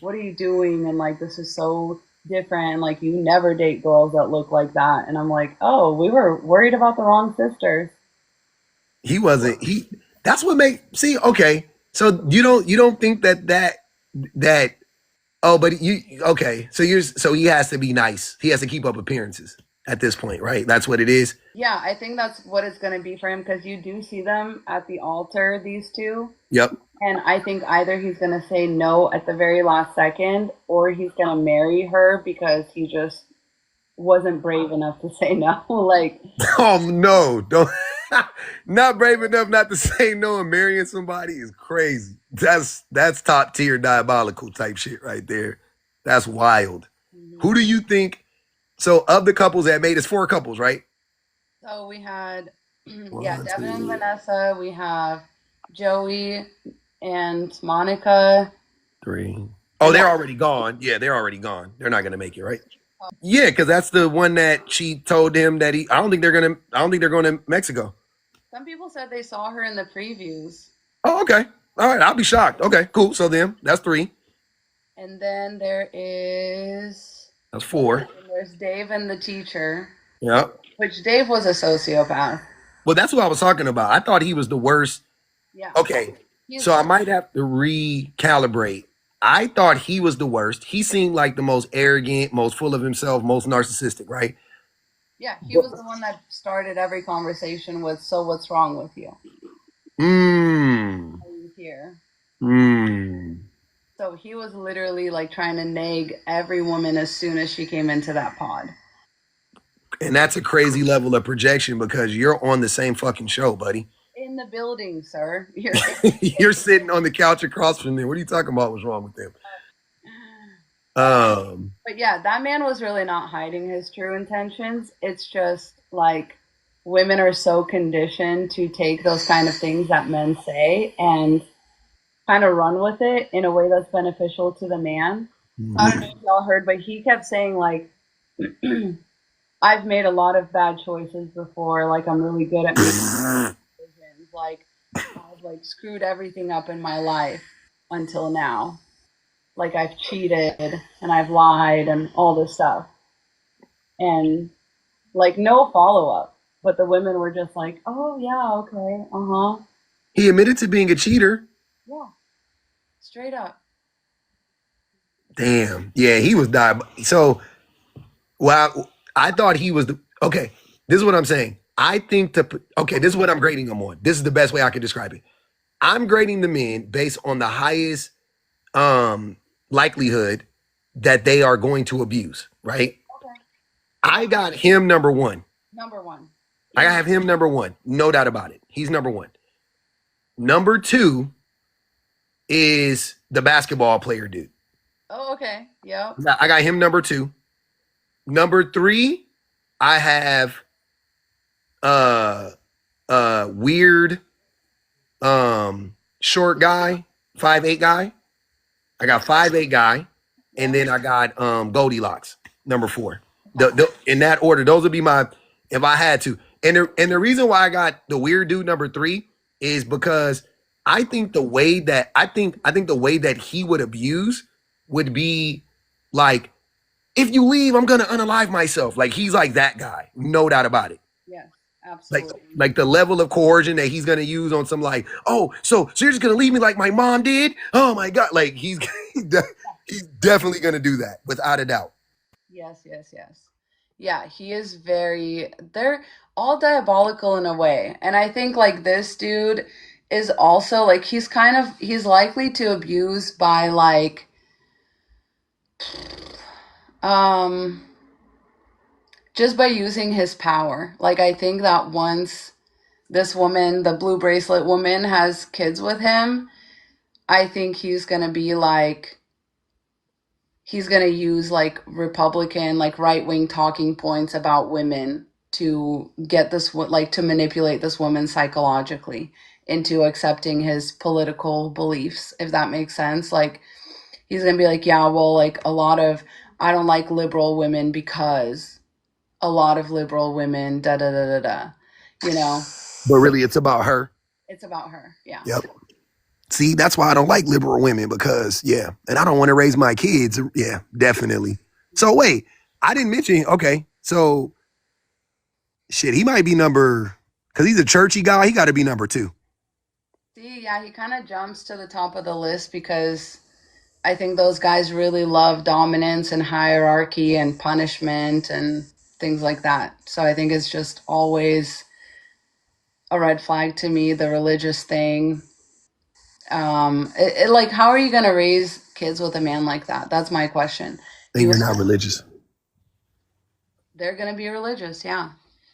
what are you doing? And like, this is so different. Like, you never date girls that look like that. And I'm like, oh, we were worried about the wrong sisters. He wasn't. That's what see. Okay, so you don't think that. Oh, but okay. So he has to be nice. He has to keep up appearances at this point, right? That's what it is. Yeah, I think that's what it's going to be for him, because you do see them at the altar, these two. Yep. And I think either he's going to say no at the very last second, or he's going to marry her because he just wasn't brave enough to say no. Like, Oh no, don't. Not brave enough not to say no and marrying somebody is crazy. That's top tier diabolical type shit right there. That's wild. Who do you think? So of the couples that made, it's 4 couples, right? so we had, One, Devin and two. Vanessa. We have Joey and Monica. 3. Oh, they're already gone. Yeah, they're already gone. They're not gonna make it, right? Yeah, because that's the one that she told him that I don't think they're going to Mexico. Some people said they saw her in the previews. Oh, okay. All right, I'll be shocked. Okay, cool. So that's 3. And then there is, That's 4. and there's Dave and the teacher, Yeah. which Dave was a sociopath. Well, that's what I was talking about. I thought he was the worst. Yeah. Okay. So I might have to recalibrate. I thought he was the worst. He seemed like the most arrogant, most full of himself, most narcissistic, right? Yeah, he was the one that started every conversation with, so what's wrong with you? Mmm. Are you here? Mmm. So he was literally like trying to nag every woman as soon as she came into that pod. And that's a crazy level of projection because you're on the same fucking show, buddy. In the building, sir. You're sitting on the couch across from them. What are you talking about? What's wrong with them? But yeah, that man was really not hiding his true intentions. It's just like women are so conditioned to take those kind of things that men say and kind of run with it in a way that's beneficial to the man. I don't know if y'all heard, but he kept saying like, I've made a lot of bad choices before. Like, I'm really good at making decisions. Like, I've like screwed everything up in my life until now. Like, I've cheated and I've lied and all this stuff. And like, no follow up. But the women were just like, oh yeah, okay, uh-huh. He admitted to being a cheater. Yeah. Straight up. Damn. Yeah, he was So, well, I thought he was okay. This is what I'm saying. I think this is what I'm grading him on. This is the best way I can describe it. I'm grading the men based on the highest likelihood that they are going to abuse, right? Okay. I got him number 1. Number 1. I have him number 1. No doubt about it. He's number 1. Number 2 is the basketball player dude. Oh, okay. Yep. I got him number 2. Number 3, I have weird short guy, 5'8" guy. I got 5'8" guy, and then I got Goldilocks, number 4. In that order, those would be my, if I had to. And the reason why I got the weird dude number 3 is because I think the way that the way that he would abuse would be like, if you leave, I'm gonna unalive myself. Like, he's like that guy, no doubt about it. Yes, absolutely. Like the level of coercion that he's gonna use on some like, oh, so you're just gonna leave me like my mom did? Oh my god, like he's definitely gonna do that without a doubt. Yes. Yeah, he is they're all diabolical in a way. And I think like this dude is also like he's likely to abuse by like um just by using his power. Like I think that once this woman, the blue bracelet woman, has kids with him, I think he's gonna be like he's gonna use like Republican, like right wing talking points about women to get this like to manipulate this woman psychologically into accepting his political beliefs, if that makes sense. Like he's gonna be like, yeah, well, like a lot of I don't like liberal women because a lot of liberal women da da da da da. You know, But really, it's about her. it's about her. Yeah. Yep. See, that's why I don't like liberal women because, yeah, and I don't want to raise my kids. Yeah, definitely. So wait, I didn't mention, okay, so shit, he might be number, because he's a churchy guy, he got to be number 2. See, yeah, he kind of jumps to the top of the list because I think those guys really love dominance and hierarchy and punishment and things like that. So I think it's just always a red flag to me, the religious thing. Like, how are you going to raise kids with a man like that? That's my question. And you're not religious. They're going to be religious, yeah.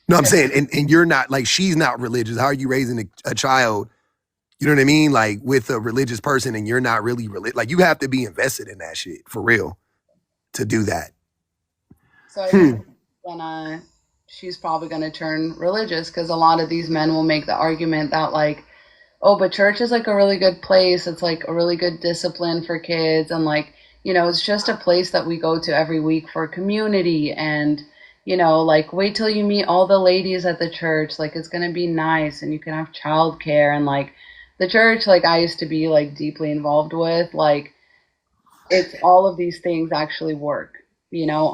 No, I'm saying, and you're not, like, she's not religious. How are you raising a child, you know what I mean? Like, with a religious person and you're not really religious. Like, you have to be invested in that shit, for real, to do that. So I think she's probably going to turn religious because a lot of these men will make the argument that, like, oh, but church is like a really good place. It's like a really good discipline for kids. And like, you know, it's just a place that we go to every week for community. And, you know, like wait till you meet all the ladies at the church. Like it's going to be nice and you can have childcare. And like the church, like I used to be like deeply involved with, like it's all of these things actually work, you know.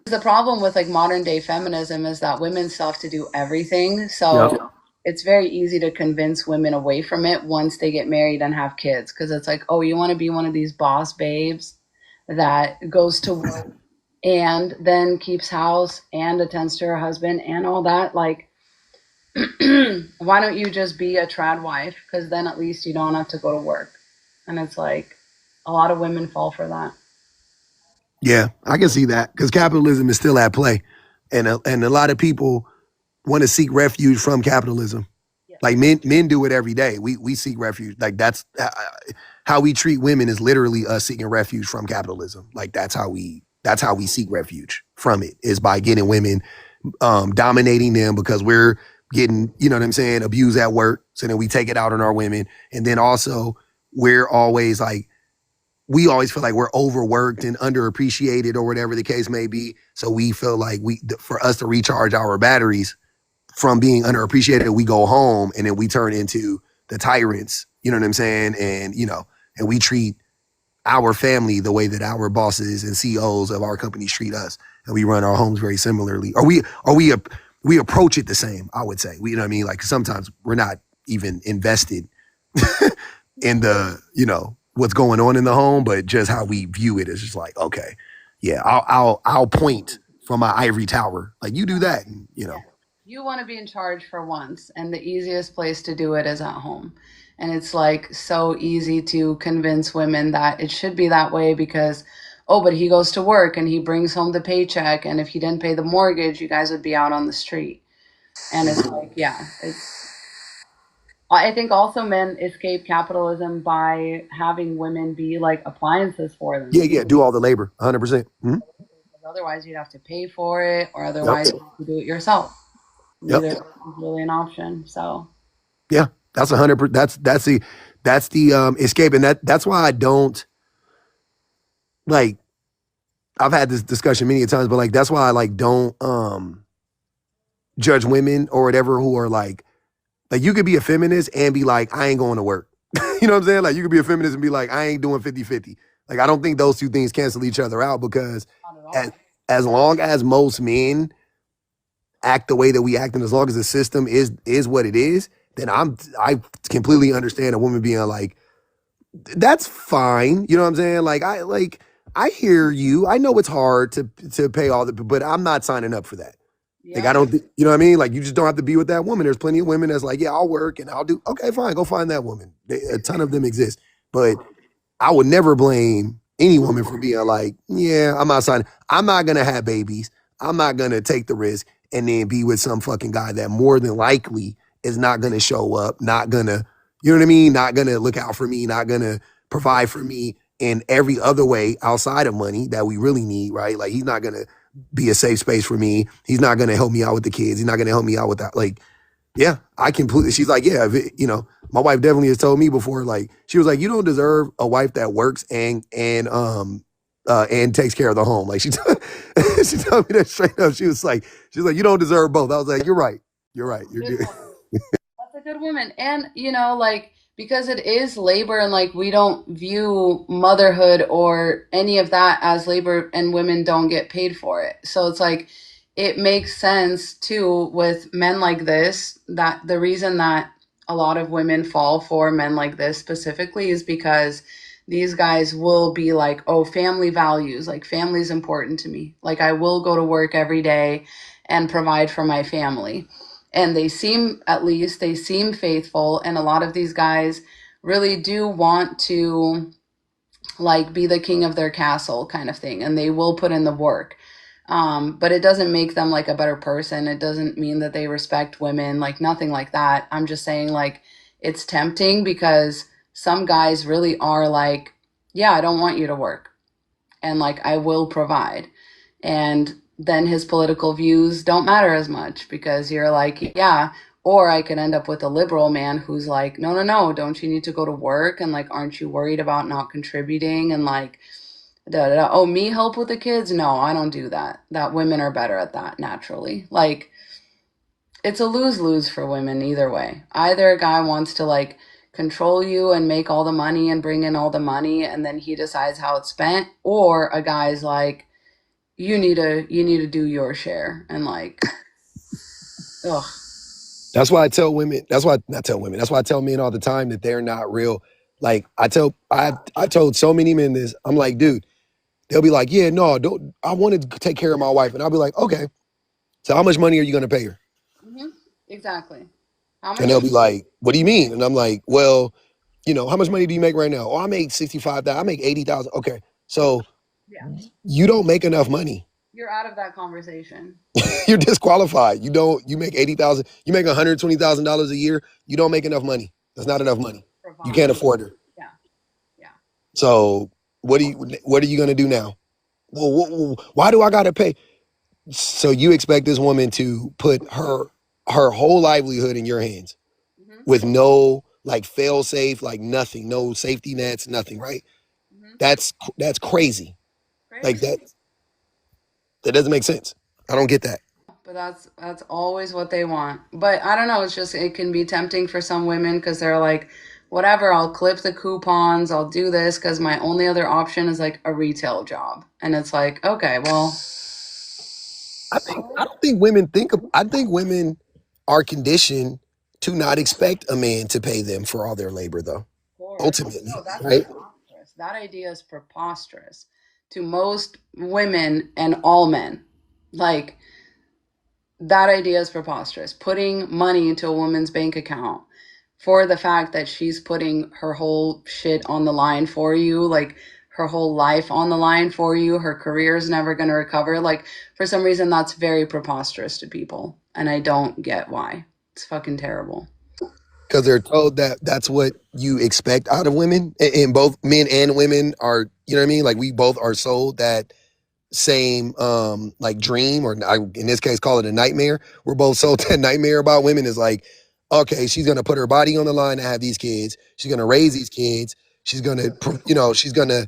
The problem with like modern day feminism is that women still have to do everything. So it's very easy to convince women away from it once they get married and have kids. Because it's like, oh, you want to be one of these boss babes that goes to work and then keeps house and attends to her husband and all that. Like, why don't you just be a trad wife? Because then at least you don't have to go to work. And it's like a lot of women fall for that. Yeah, I can see that because capitalism is still at play. And a lot of people want to seek refuge from capitalism. Yeah. Like men do it every day. We seek refuge. Like that's how we treat women is literally us seeking refuge from capitalism. Like that's how we seek refuge from it is by getting women, dominating them because we're getting, you know what I'm saying, abused at work. So then we take it out on our women. And then also we're always like, we always feel like we're overworked and underappreciated or whatever the case may be. So we feel like for us to recharge our batteries from being underappreciated, we go home and then we turn into the tyrants, you know what I'm saying? And, you know, and we treat our family the way that our bosses and CEOs of our companies treat us. And we run our homes very similarly. Or we approach it the same, I would say. You know what I mean? Like sometimes we're not even invested in the, you know, what's going on in the home, but just how we view it is just like, okay, yeah, I'll point from my ivory tower. Like you do that, and, you know. You want to be in charge for once, and the easiest place to do it is at home. And it's like so easy to convince women that it should be that way because, oh, but he goes to work and he brings home the paycheck. And if he didn't pay the mortgage, you guys would be out on the street. And it's like, yeah, I think also men escape capitalism by having women be like appliances for them. Yeah, do all the labor, 100%. Mm-hmm. Otherwise, you'd have to pay for it, or otherwise you have to do it yourself. Neither is really an option. So yeah, that's 100%. That's the escape, and that's why I don't like. I've had this discussion many times, but like that's why I like don't judge women or whatever who are like you could be a feminist and be like, I ain't going to work. You know what I'm saying? Like you could be a feminist and be like, I ain't doing 50-50. Like I don't think those two things cancel each other out because as long as most men act the way that we act and as long as the system is what it is, then I completely understand a woman being like, that's fine. You know what I'm saying? Like I hear you. I know it's hard to pay all the, but I'm not signing up for that. Like, Yeah. you know what I mean? Like, you just don't have to be with that woman. There's plenty of women that's like, yeah, I'll work and I'll do, okay, fine, go find that woman. A ton of them exist. But I would never blame any woman for being like, yeah, I'm outside. I'm not going to have babies. I'm not going to take the risk and then be with some fucking guy that more than likely is not going to show up, not going to, you know what I mean? Not going to look out for me, not going to provide for me in every other way outside of money that we really need, right? Like, he's not going to be a safe space for me. He's not going to help me out with the kids. He's not going to help me out with that. Like, yeah, I completely. She's like, yeah, if it, my wife definitely has told me before. Like, she was like, you don't deserve a wife that works and takes care of the home. Like, she told me that straight up. She's like, you don't deserve both. I was like, you're right. You're right. You're good. That's a good woman. And, like, because it is labor and like we don't view motherhood or any of that as labor and women don't get paid for it. So it's like, it makes sense too with men like this, that the reason that a lot of women fall for men like this specifically is because these guys will be like, oh, family values, like family's important to me. Like I will go to work every day and provide for my family. And they seem faithful. And a lot of these guys really do want to like be the king of their castle kind of thing. And they will put in the work. But it doesn't make them like a better person. It doesn't mean that they respect women, like nothing like that. I'm just saying like it's tempting because some guys really are like, yeah, I don't want you to work. And like I will provide. And then his political views don't matter as much because you're like, yeah. Or I could end up with a liberal man who's like, no, no, no, don't you need to go to work? And like, aren't you worried about not contributing? And like, da, da, da. Oh, me help with the kids? No, I don't do that. That women are better at that naturally. Like, it's a lose-lose for women either way. Either a guy wants to like control you and make all the money and bring in all the money and then he decides how it's spent, or a guy's like, you need to do your share and like, ugh. That's why I tell women. That's why not tell women. That's why I tell men all the time that they're not real. Like I told so many men this. I'm like, dude, they'll be like, yeah, no, don't. I want to take care of my wife, and I'll be like, okay. So how much money are you going to pay her? Mm-hmm. Exactly. How And much? they'll be like, what do you mean? And I'm like, well, how much money do you make right now? Oh, I make 65,000. I make 80,000. Okay, so Yeah. you don't make enough money. You're out of that conversation. You're disqualified. You make 80,000. You make $120,000 a year. You don't make enough money. That's not enough money. You can't afford her. Yeah. Yeah. So what are you gonna do now? Well, why do I gotta pay? So you expect this woman to put her whole livelihood in your hands Mm-hmm. with no like fail safe, like nothing, no safety nets, nothing, right? Mm-hmm. That's crazy. Crazy. Like that doesn't make sense. I don't get that. But that's always what they want. But I don't know, it's just it can be tempting for some women because they're like, whatever, I'll clip the coupons, I'll do this because my only other option is like a retail job. And it's like, okay, well, I don't think women I think women are conditioned to not expect a man to pay them for all their labor though. Ultimately, no, that's right? preposterous. That idea is preposterous to most women and all men. Like that idea is preposterous. Putting money into a woman's bank account for the fact that she's putting her whole shit on the line for you, like her whole life on the line for you, her career is never going to recover. Like for some reason, that's very preposterous to people. And I don't get why. It's fucking terrible. Because they're told that that's what you expect out of women, and both men and women are, you know what I mean? Like we both are sold that same like dream, or in this case call it a nightmare. We're both sold that nightmare about women is like, okay, she's gonna put her body on the line to have these kids, she's gonna raise these kids, she's gonna she's gonna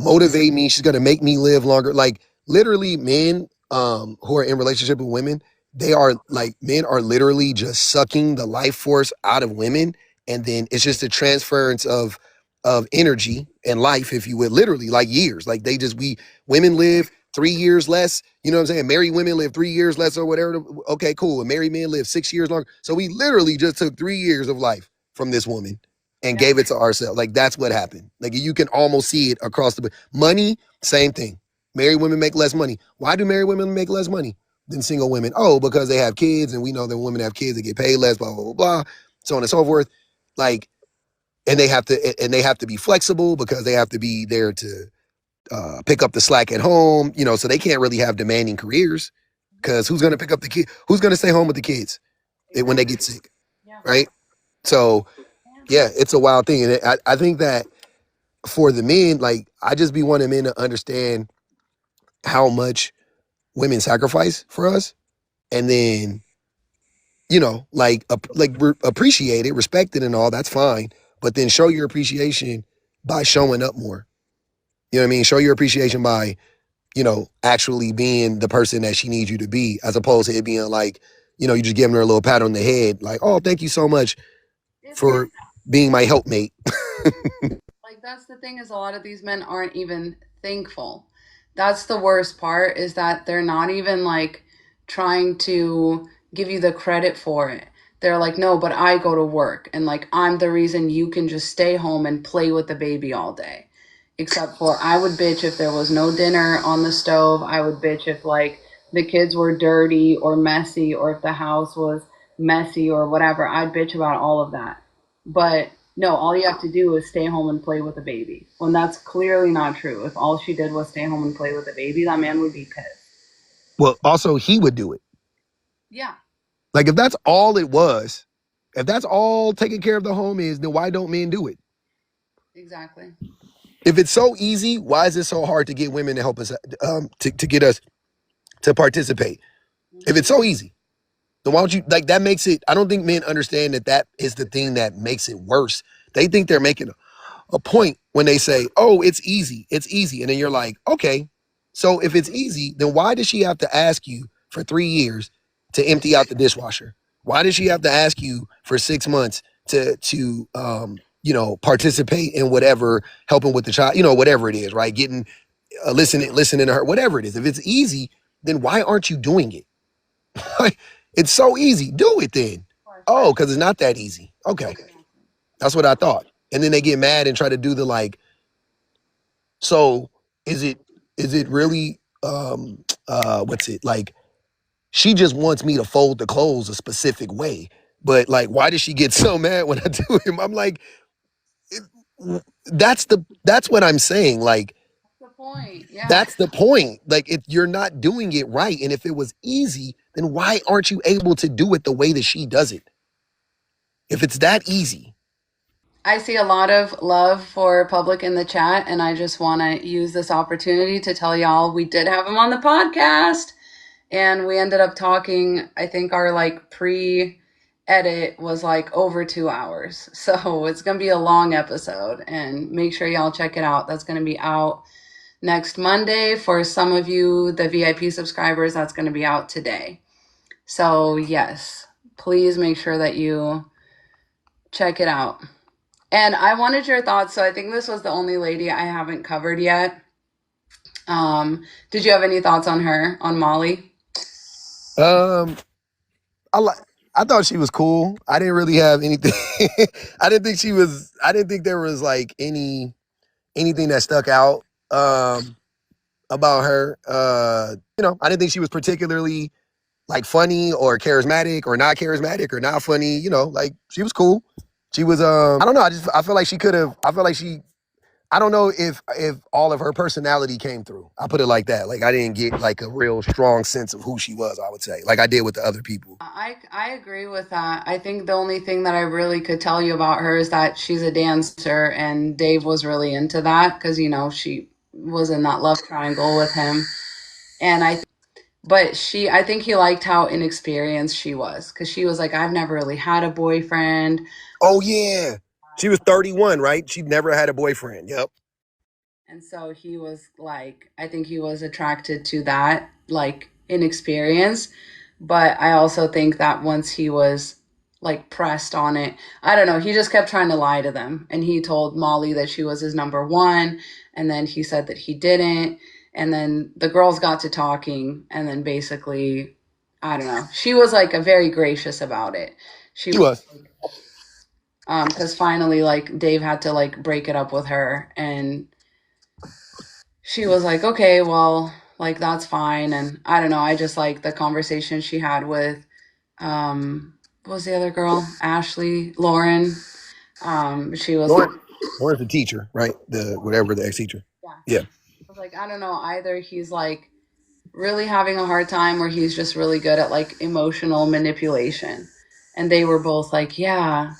motivate me, she's gonna make me live longer. Like literally men who are in relationship with women, they are like, men are literally just sucking the life force out of women, and then it's just a transference of energy and life, if you would, literally like years. Like women live 3 years less, you know what I'm saying? Married women live 3 years less or whatever. Okay, cool. And married men live 6 years longer. So we literally just took 3 years of life from this woman and gave it to ourselves. Like that's what happened. Like you can almost see it across the money, same thing. Married women make less money. Why do married women make less money? than single women. Oh, because they have kids, and we know that women have kids, they get paid less, blah, blah, blah, blah, so on and so forth. Like, and they have to be flexible because they have to be there to pick up the slack at home, so they can't really have demanding careers because who's going to pick up the kid? Who's going to stay home with the kids when they get sick, right? So, yeah, it's a wild thing. And I think that for the men, like, I just be wanting men to understand how much women sacrifice for us, and then, appreciate it, respect it and all, that's fine. But then show your appreciation by showing up more. You know what I mean? Show your appreciation by, actually being the person that she needs you to be, as opposed to it being like, you just giving her a little pat on the head, like, oh, thank you so much for being my helpmate. Like, that's the thing, is a lot of these men aren't even thankful. That's the worst part, is that they're not even like trying to give you the credit for it. They're like, no, but I go to work and like I'm the reason you can just stay home and play with the baby all day. Except for, I would bitch if there was no dinner on the stove. I would bitch if like the kids were dirty or messy, or if the house was messy or whatever. I'd bitch about all of that. But no, all you have to do is stay home and play with the baby. When that's clearly not true. If all she did was stay home and play with the baby, that man would be pissed. Well, also, he would do it. Yeah. Like, if that's all it was, if that's all taking care of the home is, then why don't men do it? Exactly. If it's so easy, why is it so hard to get women to help us, to get us to participate? If it's so easy, then why don't you, like, that makes it, I don't think men understand that is the thing that makes it worse. They think they're making a point when they say, oh, it's easy. It's easy. And then you're like, okay, so if it's easy, then why does she have to ask you for 3 years to empty out the dishwasher? Why does she have to ask you for 6 months to participate in whatever, helping with the child, whatever it is, right? Getting, listening to her, whatever it is. If it's easy, then why aren't you doing it? It's so easy. Do it then. Oh, because it's not that easy. Okay. That's what I thought. And then they get mad and try to do the like, so is it really what's it like, she just wants me to fold the clothes a specific way. But like, why does she get so mad when I do him? I'm like, that's what I'm saying. Like, That's the point. Yeah. that's the point. Like, if you're not doing it right, and if it was easy, then why aren't you able to do it the way that she does it? If it's that easy. I see a lot of love for Public in the chat, and I just want to use this opportunity to tell y'all we did have him on the podcast, and we ended up talking. I think our like pre-edit was like over 2 hours, so it's gonna be a long episode, and make sure y'all check it out. That's gonna be out next Monday. For some of you, the VIP subscribers, that's gonna be out today. So yes, please make sure that you check it out. And I wanted your thoughts. So I think this was the only lady I haven't covered yet. Did you have any thoughts on her, on Molly? I thought she was cool. I didn't really have anything. I didn't think there was like anything that stuck out about her. I didn't think she was particularly like funny or charismatic or not charismatic or not funny. Like, she was cool. She was I don't know. I feel like she could have. I feel like I don't know if all of her personality came through. I put it like that. Like, I didn't get like a real strong sense of who she was, I would say, like I did with the other people. I agree with that. I think the only thing that I really could tell you about her is that she's a dancer, and Dave was really into that because, she was in that love triangle with him. And I think he liked how inexperienced she was, because she was like, I've never really had a boyfriend. Oh, yeah. She was 31, right? She'd never had a boyfriend. Yep. And so he was like, I think he was attracted to that, like, inexperience. But I also think that once he was like pressed on it, I don't know, he just kept trying to lie to them. And he told Molly that she was his number one. And then he said that he didn't. And then the girls got to talking. And then basically, I don't know, she was like a very gracious about it. She was. Because finally, like, Dave had to like break it up with her, and she was like, okay, well, like that's fine. And I don't know, I just like the conversation she had with what was the other girl? Ashley, Lauren. She was like, Lauren's the teacher, right? The whatever the ex teacher. yeah. Yeah. I was like, I don't know, either he's like really having a hard time or he's just really good at like emotional manipulation. And they were both like, yeah.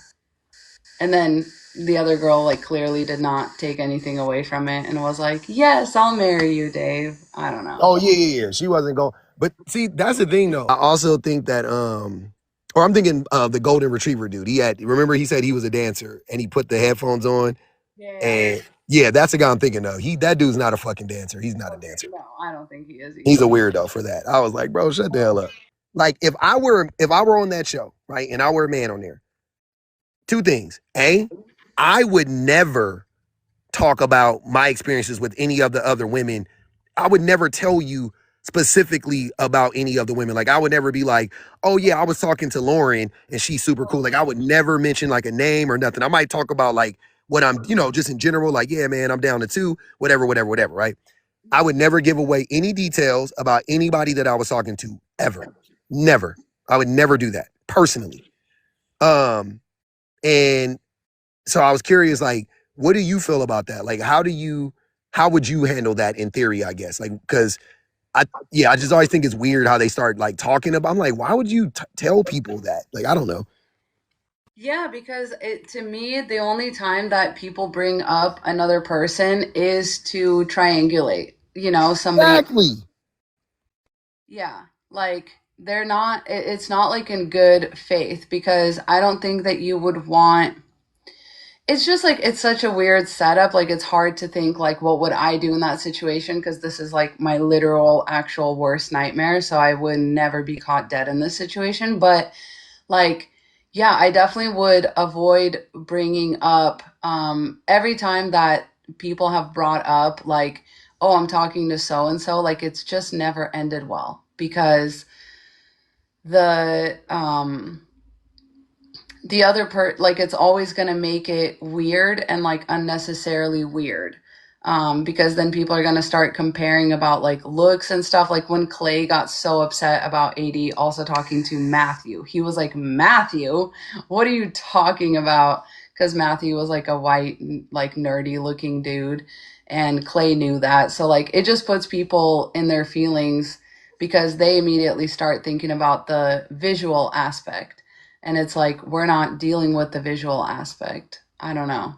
And then the other girl like clearly did not take anything away from it and was like, yes, I'll marry you, Dave. I don't know. Oh yeah. She wasn't going. But see, that's the thing though. I also think that or I'm thinking of the golden retriever dude. Remember he said he was a dancer and he put the headphones on Yeah. and yeah, that's the guy I'm thinking of. That dude's not a fucking dancer. He's not a dancer. No, I don't think he is He's a either. weirdo for that. I was like, bro, shut the hell up. Like if I were on that show, right, and I were a man on there, two things. A, I would never talk about my experiences with any of the other women. I would never tell you specifically about any of the women. Like I would never be like, oh yeah, I was talking to Lauren and she's super cool. Like I would never mention like a name or nothing. I might talk about like what I'm, just in general, like, yeah, man, I'm down to two, whatever, right? I would never give away any details about anybody that I was talking to ever. Never. I would never do that personally. And so I was curious, like, what do you feel about that? Like, how would you handle that in theory, I guess? Like, because I just always think it's weird how they start like talking about, I'm like, why would you tell people that? Like, I don't know. Yeah, because to me, the only time that people bring up another person is to triangulate, somebody. Exactly. Yeah, like they're not, it's not like in good faith because I don't think that you would want, it's just like it's such a weird setup. Like it's hard to think like what would I do in that situation because this is like my literal actual worst nightmare. So I would never be caught dead in this situation. But like, yeah, I definitely would avoid bringing up every time that people have brought up like, oh, I'm talking to so and so. Like it's just never ended well because the like it's always going to make it weird and like unnecessarily weird because then people are going to start comparing about like looks and stuff. Like when Clay got so upset about AD also talking to Matthew, he was like, Matthew, what are you talking about? Because Matthew was like a white like nerdy looking dude and Clay knew that. So like it just puts people in their feelings because they immediately start thinking about the visual aspect. And it's like, we're not dealing with the visual aspect. I don't know.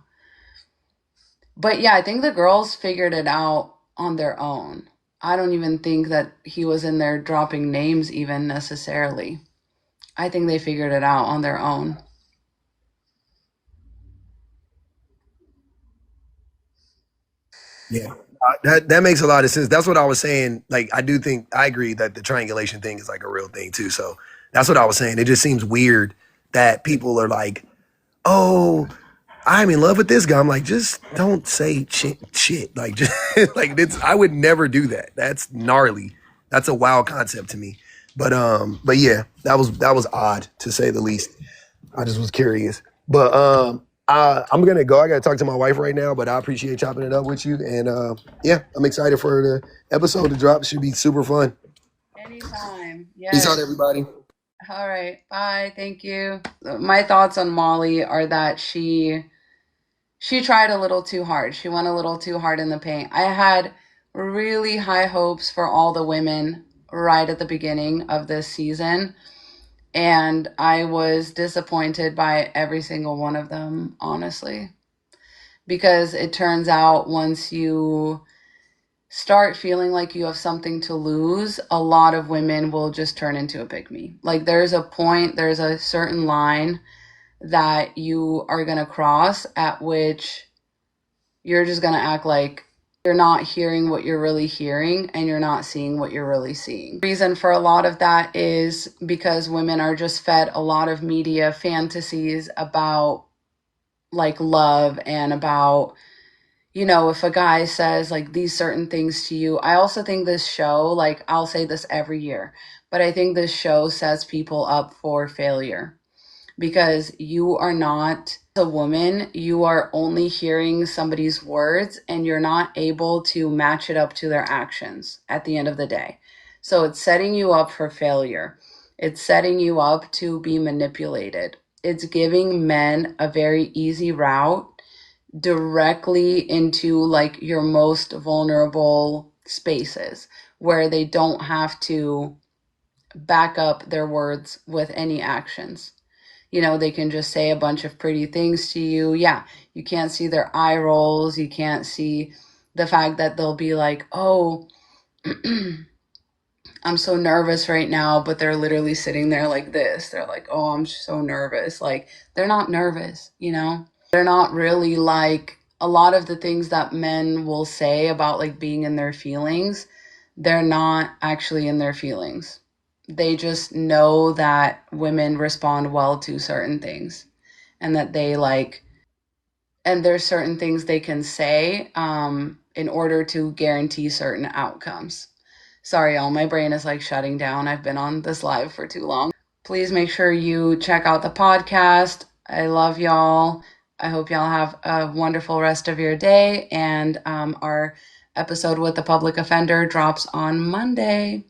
But yeah, I think the girls figured it out on their own. I don't even think that he was in there dropping names, even necessarily. I think they figured it out on their own. Yeah. That makes a lot of sense. That's what I was saying. Like, I agree that the triangulation thing is like a real thing too. So that's what I was saying. It just seems weird that people are like, oh, I'm in love with this guy. I'm like, just don't say shit. Like, just like I would never do that. That's gnarly. That's a wild concept to me. But yeah, that was odd to say the least. I just was curious. But I'm gonna go. I gotta talk to my wife right now. But I appreciate chopping it up with you. And yeah, I'm excited for the episode to drop. It should be super fun. Anytime. Peace Yes. out, everybody. All right. Bye. Thank you. My thoughts on Molly are that she tried a little too hard. She went a little too hard in the paint. I had really high hopes for all the women right at the beginning of this season, and I was disappointed by every single one of them, honestly. Because it turns out once you start feeling like you have something to lose, a lot of women will just turn into a pygmy. Like there's a certain line that you are going to cross at which you're just going to act like you're not hearing what you're really hearing and you're not seeing what you're really seeing. The reason for a lot of that is because women are just fed a lot of media fantasies about like love and about, if a guy says like these certain things to you. I also think this show, like I'll say this every year, but I think this show sets people up for failure because you are not a woman. You are only hearing somebody's words and you're not able to match it up to their actions at the end of the day. So it's setting you up for failure. It's setting you up to be manipulated. It's giving men a very easy route directly into like your most vulnerable spaces where they don't have to back up their words with any actions. You know, they can just say a bunch of pretty things to you. Yeah, you can't see their eye rolls. You can't see the fact that they'll be like, oh, I'm so nervous right now, but they're literally sitting there like this. They're like, oh, I'm so nervous. Like, they're not nervous, you know? They're not really like a lot of the things that men will say about like being in their feelings. They're not actually in their feelings. They just know that women respond well to certain things and that they like, and there's certain things they can say in order to guarantee certain outcomes. Sorry, y'all, my brain is like shutting down. I've been on this live for too long. Please make sure you check out the podcast. I love y'all. I hope y'all have a wonderful rest of your day. And our episode with the public offender drops on Monday.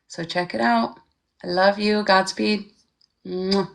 So check it out. I love you. Godspeed. Mwah.